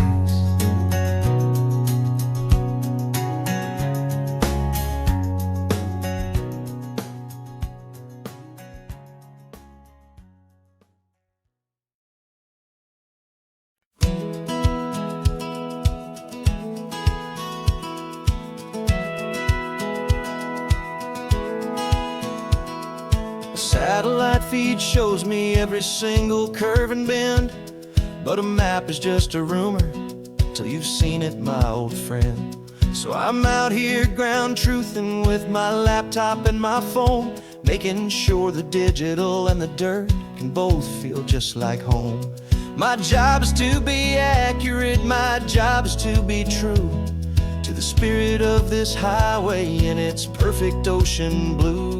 Satellite feed shows me every single curve and bend, but a map is just a rumor till you've seen it, my old friend. So I'm out here ground truthing with my laptop and my phone, making sure the digital and the dirt can both feel just like home. My job is to be accurate, my job is to be true to the spirit of this highway in its perfect ocean blue.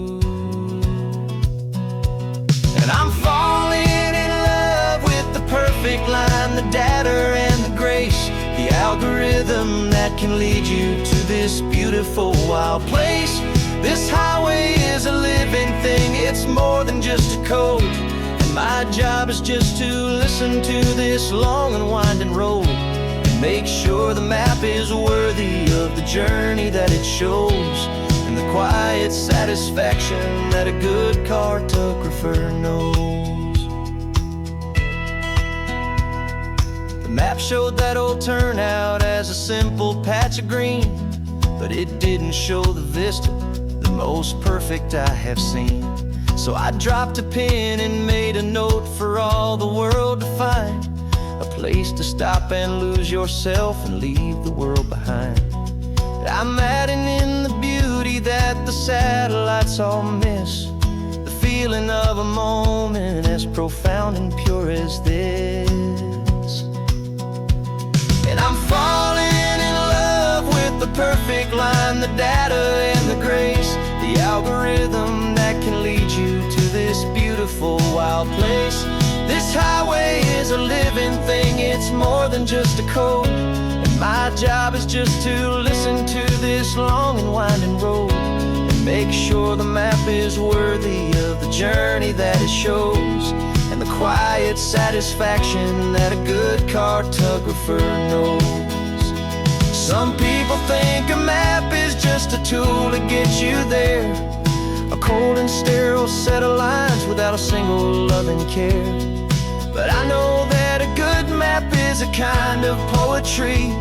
And I'm falling in love with the perfect line, the data and the grace, the algorithm that can lead you to this beautiful wild place. This highway is a living thing, it's more than just a code. And my job is just to listen to this long and winding road and make sure the map is worthy of the journey that it shows, and the quiet satisfaction that a good cartographer knows. The map showed that old turnout as a simple patch of green, but it didn't show the vista, the most perfect I have seen. So I dropped a pin and made a note for all the world to find, a place to stop and lose yourself and leave the world behind. I'm adding in the beauty that the satellites all miss, the feeling of a moment as profound and pure as this. And I'm falling in love with the perfect line, the data and the grace, the algorithm that can lead you to this beautiful wild place. This highway is a living thing, it's more than just a code. My job is just to listen to this long and winding road and make sure the map is worthy of the journey that it shows, and the quiet satisfaction that a good cartographer knows. Some people think a map is just a tool to get you there, a cold and sterile set of lines without a single loving care. But I know that a good map is a kind of poetry,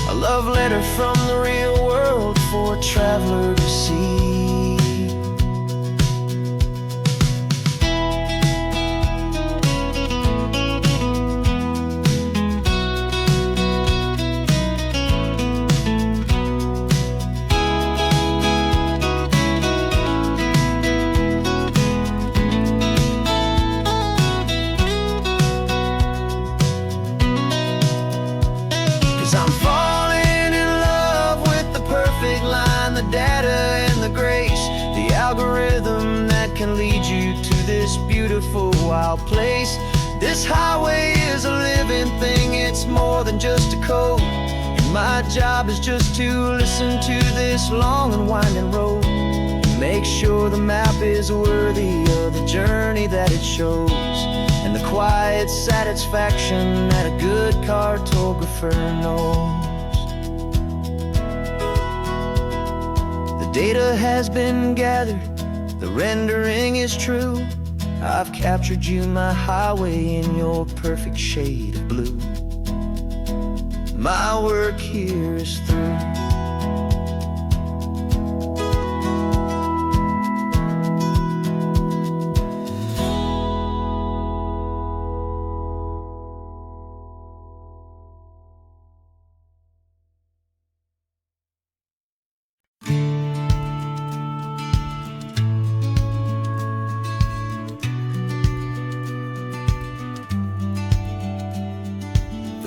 a love letter from the real world for a traveler to see. Algorithm that can lead you to this beautiful wild place. This highway is a living thing, it's more than just a code. And my job is just to listen to this long and winding road and make sure the map is worthy of the journey that it shows, and the quiet satisfaction that a good cartographer knows. Data has been gathered, the rendering is true. I've captured you, my highway, in your perfect shade of blue. My work here is through.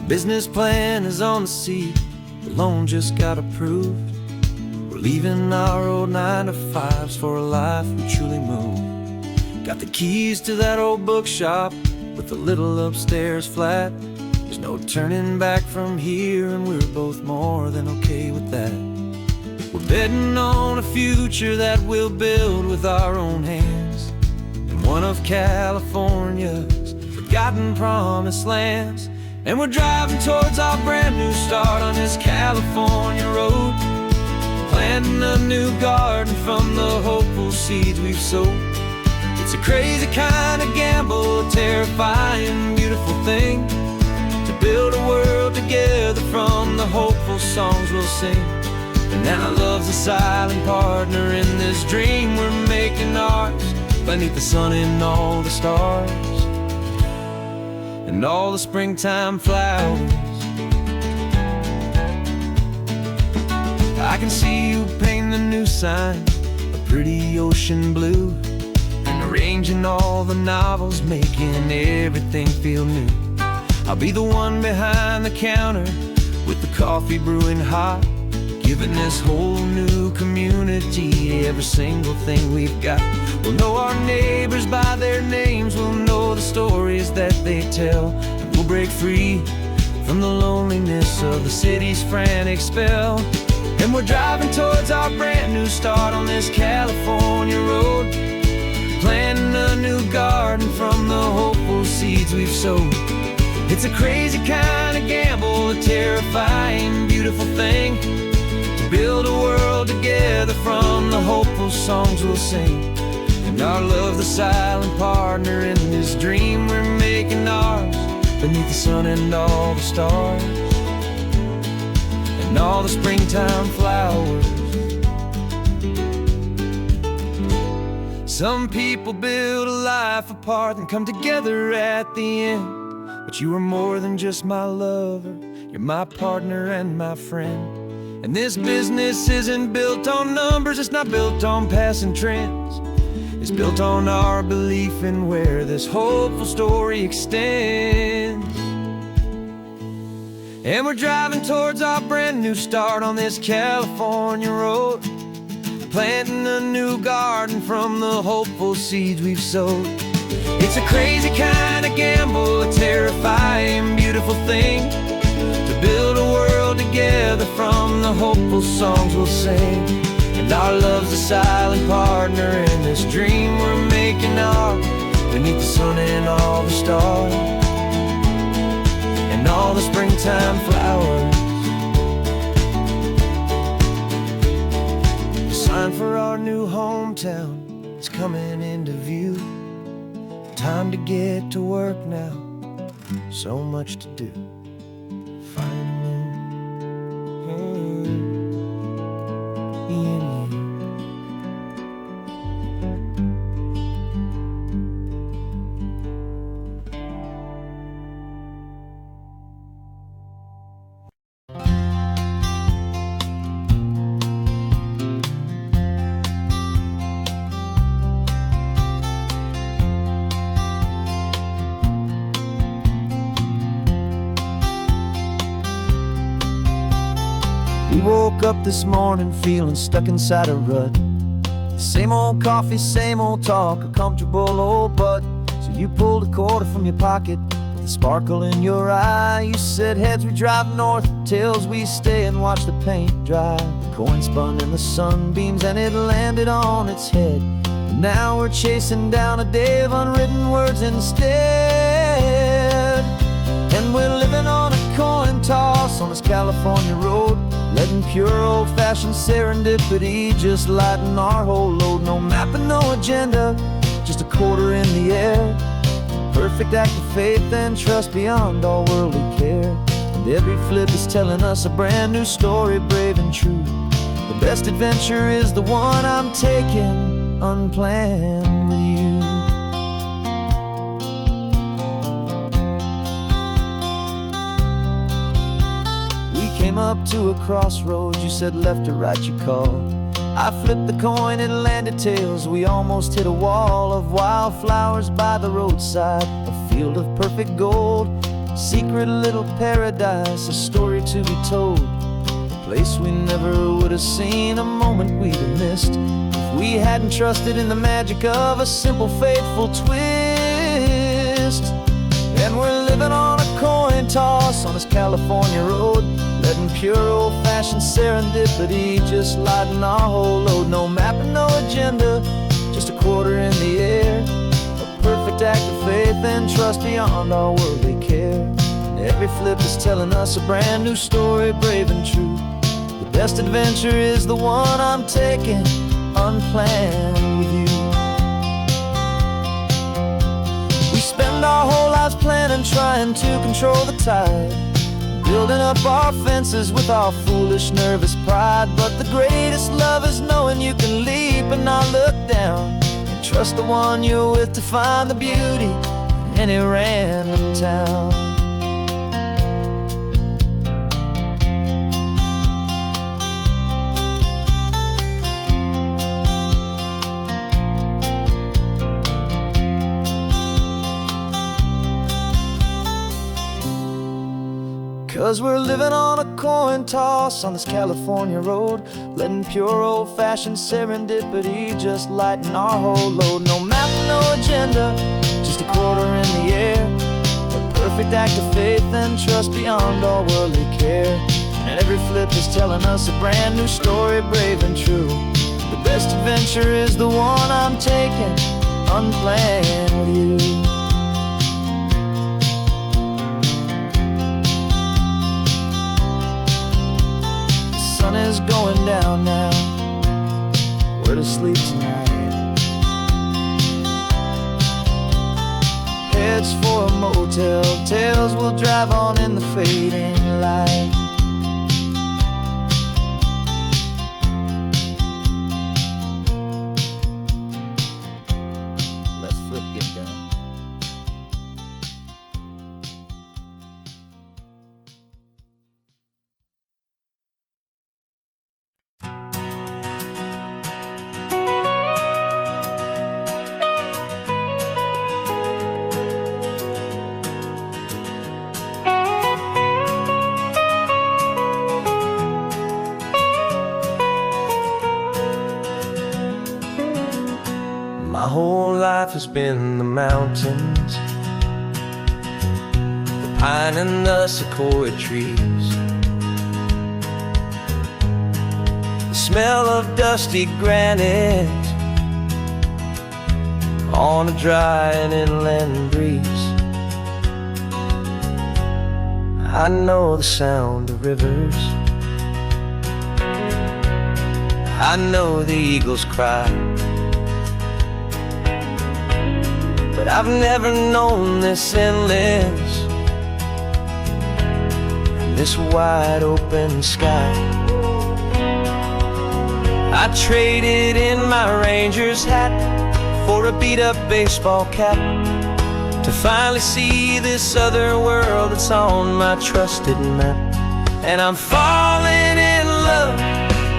Business plan is on the seat, the loan just got approved. We're leaving our old 9-to-5s for a life we truly move. Got the keys to that old bookshop with the little upstairs flat. There's no turning back from here, and we're both more than okay with that. We're betting on a future that we'll build with our own hands, in one of California's forgotten promised lands. And we're driving towards our brand new start on this California road, planting a new garden from the hopeful seeds we've sowed. It's a crazy kind of gamble, a terrifying, beautiful thing, to build a world together from the hopeful songs we'll sing. And now love's a silent partner in this dream we're making ours, beneath the sun and all the stars and all the springtime flowers. I can see you painting a new sign, a pretty ocean blue, and arranging all the novels, making everything feel new. I'll be the one behind the counter with the coffee brewing hot, giving this whole new community every single thing we've got. We'll know our neighbors by their names, we'll know the stories that they tell, and we'll break free from the loneliness of the city's frantic spell. And we're driving towards our brand new start on this California road, planting a new garden from the hopeful seeds we've sowed. It's a crazy kind of gamble, a terrifying, beautiful thing, to build a world together from the hopeful songs we'll sing. And our love's the silent partner in this dream we're making ours, beneath the sun and all the stars and all the springtime flowers. Some people build a life apart and come together at the end, but you are more than just my lover, you're my partner and my friend. And this business isn't built on numbers, it's not built on passing trends. It's built on our belief in where this hopeful story extends. And we're driving towards our brand new start on this California road, planting a new garden from the hopeful seeds we've sowed. It's a crazy kind of gamble, a terrifying, beautiful thing, to build a world together from the hopeful songs we'll sing. And our love's a silent partner in this dream we're making ours, beneath the sun and all the stars and all the springtime flowers. The sign for our new hometown is coming into view. Time to get to work now, so much to do. We woke up this morning feeling stuck inside a rut. Same old coffee, same old talk, a comfortable old butt. So you pulled a quarter from your pocket with a sparkle in your eye. You said, heads we drive north, tails we stay and watch the paint dry. The coin spun in the sunbeams and it landed on its head. And now we're chasing down a day of unwritten words instead. And we're living on a coin toss on this California road. Let letting pure old-fashioned serendipity just lighten our whole load. No map and no agenda, just a quarter in the air. Perfect act of faith and trust beyond all worldly care. And every flip is telling us a brand new story, brave and true. The best adventure is the one I'm taking unplanned with you. Came up to a crossroads, you said left or right, you called. I flipped the coin, it landed tails. We almost hit a wall of wildflowers by the roadside, a field of perfect gold, secret little paradise, a story to be told. A place we never would have seen, a moment we'd have missed if we hadn't trusted in the magic of a simple, faithful twist. And we're living on a coin toss on this California road, letting pure old-fashioned serendipity just lighten our whole load. No map and no agenda, just a quarter in the air. A perfect act of faith and trust beyond all worldly care. And every flip is telling us a brand new story, brave and true. The best adventure is the one I'm taking unplanned with you. We spend our whole lives planning, trying to control the tide, building up our fences with our foolish, nervous pride. But the greatest love is knowing you can leap and not look down, and trust the one you're with to find the beauty in any random town. 'Cause we're living on a coin toss on this California road, letting pure old-fashioned serendipity just lighten our whole load. No map, no agenda, just a quarter in the air. A perfect act of faith and trust beyond all worldly care. And every flip is telling us a brand new story, brave and true. The best adventure is the one I'm taking unplanned with you. The sun is going down now, we're to sleep tonight. Heads for a motel, tails will drive on in the fading light. Let's flip get done. My whole life has been the mountains, the pine and the sequoia trees, the smell of dusty granite on a dry and inland breeze. I know the sound of rivers, I know the eagles cry, but I've never known this endless, this wide open sky. I traded in my ranger's hat for a beat-up baseball cap, to finally see this other world that's on my trusted map. And I'm falling in love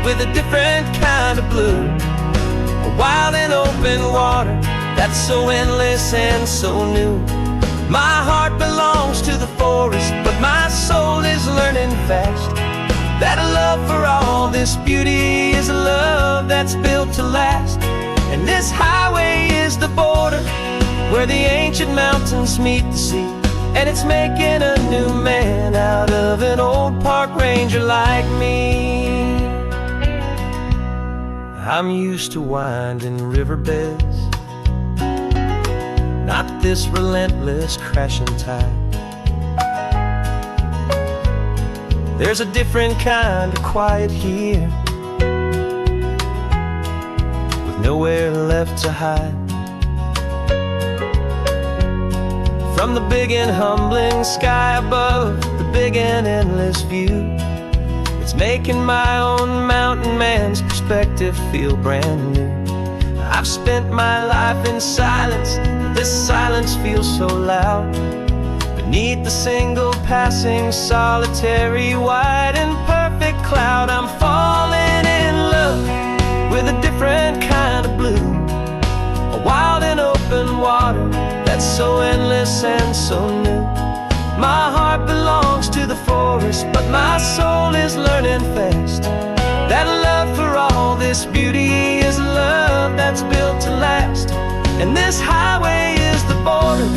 with a different kind of blue, a wild and open water that's so endless and so new. My heart belongs to the forest, but my soul is learning fast that a love for all this beauty is a love that's built to last. And this highway is the border where the ancient mountains meet the sea, and it's making a new man out of an old park ranger like me. I'm used to winding riverbeds, not this relentless crashing tide. There's a different kind of quiet here, with nowhere left to hide. From the big and humbling sky above, the big and endless view, it's making my own mountain man's perspective feel brand new. I've spent my life in silence, this silence feels so loud. Beneath the single passing solitary white and perfect cloud, I'm falling in love with a different kind of blue, a wild and open water that's so endless and so new. My heart belongs to the forest, but my soul is learning fast that love for all this beauty is love that's built to last. And this highway is the border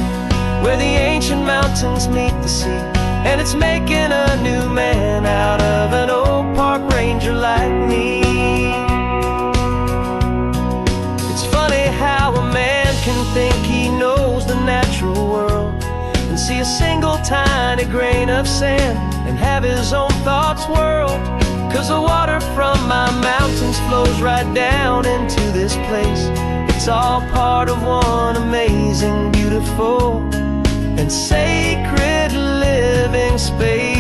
where the ancient mountains meet the sea, and it's making a new man out of an old park ranger like me. It's funny how a man can think he knows the natural world and see a single tiny grain of sand and have his own thoughts whirled. 'Cause the water from my mountains flows right down into this place. It's all part of one amazing, beautiful, and sacred living space.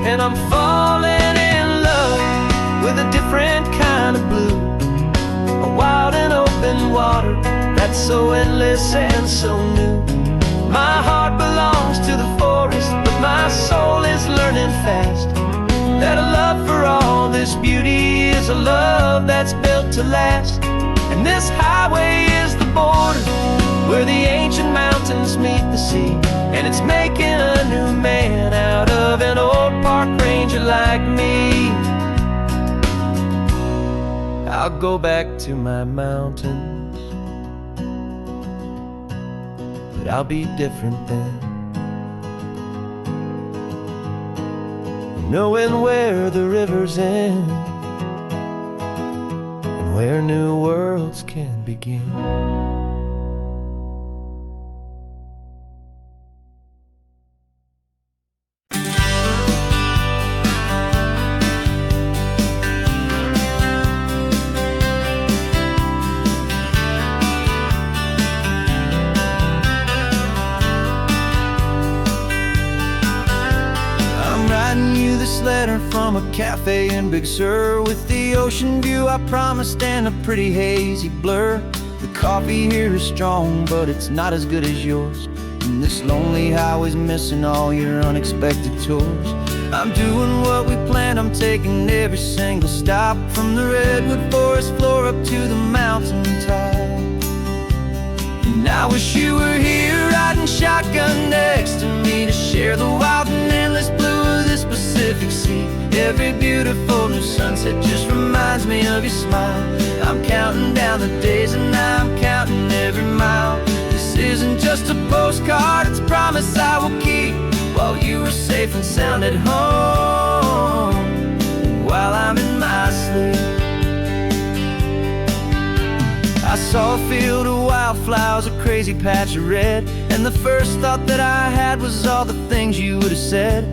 And I'm falling in love with a different kind of blue, a wild and open water that's so endless and so new. My heart belongs to the forest, but my soul is learning fast that a love for all this beauty is a love that's built to last. And this highway is the border where the ancient mountains meet the sea, and it's making a new man out of an old park ranger like me. I'll go back to my mountains, but I'll be different then, knowing where the rivers end and where new worlds can begin. This letter from a cafe in Big Sur, with the ocean view I promised and a pretty hazy blur. The coffee here is strong, but it's not as good as yours, and this lonely highway's missing all your unexpected tours. I'm doing what we planned, I'm taking every single stop, from the redwood forest floor up to the mountain top. And I wish you were here riding shotgun next to me to share the wild and endless blue of this Pacific Sea. Every beautiful new sunset just reminds me of your smile. I'm counting down the days and I'm counting every mile. This isn't just a postcard, it's a promise I will keep, while you are safe and sound at home, while I'm in my sleep. I saw a field of wildflowers, a crazy patch of red, and the first thought that I had was all the things you would have said.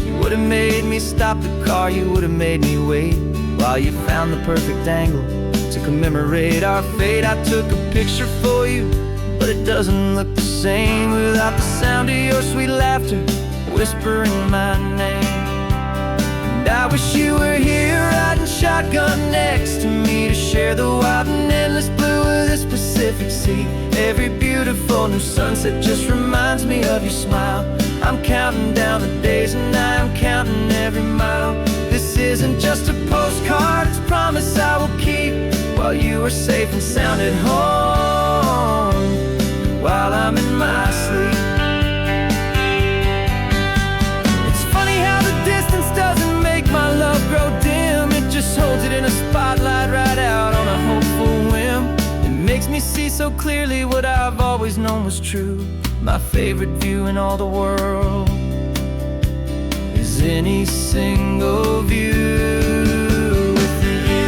You would have made me stop the car, you would have made me wait, while you found the perfect angle to commemorate our fate. I took a picture for you, but it doesn't look the same without the sound of your sweet laughter whispering my name. And I wish you were here riding shotgun next to me to share the wild and endless blue of this Pacific Sea. Every beautiful new sunset just reminds me of your smile. I'm counting down the days and I'm counting every mile. This isn't just a postcard, it's a promise I will keep, while you are safe and sound at home, while I'm in my sleep. It's funny how the distance doesn't make my love grow dim, it just holds it in a spotlight right out on a hopeful whim. It makes me see so clearly what I've always known was true. My favorite view in all the world is as any single view with you.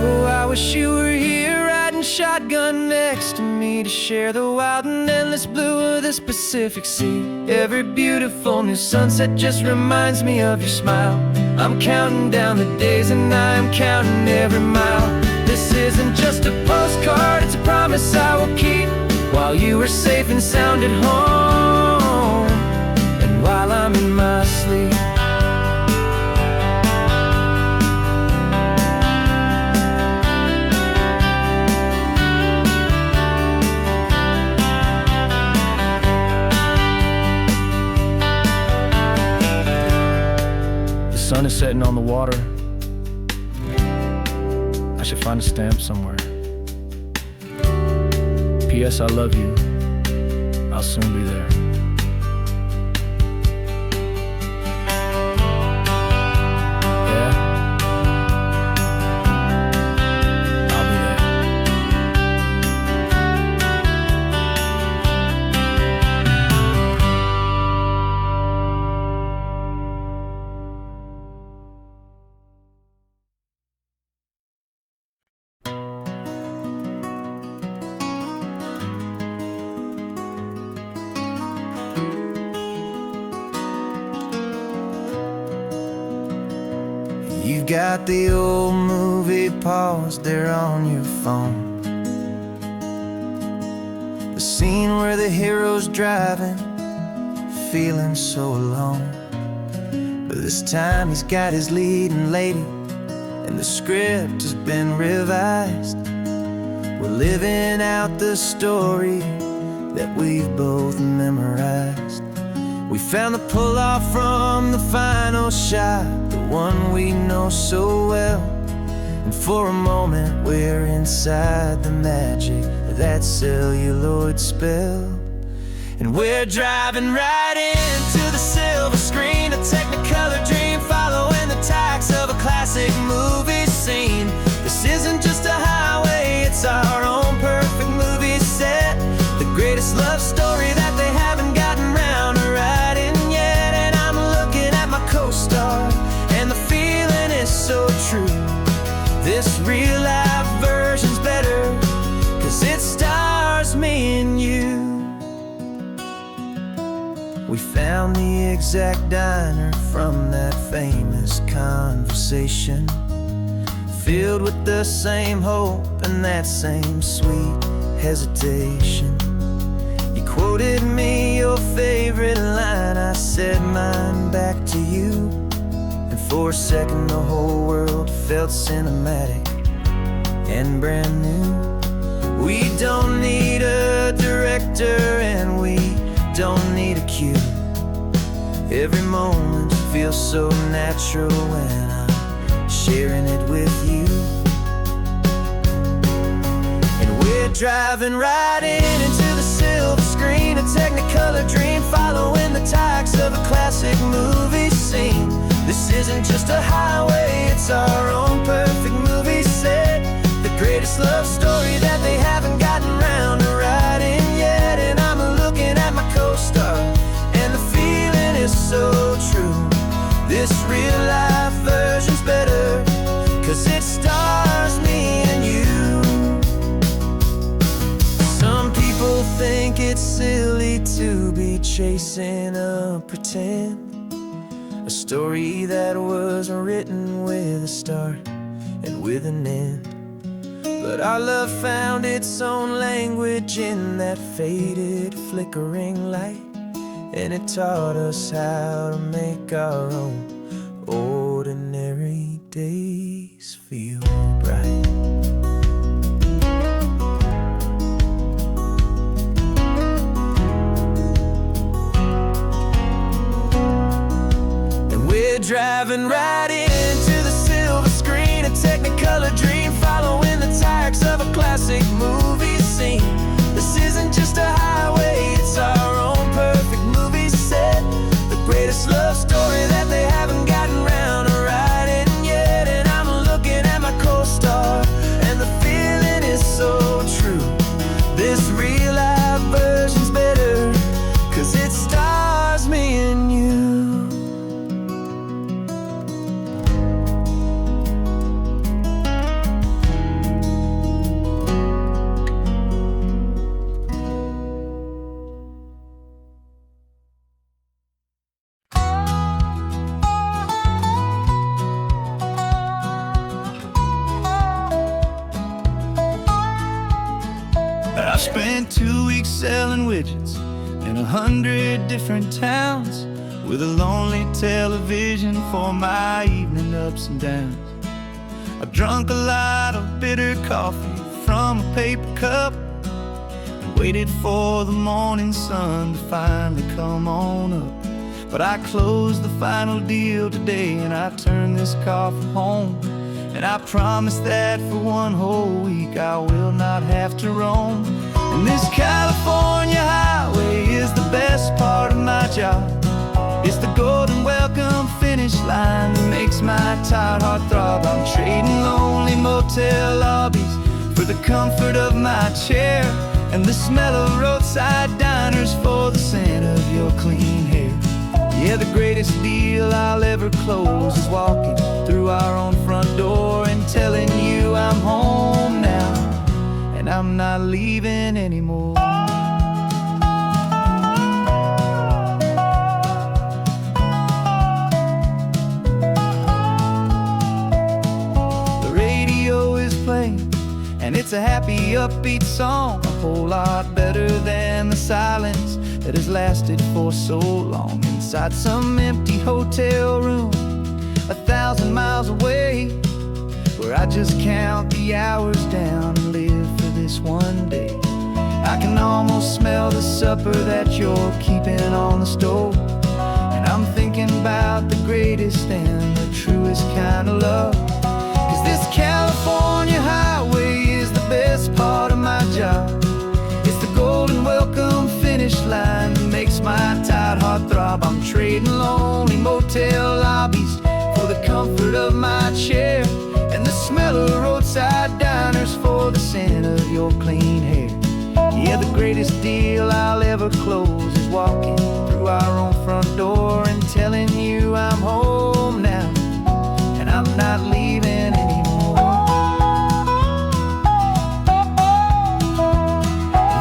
Oh, I wish you were here riding shotgun next to me to share the wild and endless blue of this Pacific Sea. Every beautiful new sunset just reminds me of your smile. I'm counting down the days and I am counting every mile. This isn't just a postcard, it's a promise I will keep, while you are safe and sound at home, and while I'm in my sleep. The sun is setting on the water. I should find a stamp somewhere. P.S. I love you. I'll soon be there. Yeah? I'll be there. You've got the old movie paused there on your phone, the scene where the hero's driving, feeling so alone. But this time he's got his leading lady, and the script has been revised. We're living out the story that we've both memorized. We found the pull-off from the final shot, the one we know so well. And for a moment we're inside the magic of that celluloid spell. And we're driving right into the silver screen, a Technicolor dream, following the tacks of a classic movie scene. This isn't just a highway, it's our own perfect movie set, the greatest love story that they haven't gotten round to writing yet. And I'm looking at my co-star, and the feeling is so true. This real life version's better, 'cause it stars me and you. We found the exact diner from that famous conversation, filled with the same hope and that same sweet hesitation. You quoted me your favorite line, I said mine back to you, and for a second the whole world felt cinematic and brand new. We don't need a director and we don't need a cue. Every moment feels so natural when I'm sharing it with you. And we're driving right into the silver screen, a Technicolor dream, following the tacks of a classic movie scene. This isn't just a highway, it's our own perfect movie set, the greatest love story that they haven't gotten round to writing yet. And I'm looking at my co-star, and the feeling is so true. This real life version's better, 'cause it stars me and you. Some people think it's silly to be chasing a pretend, a story that was written with a start and with an end. But our love found its own language in that faded, flickering light, and it taught us how to make our own ordinary days feel bright. And we're driving right into the silver screen, a Technicolor dream, following the tacks of a classic movie scene. This isn't just a highway, it's our own perfect movie set, the greatest love story that they haven't gotten round to writing. spent 2 weeks selling widgets in 100 different towns, with a lonely television for my evening ups and downs. I drunk a lot of bitter coffee from a paper cup and waited for the morning sun to finally come on up. But I closed the final deal today, and I turned this car from home. And I promise that for one whole week I will not have to roam. And this California highway is the best part of my job. It's the golden welcome finish line that makes my tired heart throb. I'm trading lonely motel lobbies for the comfort of my chair, and the smell of roadside diners for the scent of your clean hair. Yeah, the greatest deal I'll ever close is walking through our own front door and telling you I'm home now, and I'm not leaving anymore. The radio is playing, and it's a happy, upbeat song, a whole lot better than the silence that has lasted for so long inside some empty hotel room 1,000 miles away, where I just count the hours down and live for this one day. I can almost smell the supper that you're keeping on the stove, and I'm thinking about the greatest and the truest kind of love. 'Cause this California highway is the best part of my job. It's the golden welcome finish line that makes my tired heart throb. I'm trading lonely motel lobbies for the comfort of my chair, and the smell of roadside diners for the scent of your clean hair. Yeah, the greatest deal I'll ever close is walking through our own front door and telling you I'm home now, and I'm not leaving anymore.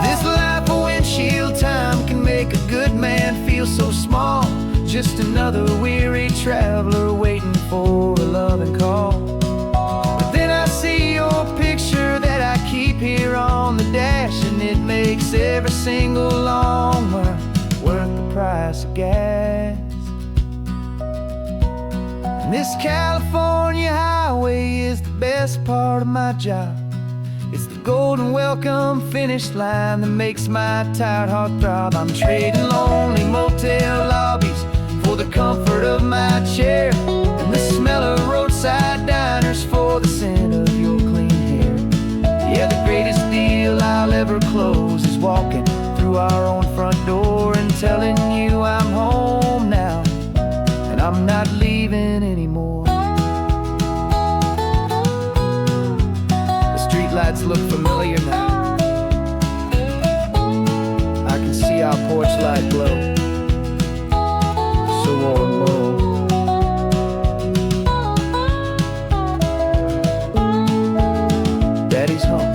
This life of windshield time can make a good man feel so small, just another weary traveler waiting for a loving call. But then I see your picture that I keep here on the dash, and it makes every single long mile worth the price of gas. And this California highway is the best part of my job. It's the golden welcome finish line that makes my tired heart throb. I'm trading lonely motel lobbies for the comfort of my chair, and the smell of roadside diners for the scent of your clean hair. Yeah, the greatest deal I'll ever close is walking through our own front door and telling you I'm home now, and I'm not leaving anymore. The streetlights look familiar now. I can see our porch light glow, so warm, warm. Daddy's home.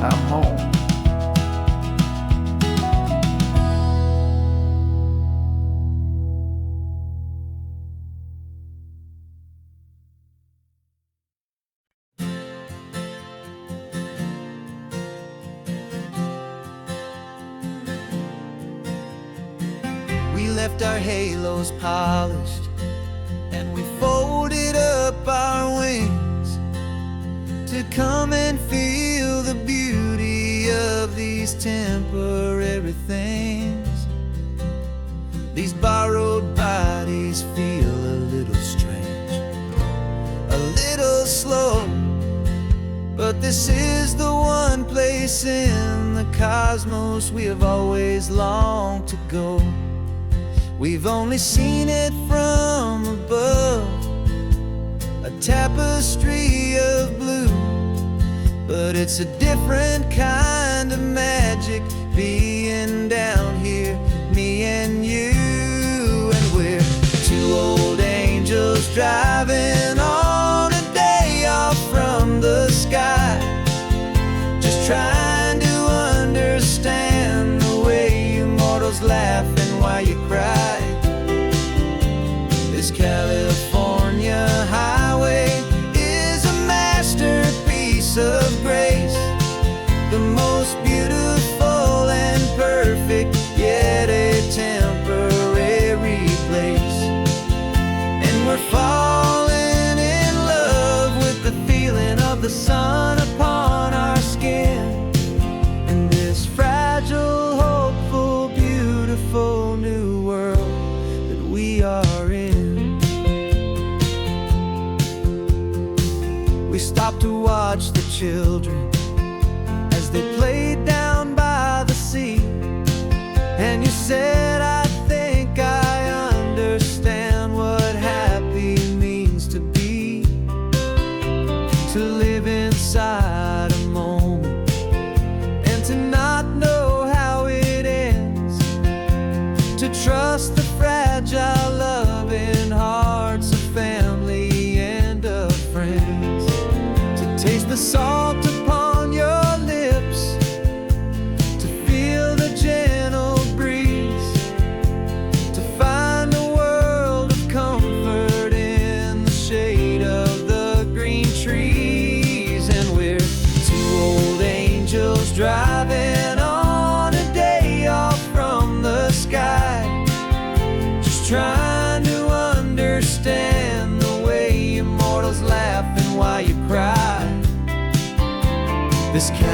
I'm home. We left our halos polished, and we folded up our wings to come and feel the beauty of these temporary things. These borrowed bodies feel a little strange, a little slow, but this is the one place in the cosmos we have always longed to go. We've only seen it from above, a tapestry of blue, but it's a different kind of magic being down here, me and you. And we're two old angels driving on a day off from the sky, just trying to understand the way you mortals laugh and why you cry. This California highway is a masterpiece of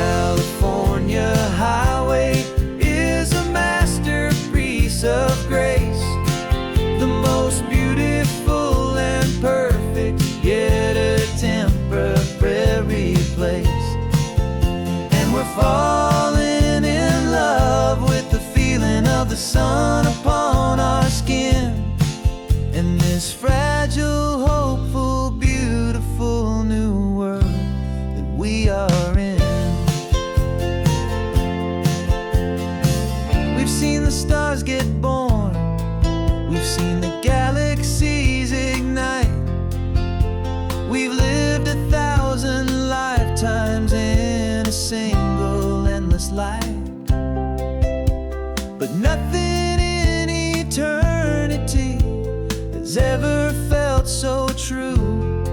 California highway is a masterpiece of grace, the most beautiful and perfect, yet a temporary place. And we're falling in love with the feeling of the sun upon our skin, in this fragile, hopeful, beautiful new world that we are in. We've seen the stars get born, we've seen the galaxies ignite, we've lived 1,000 lifetimes in a single endless life. But nothing in eternity has ever felt so true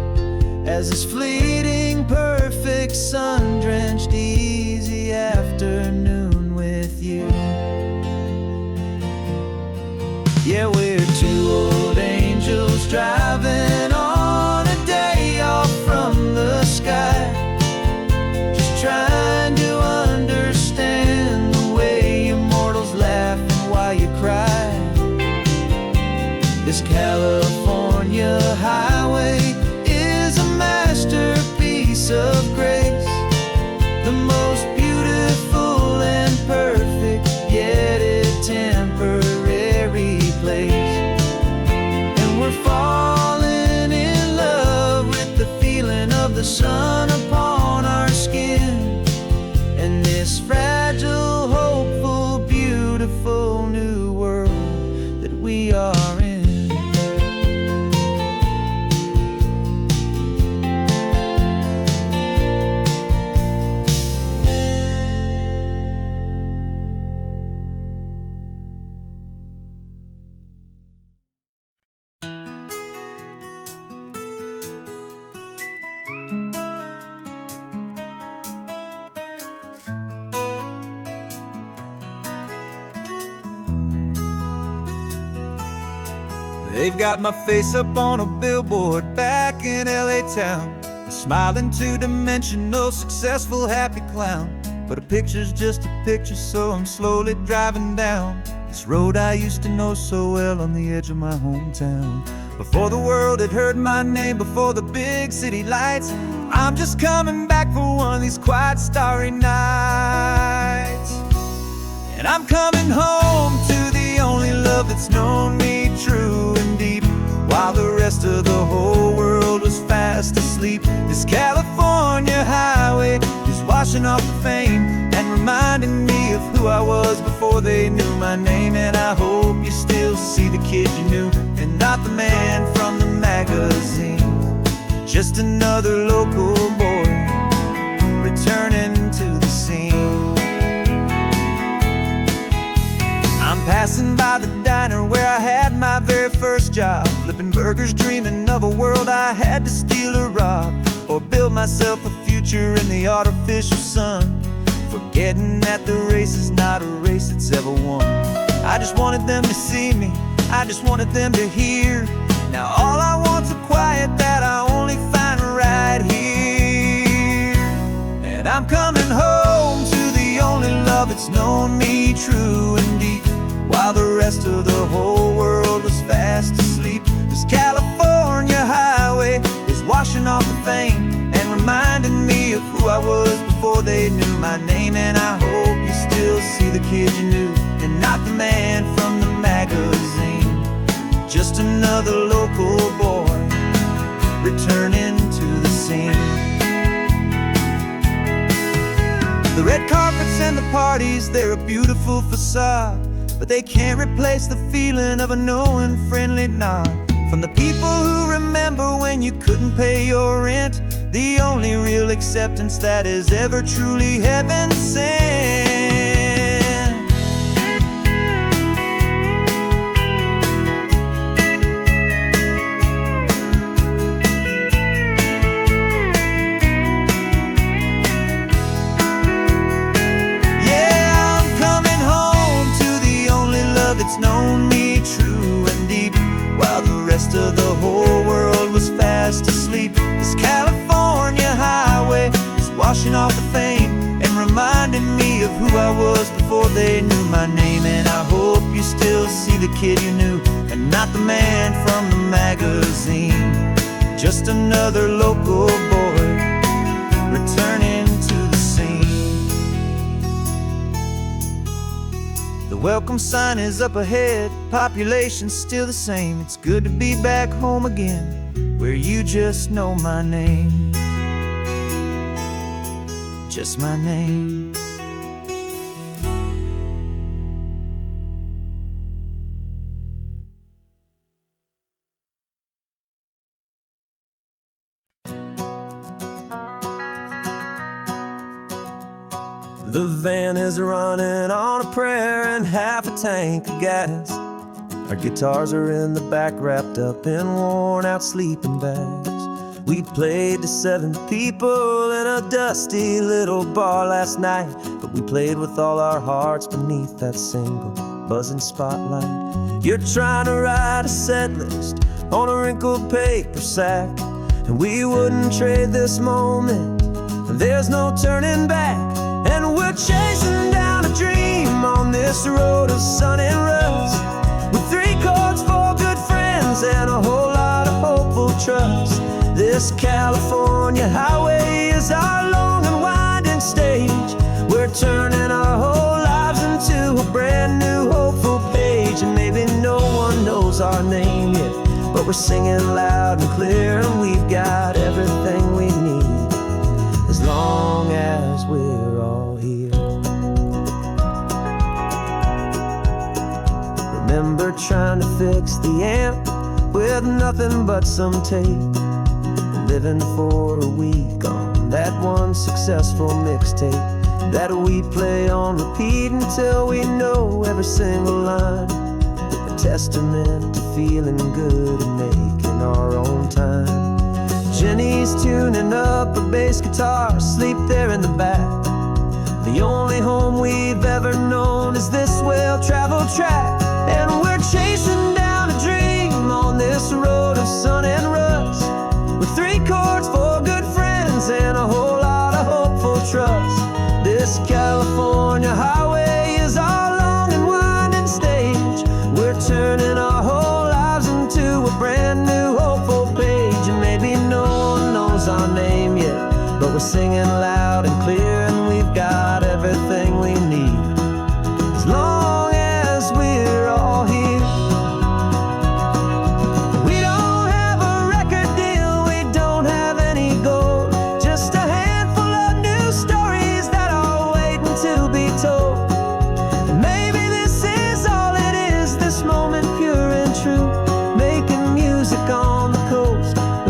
as this fleeting, perfect, sun-drenched, easy afternoon with you. Yeah, we're two old angels driving on a day off from the sky, just trying to understand the way immortals laugh and why you cry. This California highway is a masterpiece of grace, the most beautiful and perfect, yet a temporary place. And we're falling in love with the feeling of the sun upon our skin, and this fragile, hopeful, beautiful new world that we are in. They've got my face up on a billboard back in LA town, a smiling two-dimensional, successful, happy clown. But a picture's just a picture, so I'm slowly driving down this road I used to know so well on the edge of my hometown. Before the world had heard my name, before the big city lights, I'm just coming back for one of these quiet, starry nights. And I'm coming home to the only love that's known me true and deep, while the rest of the whole world was fast asleep. This California highway is washing off the fame and reminding me of who I was before they knew my name. And I hope you still see the kid you knew, and not the man from the magazine. Just another local boy returning to the scene. I'm passing by the diner where I had my very first job, flipping burgers, dreaming of a world I had to steal or rob, or build myself a future in the artificial sun, forgetting that the race is not a race that's ever won. I just wanted them to see me, I just wanted them to hear. Now all I want's a quiet that I only find right here. And I'm coming home to the only love that's known me true and deep, while the rest of the whole world was fast asleep. This California highway is washing off the fame and reminding me of who I was before they knew my name. And I hope you still see the kid you knew, and not the man from the magazine. Just another local boy returning to the scene. The red carpets and the parties, they're a beautiful facade, but they can't replace the feeling of a knowing, friendly nod from the people who remember when you couldn't pay your rent, the only real acceptance that is ever truly heaven sent. It's known me true and deep, while the rest of the whole world was fast asleep. This California highway is washing off the fame and before they knew my name. And I hope you still see the kid you knew, and not the man from the magazine. Just another local boy returning to the scene. The welcome sign is up ahead, population's still the same. It's good to be back home again, where you just know my name. Just my name. The van is running on a prayer and half a tank of gas. Our guitars are in the back, wrapped up in worn-out sleeping bags. We played to 7 people in a dusty little bar last night, but we played with all our hearts beneath that single buzzing spotlight. You're trying to write a set list on a wrinkled paper sack, and we wouldn't trade this moment. There's no turning back, and we're chasing down a dream on this road of sun and rust, with 3 chords, 4 good friends, and a whole lot of hopeful trust. This California highway is our long and winding stage. We're turning our whole lives into a brand new hopeful page. And maybe no one knows our name yet, but we're singing loud and clear, and we've got everything we need, as long as we're all here. Remember trying to fix the amp with nothing but some tape, living for a week on that one successful mixtape that we play on repeat until we know every single line. A testament to feeling good and making our own time. Jenny's tuning up a bass guitar, asleep there in the back. The only home we've ever known is this well-traveled track, and we're chasing down a dream on this road of sun and rust, with 3 chords, 4 good friends, and a whole lot of hopeful trust. This California highway is our long and winding stage. We're turning our whole lives into a brand new hopeful page. And maybe no one knows our name yet, but we're singing loud and clear, and we've got everything we need, as long as we're all here.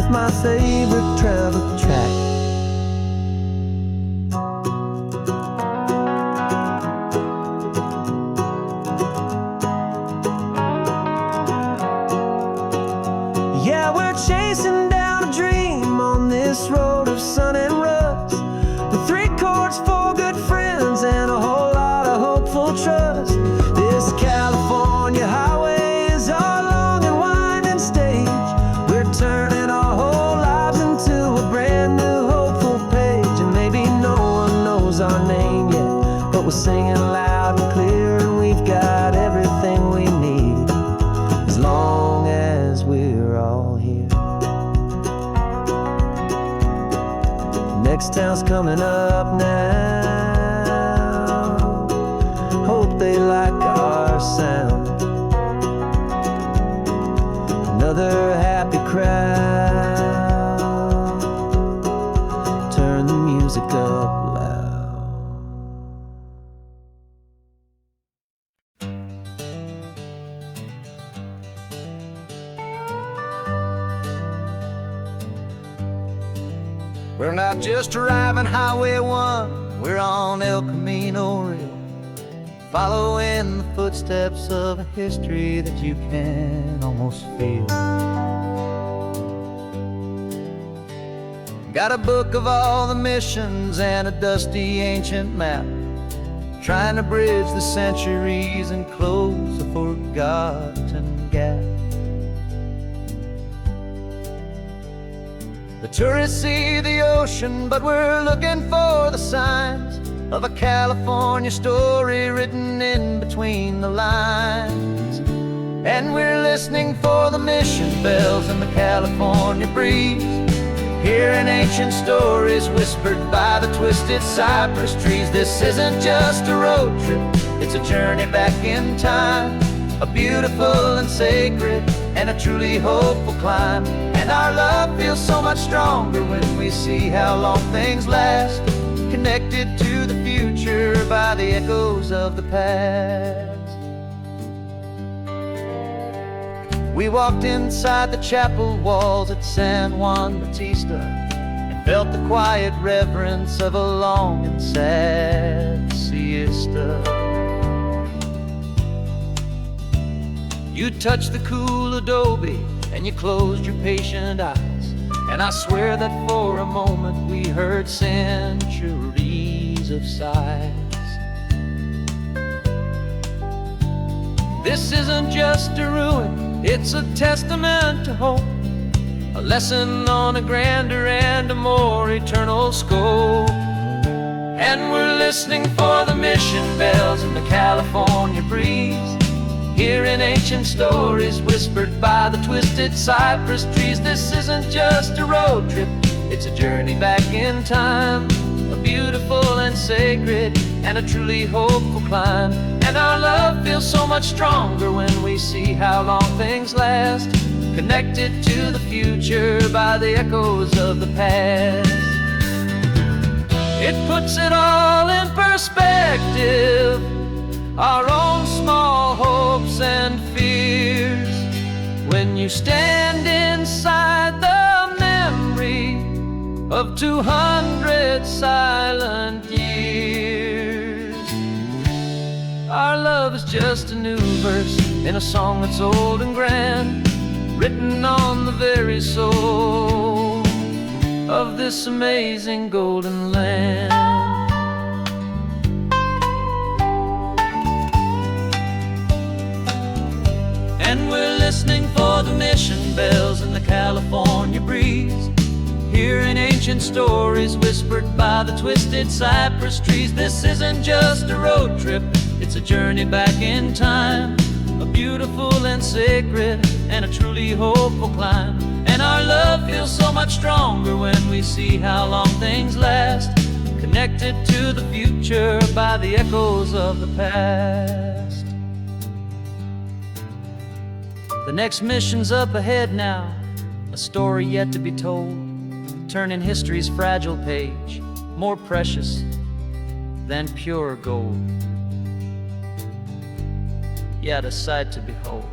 My favorite travel track. Yeah, we're chasing down a dream on this road of sun and rust, with 3 chords, 4 good friends, and a whole lot of hopeful trust. This California highway is our long and winding stage. We're turning our whole lives into a brand new hopeful page. And maybe no one knows our name yet, but we're singing loud and clear, and we've got everything we need, as long as we're all here. Next town's coming up now. Hope they like our sound. Another happy crowd. Turn the music up loud. We're not just driving Highway 1, we're on El Camino Real, following the footsteps of a history that you can almost feel. Got a book of all the missions and a dusty ancient map, trying to bridge the centuries and close a forgotten gap. The tourists see the ocean, but we're looking for the signs of a California story written in between the lines. And we're listening for the mission bells and the California breeze, hearing ancient stories whispered by the twisted cypress trees. This isn't just a road trip, it's a journey back in time, a beautiful and sacred and a truly hopeful climb. And our love feels so much stronger when we see how long things last, connected to the future by the echoes of the past. We walked inside the chapel walls at San Juan Bautista and felt the quiet reverence of a long and sad siesta. You touched the cool adobe and you closed your patient eyes, and I swear that for a moment we heard centuries of sighs. This isn't just a ruin, it's a testament to hope, a lesson on a grander and a more eternal scope. And we're listening for the mission bells in the California breeze, hearing ancient stories whispered by the twisted cypress trees. This isn't just a road trip, it's a journey back in time, a beautiful and sacred and a truly hopeful climb. And our love feels so much stronger when we see how long things last, connected to the future by the echoes of the past. It puts it all in perspective, our own small hopes and fears, when you stand inside the memory of 200 silent years. Our love is just a new verse in a song that's old and grand, written on the very soul of this amazing golden land. And we're listening for the mission bells in the California breeze, hearing ancient stories whispered by the twisted cypress trees. This isn't just a road trip, it's a journey back in time, a beautiful and sacred and a truly hopeful climb. And our love feels so much stronger when we see how long things last, connected to the future by the echoes of the past. The next mission's up ahead now, a story yet to be told, turning history's fragile page more precious than pure gold. Yet a sight to behold.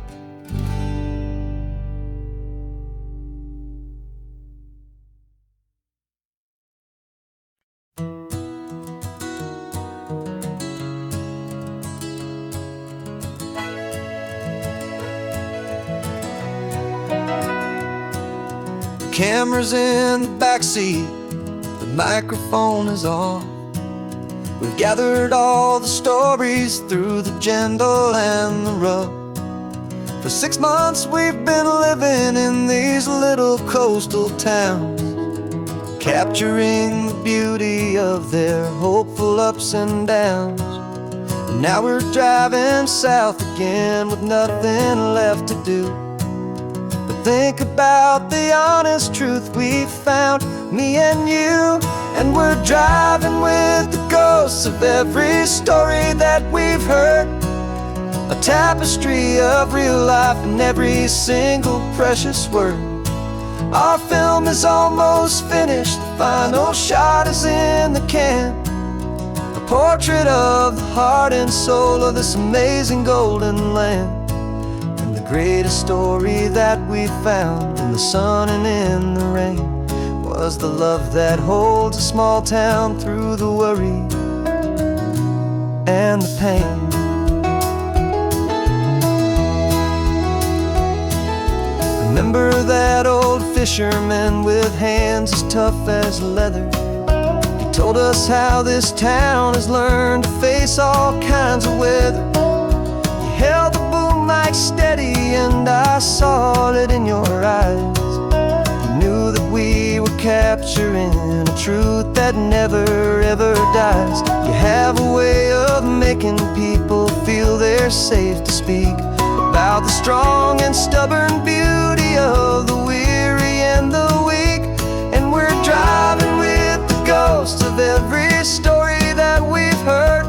Camera's in the backseat, the microphone is on. We've gathered all the stories through the gentle and the rough. For 6 months we've been living in these little coastal towns, capturing the beauty of their hopeful ups and downs. And now we're driving south again with nothing left to do. Think about the honest truth we found, me and you. And we're driving with the ghosts of every story that we've heard, a tapestry of real life in every single precious word. Our film is almost finished, the final shot is in the can, a portrait of the heart and soul of this amazing golden land. The greatest story that we found in the sun and in the rain was the love that holds a small town through the worry and the pain. Remember that old fisherman with hands as tough as leather? He told us how this town has learned to face all kinds of weather. You held the boom mic steady and I saw it in your eyes. You knew that we were capturing a truth that never ever dies. You have a way of making people feel they're safe to speak about the strong and stubborn beauty of the weary and the weak. And we're driving with the ghosts of every story that we've heard,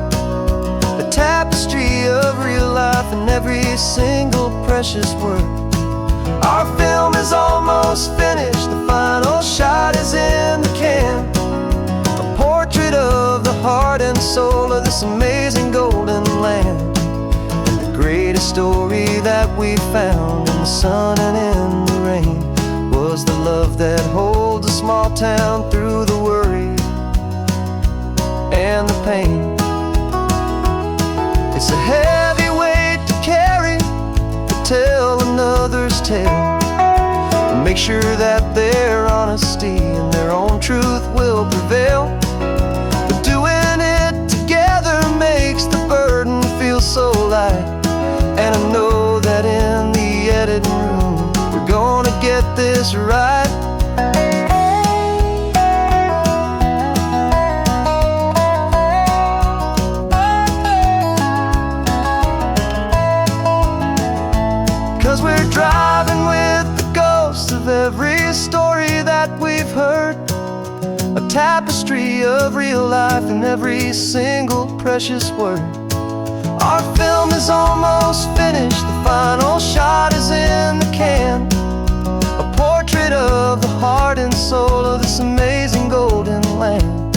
a tapestry of real life in every single precious word. Our film is almost finished, the final shot is in the can, a portrait of the heart and soul of this amazing golden land. And the greatest story that we found in the sun and in the rain was the love that holds a small town through the worry and the pain. It's a heavy weight to carry, to tell another's tale, and make sure that their honesty and their own truth will prevail. But doing it together makes the burden feel so light. And I know that in the editing room we're gonna get this right. 'Cause we're driving with the ghosts of every story that we've heard, a tapestry of real life in every single precious word. Our film is almost finished, the final shot is in the can, a portrait of the heart and soul of this amazing golden land.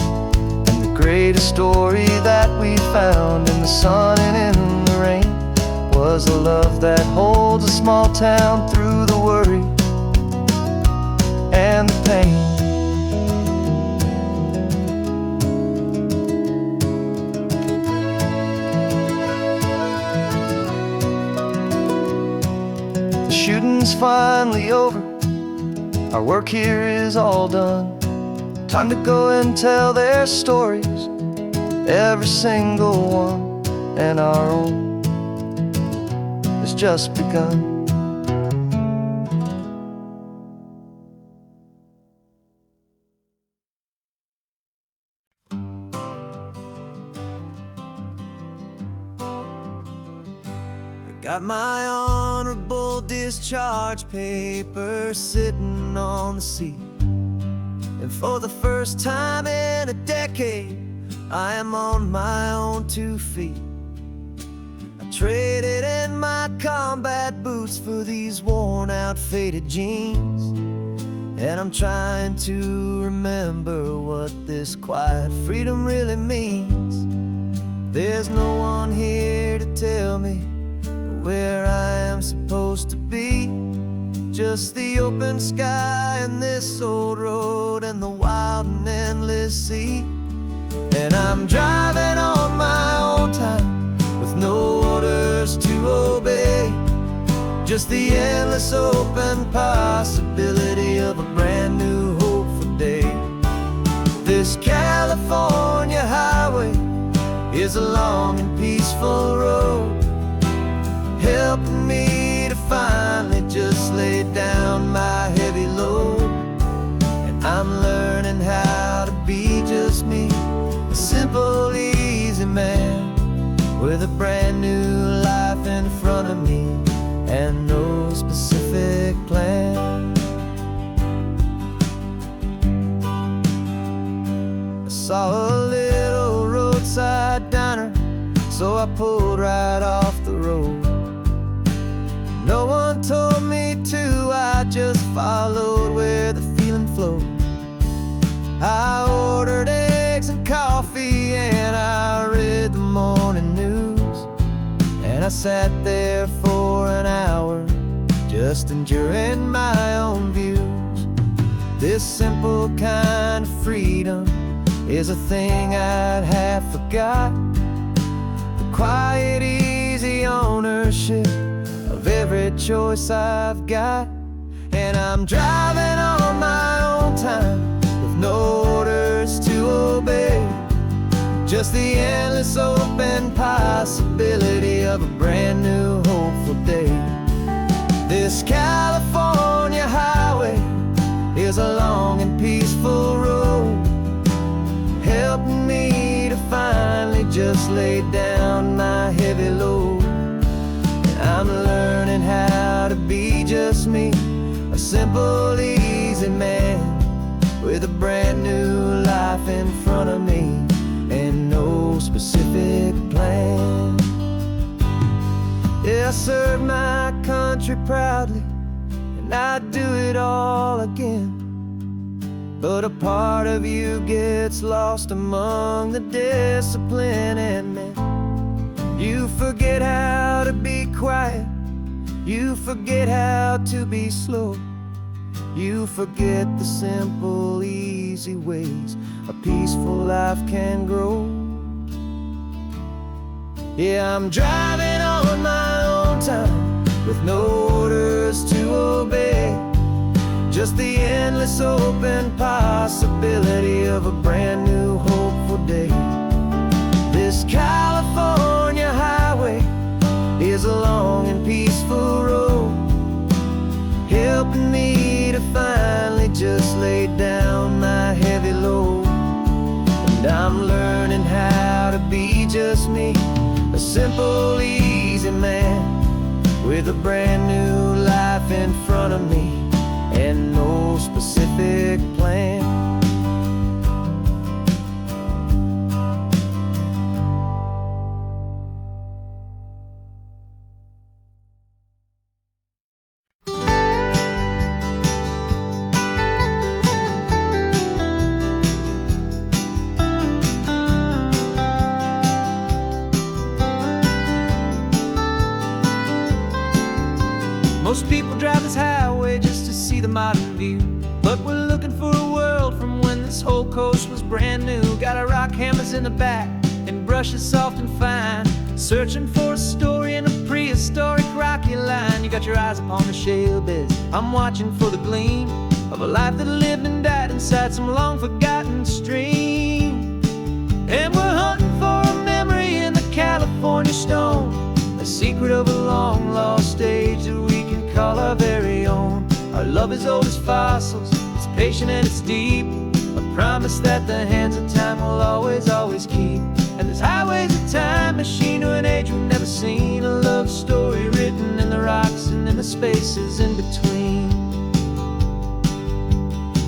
And the greatest story that we found in the sun and in the rain was a love that holds a small town through the worry and the pain. The shooting's finally over, our work here is all done. Time to go and tell their stories, every single one, and our own has just begun. Got my honorable discharge paper sitting on the seat, and for the first time in a decade I am on my own 2 feet. I traded in my combat boots for these worn out faded jeans, and I'm trying to remember what this quiet freedom really means. There's no one here to tell me where I am supposed to be, just the open sky and this old road and the wild and endless sea. And I'm driving on my own time with no orders to obey, just the endless open possibility of a brand new hopeful day. This California highway is a long and peaceful road, helping me to finally just lay down my heavy load. And I'm learning how to be just me, a simple, easy man with a brand new life in front of me and no specific plan. I saw a little roadside diner, so I pulled right off the road. No one told me to, I just followed where the feeling flowed. I ordered eggs and coffee and I read the morning news, and I sat there for an hour just enduring my own views. This simple kind of freedom is a thing I'd have forgot, the quiet, easy ownership of every choice I've got. And I'm driving on my own time with no orders to obey, just the endless open possibility of a brand new hopeful day. This California highway is a long and peaceful road, helping me to find just laid down my heavy load. And I'm learning how to be just me, a simple, easy man with a brand new life in front of me and no specific plan. Yeah, I serve my country proudly, and I'd do it all again. But a part of you gets lost among the discipline, and man, you forget how to be quiet, you forget how to be slow, you forget the simple, easy ways a peaceful life can grow. Yeah, I'm driving on my own time with no orders to obey, just the endless open possibility of a brand new hopeful day. This California highway is a long and peaceful road, helping me to finally just lay down my heavy load. And I'm learning how to be just me, a simple, easy man with a brand new life in front of me and no specific plan. Most people drive this highway just to see the modern view, but we're looking for a world from when this whole coast was brand new. Got our rock hammers in the back and brushes soft and fine, searching for a story in a prehistoric rocky line. You got your eyes upon the shale beds, I'm watching for the gleam of a life that lived and died inside some long forgotten stream. And we're hunting for a memory in the California stone, a secret of a long lost age that we can call our very own. Our love is old as fossils, it's patient and it's deep, a promise that the hands of time will always, always keep. And this highway's a time machine to an age we've never seen, a love story written in the rocks and in the spaces in between.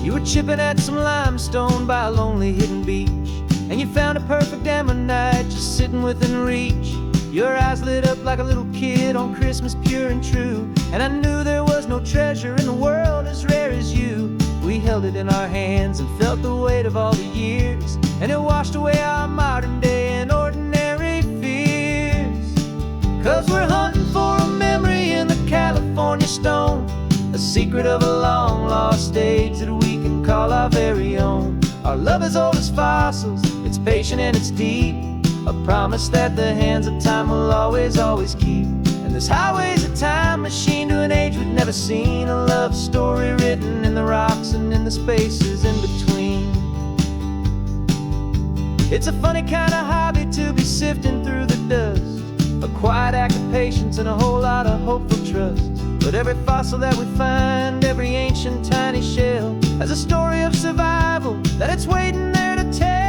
You were chipping at some limestone by a lonely hidden beach, and you found a perfect ammonite just sitting within reach. Your eyes lit up like a little kid on Christmas, pure and true, and I knew there was no treasure in the world as rare as you. We held it in our hands and felt the weight of all the years, and it washed away our modern day and ordinary fears. 'Cause we're hunting for a memory in the California stone, a secret of a long lost age that we can call our very own. Our love is old as fossils, it's patient and it's deep, a promise that the hands of time will always, always keep. And this highway's a time machine to an age we've never seen, a love story written in the rocks and in the spaces in between. It's a funny kind of hobby to be sifting through the dust, a quiet act of patience and a whole lot of hopeful trust. But every fossil that we find, every ancient tiny shell, has a story of survival that it's waiting there to tell.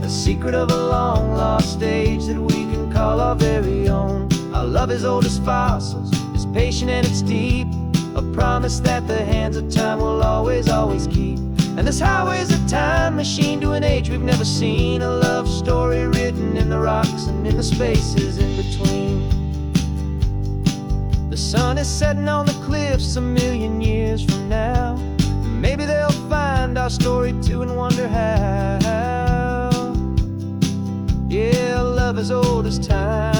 Secret of a long lost age that we can call our very own. Our love is old as fossils, it's patient and it's deep, a promise that the hands of time will always, always keep. And this highway's a time machine to an age we've never seen, a love story written in the rocks and in the spaces in between. The sun is setting on the cliffs a million years from now, maybe they'll find our story too and wonder how. Yeah, love is old as time.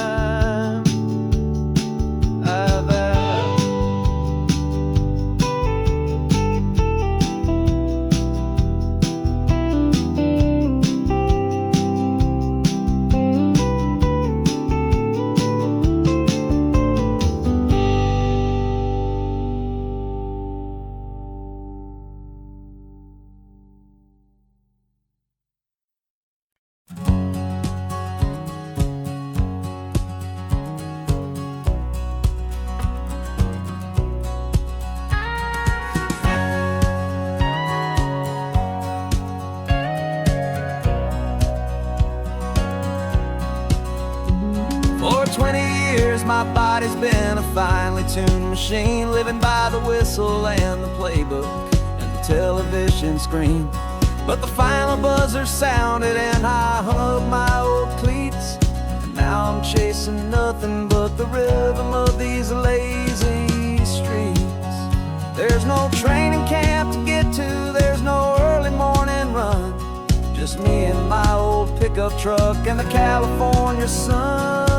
last 20 years, my body's been a finely tuned machine, living by the whistle and the playbook and the television screen. But the final buzzer sounded and I hung up my old cleats, and now I'm chasing nothing but the rhythm of these lazy streets. There's no training camp to get to, there's no early morning run, just me and my old pickup truck and the California sun.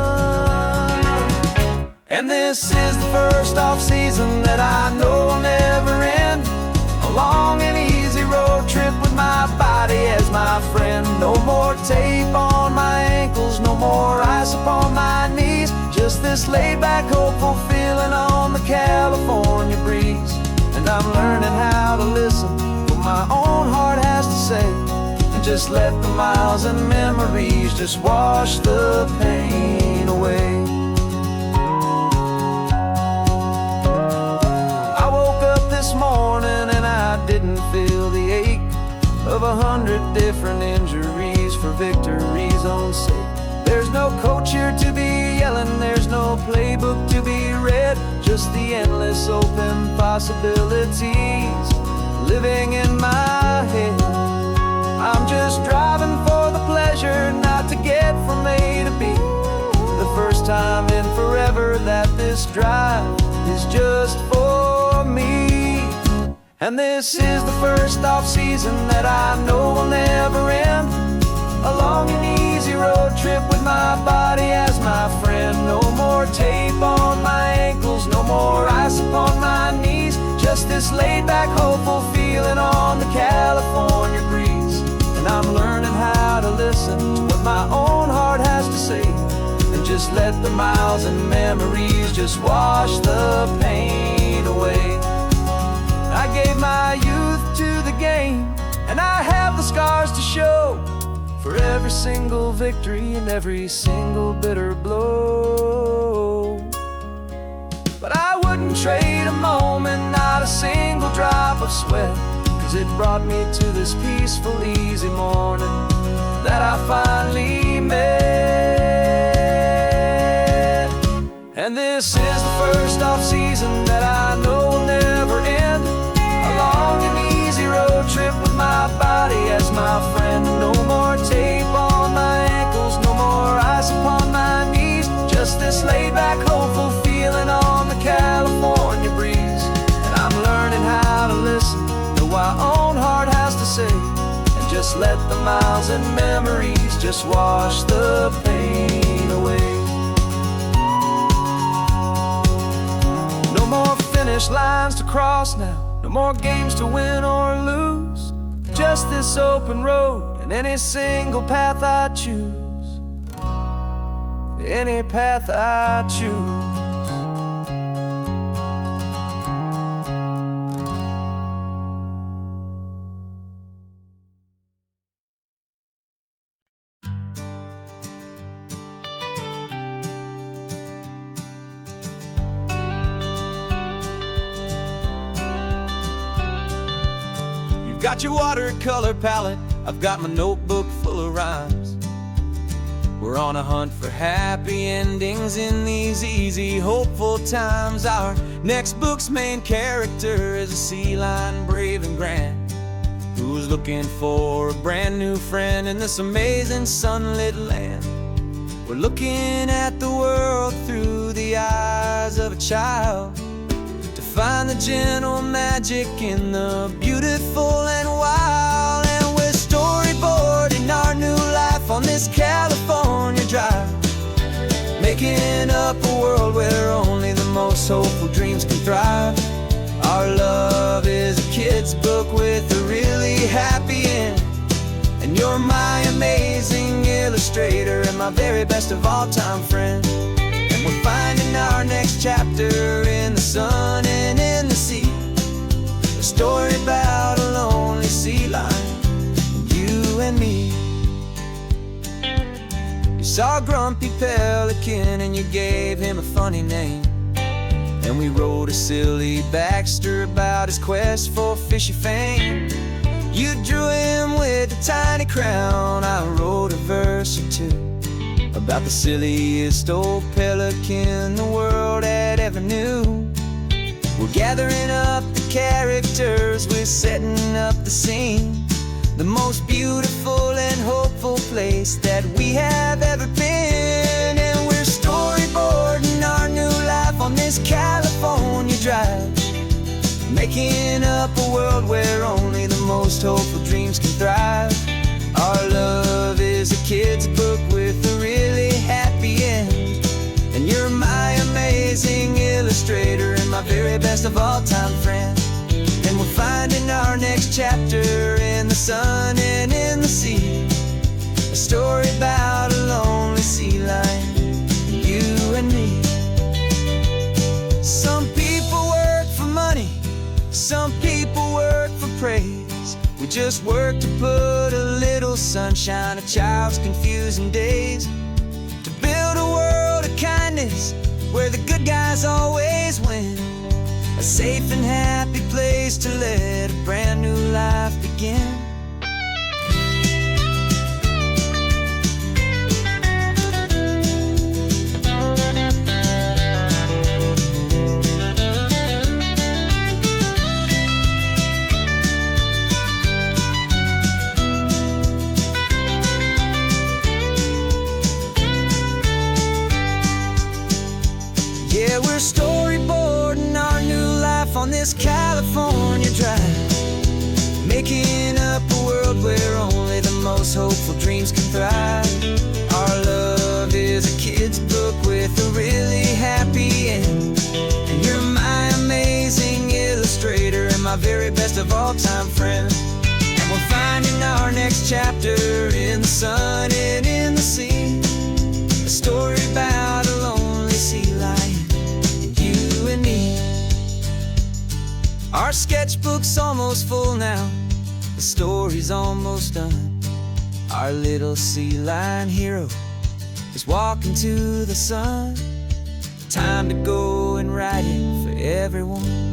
And this is the first off-season that I know will never end, a long and easy road trip with my body as my friend. No more tape on my ankles, no more ice upon my knees, just this laid-back, hopeful feeling on the California breeze. And I'm learning how to listen what my own heart has to say, and just let the miles and memories just wash the pain away. I woke up this morning and I didn't feel the ache of 100 different injuries for victory's own sake. There's no coach here to be yelling, there's no playbook to be read, just the endless open possibilities living in my head. I'm just driving for the pleasure, not to get from A to B. The first time in forever that this drive is just for me. And this is the first off-season that I know will never end, a long and easy road trip with my body as my friend. No more tape on my ankles, no more ice upon my knees, just this laid-back, hopeful feeling on the California breeze. And I'm learning how to listen to what my own heart has to say, and just let the miles and memories just wash the pain away. I gave my youth to the game, and I have the scars to show for every single victory and every single bitter blow. But I wouldn't trade a moment, not a single drop of sweat, 'cause it brought me to this peaceful, easy morning that I finally met. And this is the first off-season that I know will never end, a long and easy road trip with my body as my friend. No more tape on my ankles, no more ice upon my knees, just this laid-back, hopeful feeling on the California breeze. And I'm learning how to listen to what my own heart has to say, and just let the miles and memories just wash the pain away. No more finish lines to cross now, no more games to win or lose, just this open road and any single path I choose, any path I choose. Got your watercolor palette, I've got my notebook full of rhymes. We're on a hunt for happy endings in these easy, hopeful times. Our next book's main character is a sea lion, brave and grand, who's looking for a brand new friend in this amazing sunlit land. We're looking at the world through the eyes of a child, find the gentle magic in the beautiful and wild. And we're storyboarding our new life on this California drive, making up a world where only the most hopeful dreams can thrive. Our love is a kid's book with a really happy end, and you're my amazing illustrator and my very best of all time friend. We're finding our next chapter in the sun and in the sea, a story about a lonely sea lion, you and me. You saw a grumpy pelican and you gave him a funny name, and we wrote a silly Baxter about his quest for fishy fame. You drew him with a tiny crown, I wrote a verse or two about the silliest old pelican the world had ever knew. We're gathering up the characters, we're setting up the scene, the most beautiful and hopeful place that we have ever been. And we're storyboarding our new life on this California drive, making up a world where only the most hopeful dreams can thrive. Our love is a kid's book with a really happy end, and you're my amazing illustrator and my very best of all time friend. And we're finding our next chapter in the sun and in the sea, a story about a lonely sea lion, you and me. Some people work for money, some people work for praise. We just work to put a little sunshine, a child's confusing days, to build a world of kindness where the good guys always win, a safe and happy place to let a brand new life begin. Yeah, we're storyboarding our new life on this California drive, making up a world where only the most hopeful dreams can thrive. Our love is a kid's book with a really happy end, and you're my amazing illustrator and my very best of all time friend. And we're finding our next chapter in the sun and in the sea, a story about a lonely sea lion, you and me. Our sketchbook's almost full now, the story's almost done. Our little sea lion hero is walking to the sun. Time to go and write it for everyone.